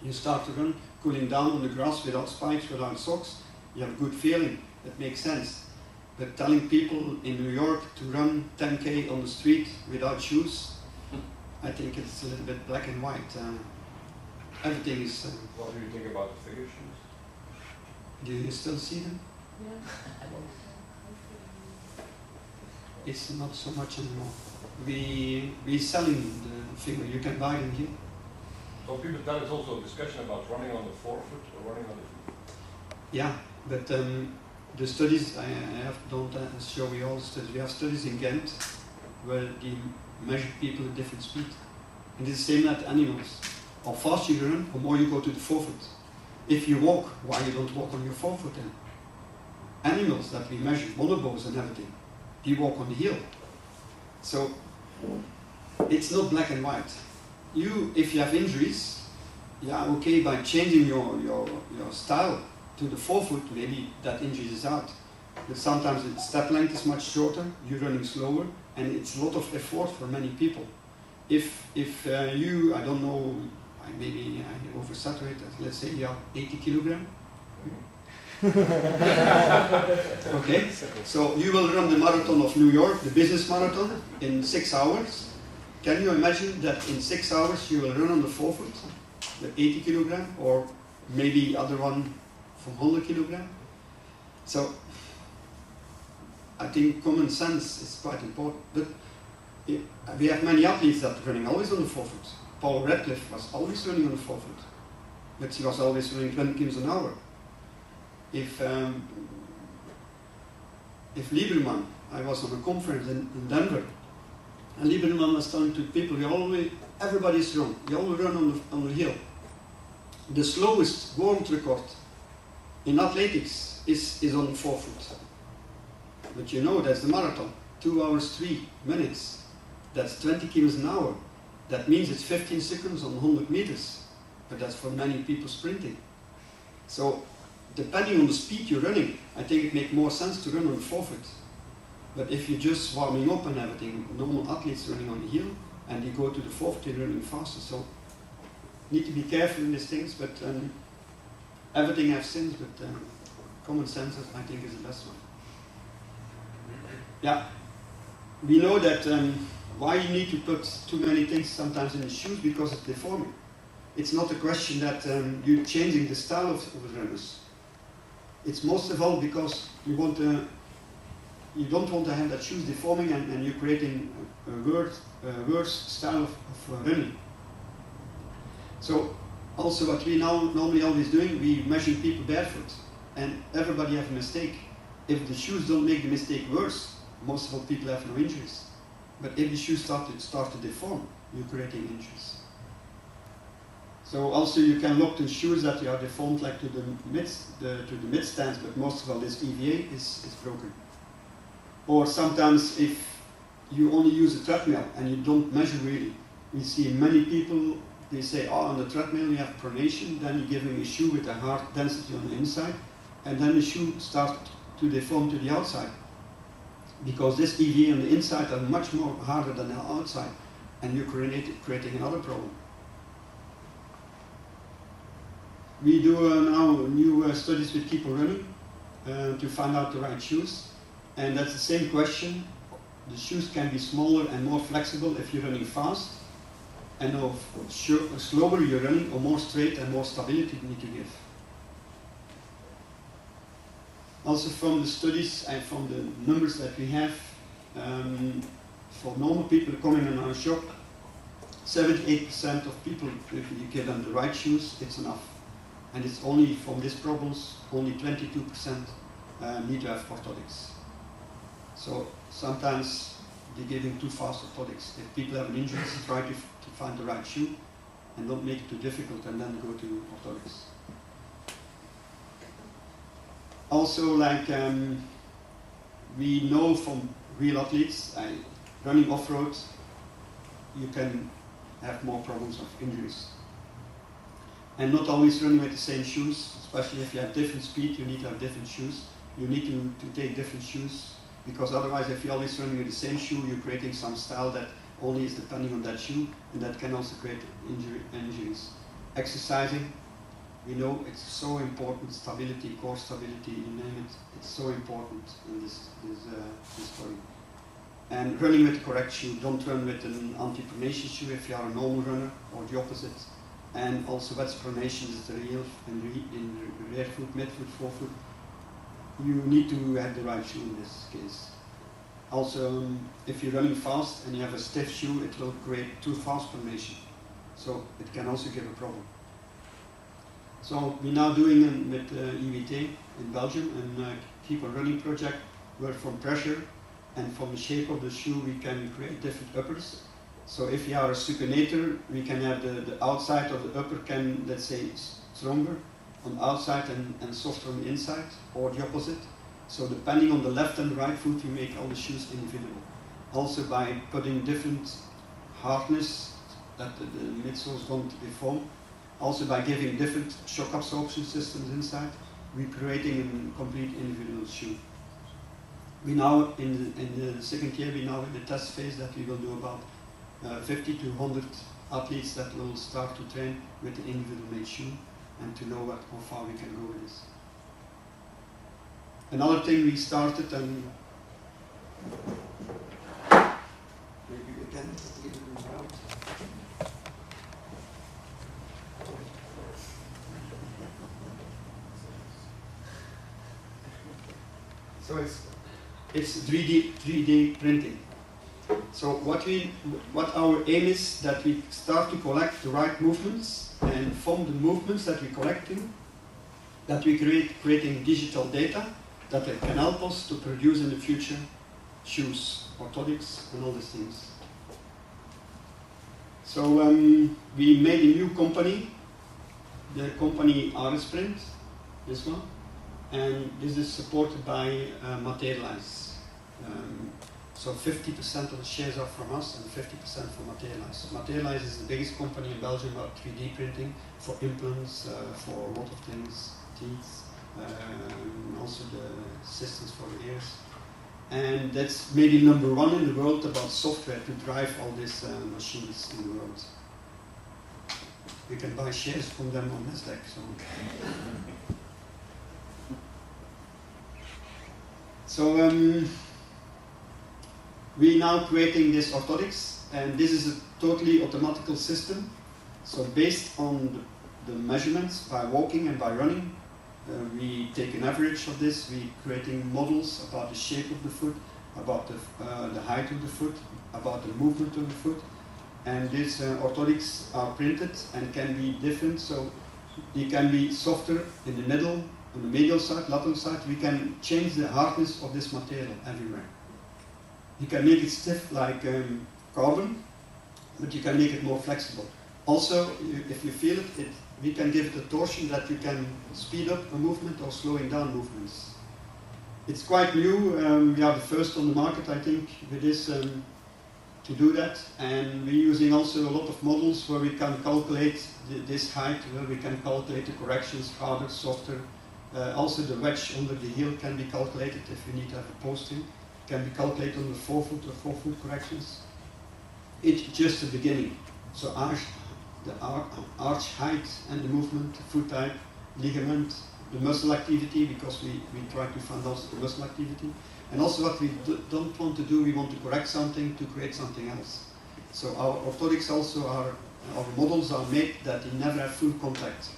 you start to run, cooling down on the grass without spikes, without socks. You have a good feeling. It makes sense. But telling people in New York to run 10K on the street without shoes, I think it's a little bit black and white. Everything is... What do you think about the figure shoes? Do you still see them? Yeah. It's not so much anymore. We selling the figure. You can buy them here. So people tell it's also a discussion about running on the forefoot or running on the foot. Yeah, but the studies don't show you all the studies. We have studies in Ghent where they measure people at different speed. And it's the same at animals. How fast you run, how more you go to the forefoot. If you walk, why you don't walk on your forefoot then? Animals that we measure, bonobos and everything, they walk on the heel. So it's not black and white. If you have injuries, yeah, okay, by changing your style to the forefoot, maybe that injury is out. But sometimes the step length is much shorter, you're running slower, and it's a lot of effort for many people. If you, I don't know, maybe I oversaturate that, let's say you are 80 kilogram. Okay, so you will run the marathon of New York, the business marathon, in 6 hours. Can you imagine that in 6 hours you will run on the forefoot, the 80 kilogram, or maybe other one from 100 kilogram? So I think common sense is quite important. But we have many athletes that are running always on the forefoot. Paul Radcliffe was always running on the forefoot, but he was always running 20 kilometers an hour. If Lieberman, I was on a conference in Denver, and Lieberman was telling to people, everybody's wrong. You all run on the hill. The slowest world record in athletics is on the forefoot. But you know that's the marathon, 2 hours 3 minutes. That's 20 kilometers an hour. That means it's 15 seconds on 100 meters. But that's for many people sprinting. So depending on the speed you're running, I think it makes more sense to run on the forefoot. But if you're just warming up and everything, normal athletes running on the heel, and you go to the forefoot, you're running faster. So need to be careful in these things, but everything has sins, but common sense, I think, is the best one. Yeah, we know that why you need to put too many things sometimes in the shoes, because it's deforming. It's not a question that you're changing the style of the runners. It's most of all because you don't want to have that shoes deforming and you're creating a worse style of running. So also what we now normally always doing, we measure people barefoot, and everybody have a mistake. If the shoes don't make the mistake worse, most of all people have no injuries. But if the shoes start to deform, you're creating injuries. So also you can look to shoes that are deformed like to the mid stands, but most of all this EVA is broken. Or sometimes if you only use a treadmill and you don't measure really, we see many people, they say, on the treadmill you have pronation, then you give them a shoe with a hard density on the inside, and then the shoe starts to deform to the outside. Because this EVA on the inside are much more harder than the outside, and you're creating another problem. We do now new studies with people running to find out the right shoes, and that's the same question. The shoes can be smaller and more flexible if you're running fast, and slower you're running, or more straight and more stability you need to give. Also from the studies and from the numbers that we have, for normal people coming in our shop, 78% of people, if you give them the right shoes, it's enough. And it's only from these problems, only 22% need to have orthotics. So sometimes they're giving too fast orthotics. If people have an injury, try to find the right shoe and don't make it too difficult and then go to orthotics. Also, like we know from real athletes, running off-road, you can have more problems of injuries. And not always running with the same shoes, especially if you have different speed, you need to have different shoes. You need to take different shoes, because otherwise if you're always running with the same shoe, you're creating some style that only is depending on that shoe, and that can also create injuries. Exercising, we know it's so important, stability, core stability, you name it, it's so important in this story. And running with the correct shoe, don't run with an anti-pronation shoe if you are a normal runner, or the opposite. And also wet pronation is the real in rear foot, midfoot, forefoot. You need to have the right shoe in this case. Also, if you're running fast and you have a stiff shoe, it will create too fast pronation. So it can also give a problem. So we're now doing with EVT in Belgium and keep a running project where from pressure and from the shape of the shoe we can create different uppers. So if you are a supinator, we can have the outside of the upper can, let's say, stronger on the outside and softer on the inside, or the opposite. So depending on the left and right foot, we make all the shoes individual. Also by putting different hardness that the midsoles don't deform. Also by giving different shock absorption systems inside, we're creating a complete individual shoe. We now, in the second year, we now in the test phase that we will do about 50 to 100 athletes that will start to train with the individual made shoe and to know how far we can go with this. Another thing we started, and maybe we can give it around. So it's 3D printing. So what our aim is that we start to collect the right movements, and from the movements that we're collecting, that we creating digital data that can help us to produce in the future shoes, orthotics, and all these things. So we made a new company, the company Arisprint, this one, and this is supported by Materialize. So 50% of the shares are from us and 50% from Materialize. Materialize is the biggest company in Belgium about 3D printing for implants, for a lot of things, teeth, also the systems for the ears. And that's maybe #1 in the world about software to drive all these machines in the world. You can buy shares from them on Nasdaq. So we're now creating this orthotics, and this is a totally automatical system. So based on the measurements by walking and by running, we take an average of this. We're creating models about the shape of the foot, about the height of the foot, about the movement of the foot. And these orthotics are printed and can be different. So they can be softer in the middle, on the medial side, lateral side. We can change the hardness of this material everywhere. You can make it stiff like carbon, but you can make it more flexible. Also, if you feel it, we can give it a torsion that you can speed up a movement or slowing down movements. It's quite new. We are the first on the market, I think, with this to do that. And we're using also a lot of models where we can calculate this height, where we can calculate the corrections, harder, softer, Also the wedge under the heel can be calculated if you need to have a posting. Can be calculated on the forefoot or forefoot corrections. It's just the beginning. So the arch height and the movement, foot type, ligament, the muscle activity, because we try to find also the muscle activity. And also what we don't want to do, we want to correct something to create something else. So our orthotics also our models are made that they never have full contact.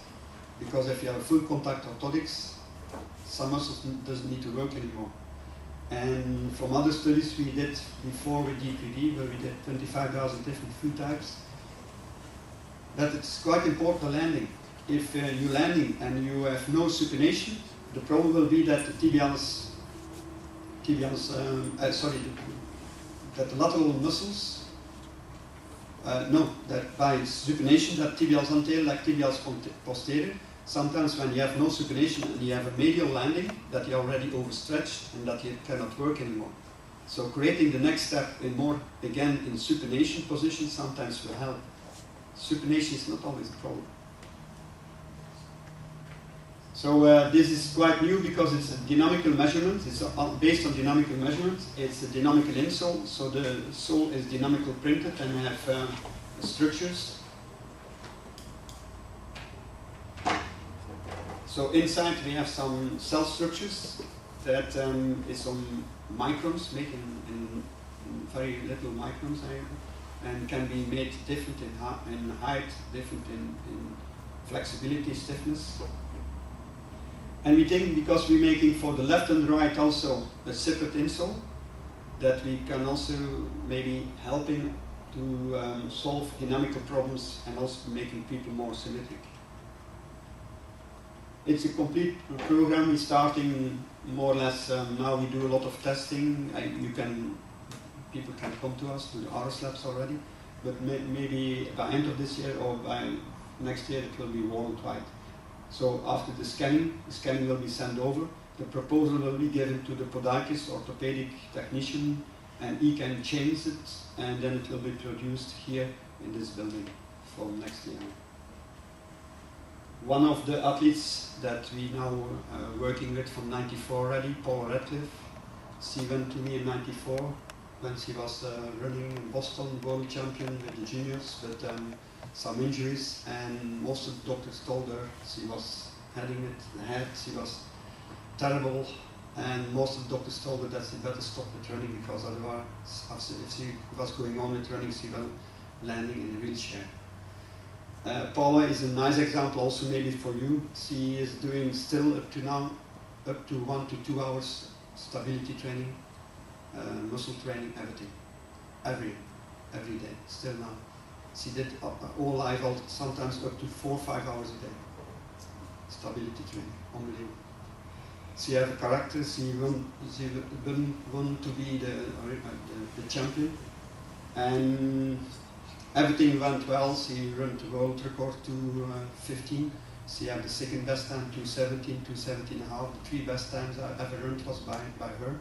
Because if you have a full contact orthotics, some muscles doesn't need to work anymore. And from other studies we did before with DPD, where we did 25,000 different foot types, that it's quite important landing. If you're landing and you have no supination, the problem will be that the that the lateral muscles, that by supination, that tibials anterior like tibials posterior, sometimes when you have no supination and you have a medial landing, that you're already overstretched and that you cannot work anymore. So creating the next step in more, again, in supination position sometimes will help. Supination is not always a problem. So this is quite new because it's a dynamical measurement. It's based on dynamical measurement. It's a dynamical insole, so the sole is dynamical printed and we have structures. So inside we have some cell structures that is on microns, made in very little microns, and can be made different in height, different in flexibility, stiffness. And we think because we're making for the left and the right also a separate insole, that we can also maybe helping to solve dynamical problems and also making people more symmetric. It's a complete program. We're starting more or less, now we do a lot of testing. People can come to us to the RS labs already, but maybe by end of this year or by next year it will be worldwide. So after the scanning will be sent over, the proposal will be given to the podiatrist, orthopedic technician, and he can change it, and then it will be produced here in this building from next year. One of the athletes that we now working with from '94 already, Paula Radcliffe, she went to me in '94 when she was running in Boston, world champion with the juniors, but some injuries, and most of the doctors told her she was heading it ahead, she was terrible, and most of the doctors told her that she better stop with running because otherwise, if she was going on with running, she will landing in a wheelchair. Paula is a nice example also maybe for you. She is doing still up to now, up to 1 to 2 hours stability training, muscle training, everything, every day, still now. She did all live, sometimes up to 4 or 5 hours a day. Stability training, unbelievable. She has a character, she want to be the champion. And everything went well. She ran the world record to 15. She had the second best time, 2:17, 2:17.5. The 3 best times I ever run was by her.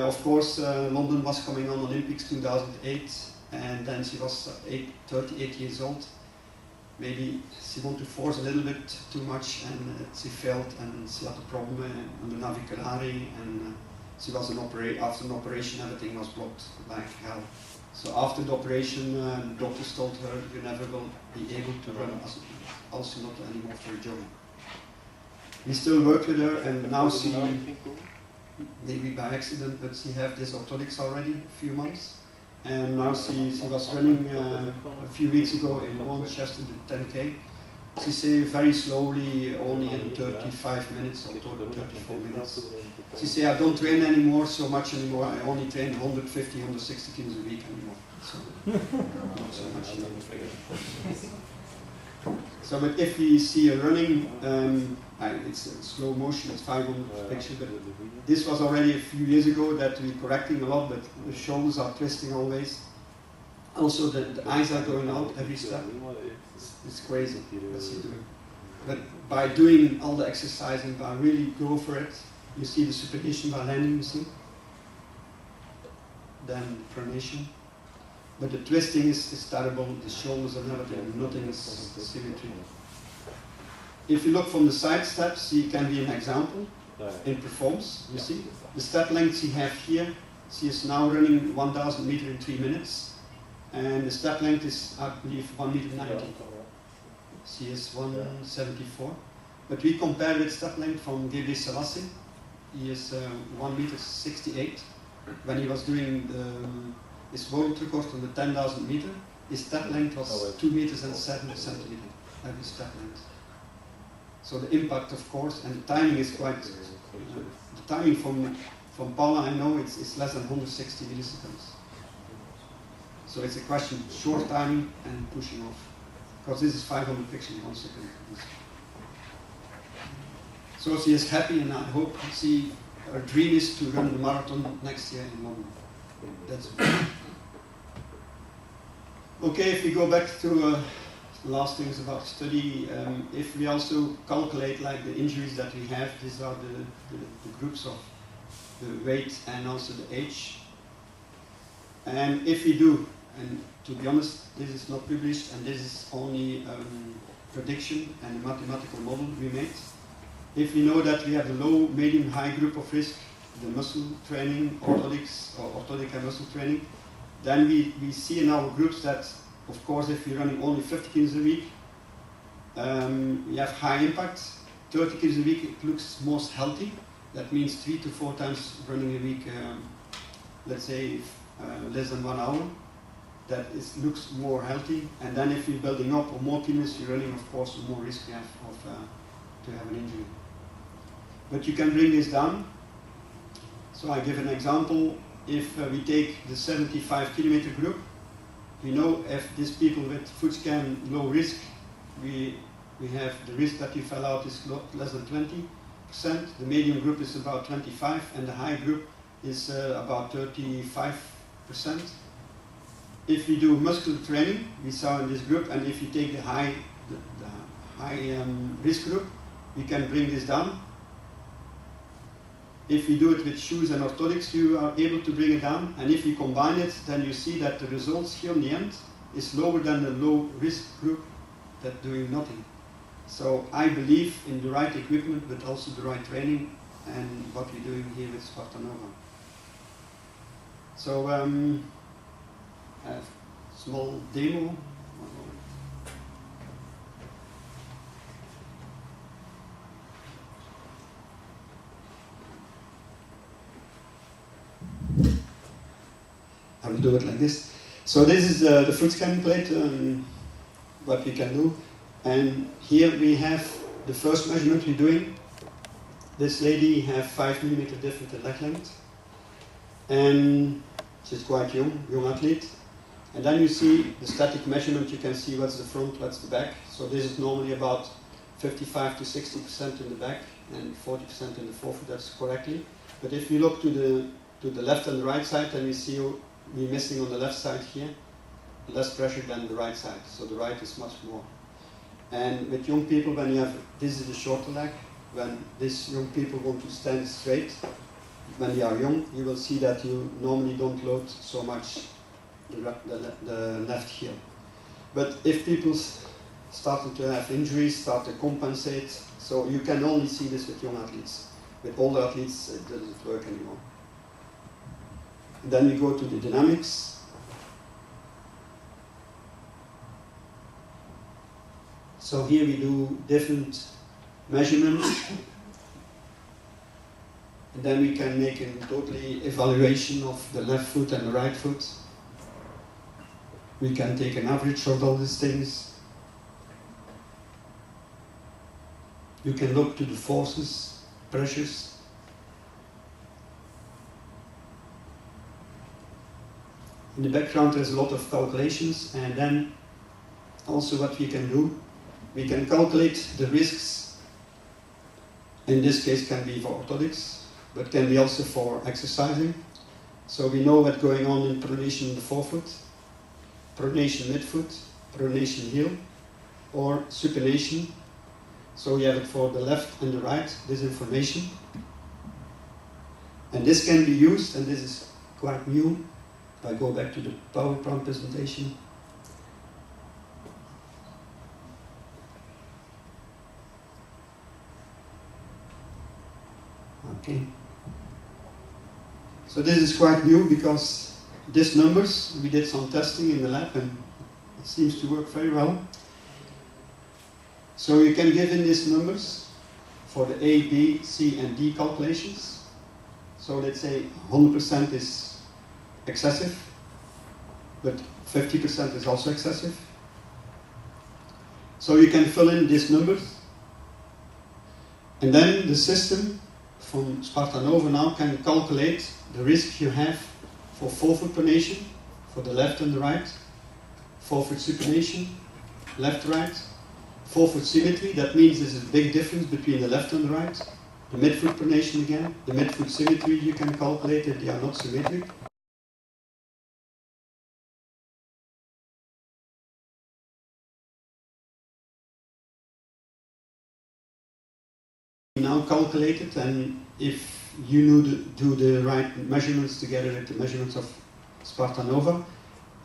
Of course, London was coming on Olympics 2008. And then she was 38 years old. Maybe she wanted to force a little bit too much, and she failed, and she had a problem on the naviculari, and she was after an operation, everything was blocked like hell. So after the operation, doctors told her you never will be able to run, also not anymore for a job. We still work with her, and now she, maybe by accident, but she have this orthotics already, a few months. And now she was running a few weeks ago in Manchester, the 10K. She said very slowly, only in 35 minutes or 34 minutes. She said, I don't train anymore so much anymore. I only train 150, 160 kilos a week anymore. So not so much anymore. So, but if we see her running, it's slow motion, it's 500 picture, but this was already a few years ago that we're correcting a lot, but the shoulders are twisting always. Also the eyes are going out every step. It's crazy what she's doing. But by doing all the exercising, by really go for it, you see the supination by landing, you see? Then pronation. But the twisting is terrible, the shoulders and everything, nothing is symmetry. if you look from the side steps, he can be an example in performance. You see the step lengths he have here. He is now running 1,000 meters in 3 minutes, and the step length is, I believe, 1 meter 90. He is 174. But we compare with step length from Gebre Selassie. He is 1 meter 68. When he was doing his world record on the 10,000 meter, his step length was 2 meters and 7 centimeters. Every step length. So the impact, of course, and the timing is quite. The timing from Paula, I know it's less than 160 milliseconds. So it's a question of short timing and pushing off. Because this is 500 pixels 1 second. So she is happy, and I hope her dream is to run the marathon next year in London. That's it. Okay, if we go back to last things about study, if we also calculate like the injuries that we have, these are the groups of the weight and also the age. And if we do, and to be honest, this is not published, and this is only prediction and a mathematical model we made. If we know that we have the low, medium, high group of risk, the muscle training, orthotics, or orthotic and muscle training, then we see in our groups that, of course, if you're running only 50 kilos a week, we have high impact. 30 kilos a week, it looks most healthy. That means 3 to 4 times running a week, let's say less than 1 hour. That looks more healthy. And then if you're building up or more kilos you're running, of course, the more risk you have to have an injury. But you can bring this down. So I give an example. If we take the 75 kilometer group, we know if these people with foot scan low risk, we have the risk that you fell out is less than 20%. The medium group is about 25%, and the high group is about 35%. If we do muscular training, we saw in this group, and if you take the high risk group, we can bring this down. If you do it with shoes and orthotics, you are able to bring it down. And if you combine it, then you see that the results here in the end is lower than the low risk group that doing nothing. So I believe in the right equipment, but also the right training, and what we're doing here with SpartaNova. So a small demo. I will do it like this. So this is the foot scanning plate, what we can do. And here we have the first measurement we're doing. This lady has 5 millimeter difference in leg length. And she's quite young athlete. And then you see the static measurement, you can see what's the front, what's the back. So this is normally about 55 to 60% in the back and 40% in the forefoot, that's correctly. But if you look to the left and the right side, then we see we're missing on the left side here, less pressure than the right side. So the right is much more. And with young people, when you have, this is the shorter leg, when these young people want to stand straight, when they are young, you will see that you normally don't load so much the left heel. But if people starting to have injuries, start to compensate, so you can only see this with young athletes. With older athletes, it doesn't work anymore. And then we go to the dynamics. So here we do different measurements. And then we can make a totally evaluation of the left foot and the right foot. We can take an average of all these things. You can look to the forces, pressures. In the background there's a lot of calculations, and then also what we can do, we can calculate the risks. In this case can be for orthotics, but can be also for exercising. So we know what's going on in pronation in the forefoot, pronation midfoot, pronation heel, or supination. So we have it for the left and the right, this information. And this can be used, and this is quite new. If I go back to the PowerPoint presentation. Okay. So this is quite new because these numbers, we did some testing in the lab and it seems to work very well. So you can give in these numbers for the A, B, C and D calculations. So let's say 100% is excessive, but 50% is also excessive. So you can fill in these numbers, and then the system from SpartaNova now can calculate the risk you have for forefoot pronation, for the left and the right, forefoot supination, left, right, forefoot symmetry, that means there's a big difference between the left and the right, the midfoot pronation again, the midfoot symmetry you can calculate if they are not symmetric. Now calculated, and if you do the right measurements together with the measurements of SpartaNova,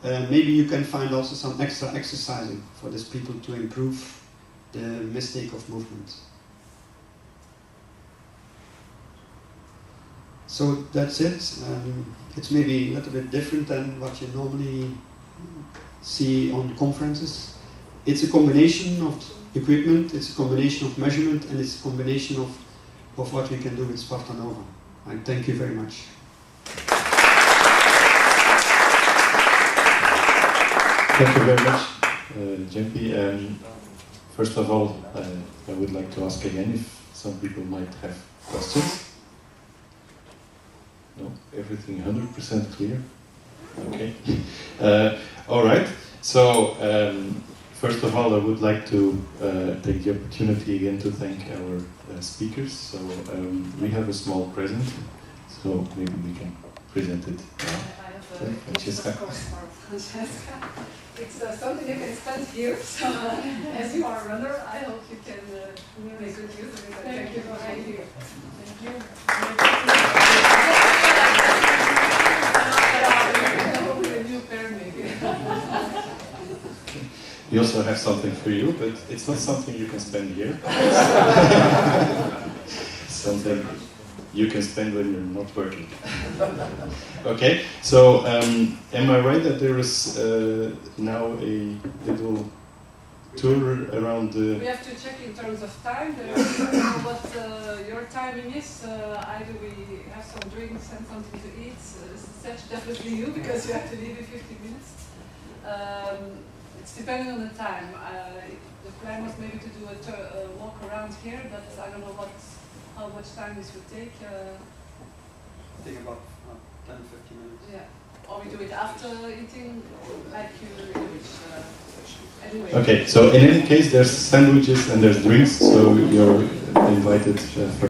maybe you can find also some extra exercising for these people to improve the mistake of movement. So that's it. It's maybe a little bit different than what you normally see on conferences. It's a combination of equipment, it's a combination of measurement, and it's a combination of what we can do with SpartaNova. And thank you very much. Thank you very much, Jempi. First of all, I would like to ask again if some people might have questions. No? Everything 100% clear? Okay. All right. So, first of all, I would like to take the opportunity again to thank our speakers. So, we have a small present, so maybe we can present it now. I have a gift, of course, for Francesca. It's something you can spend here, so as you are a runner, I hope you can make good use of it. Thank you for being here. Thank you. A new pair maybe. We also have something for you, but it's not something you can spend here. Something you can spend when you're not working. Okay, so am I right that there is now a little tour around the... We have to check in terms of time. I don't know what your timing is. Either we have some drinks and something to eat. That's definitely you, because you have to leave in 50 minutes. It's depending on the time. The plan was maybe to do a walk around here, but I don't know how much time this would take. I think about 10-15 minutes. Yeah. Or we do it after eating, like you wish. Anyway. Okay, so in any case, there's sandwiches and there's drinks, so you're invited for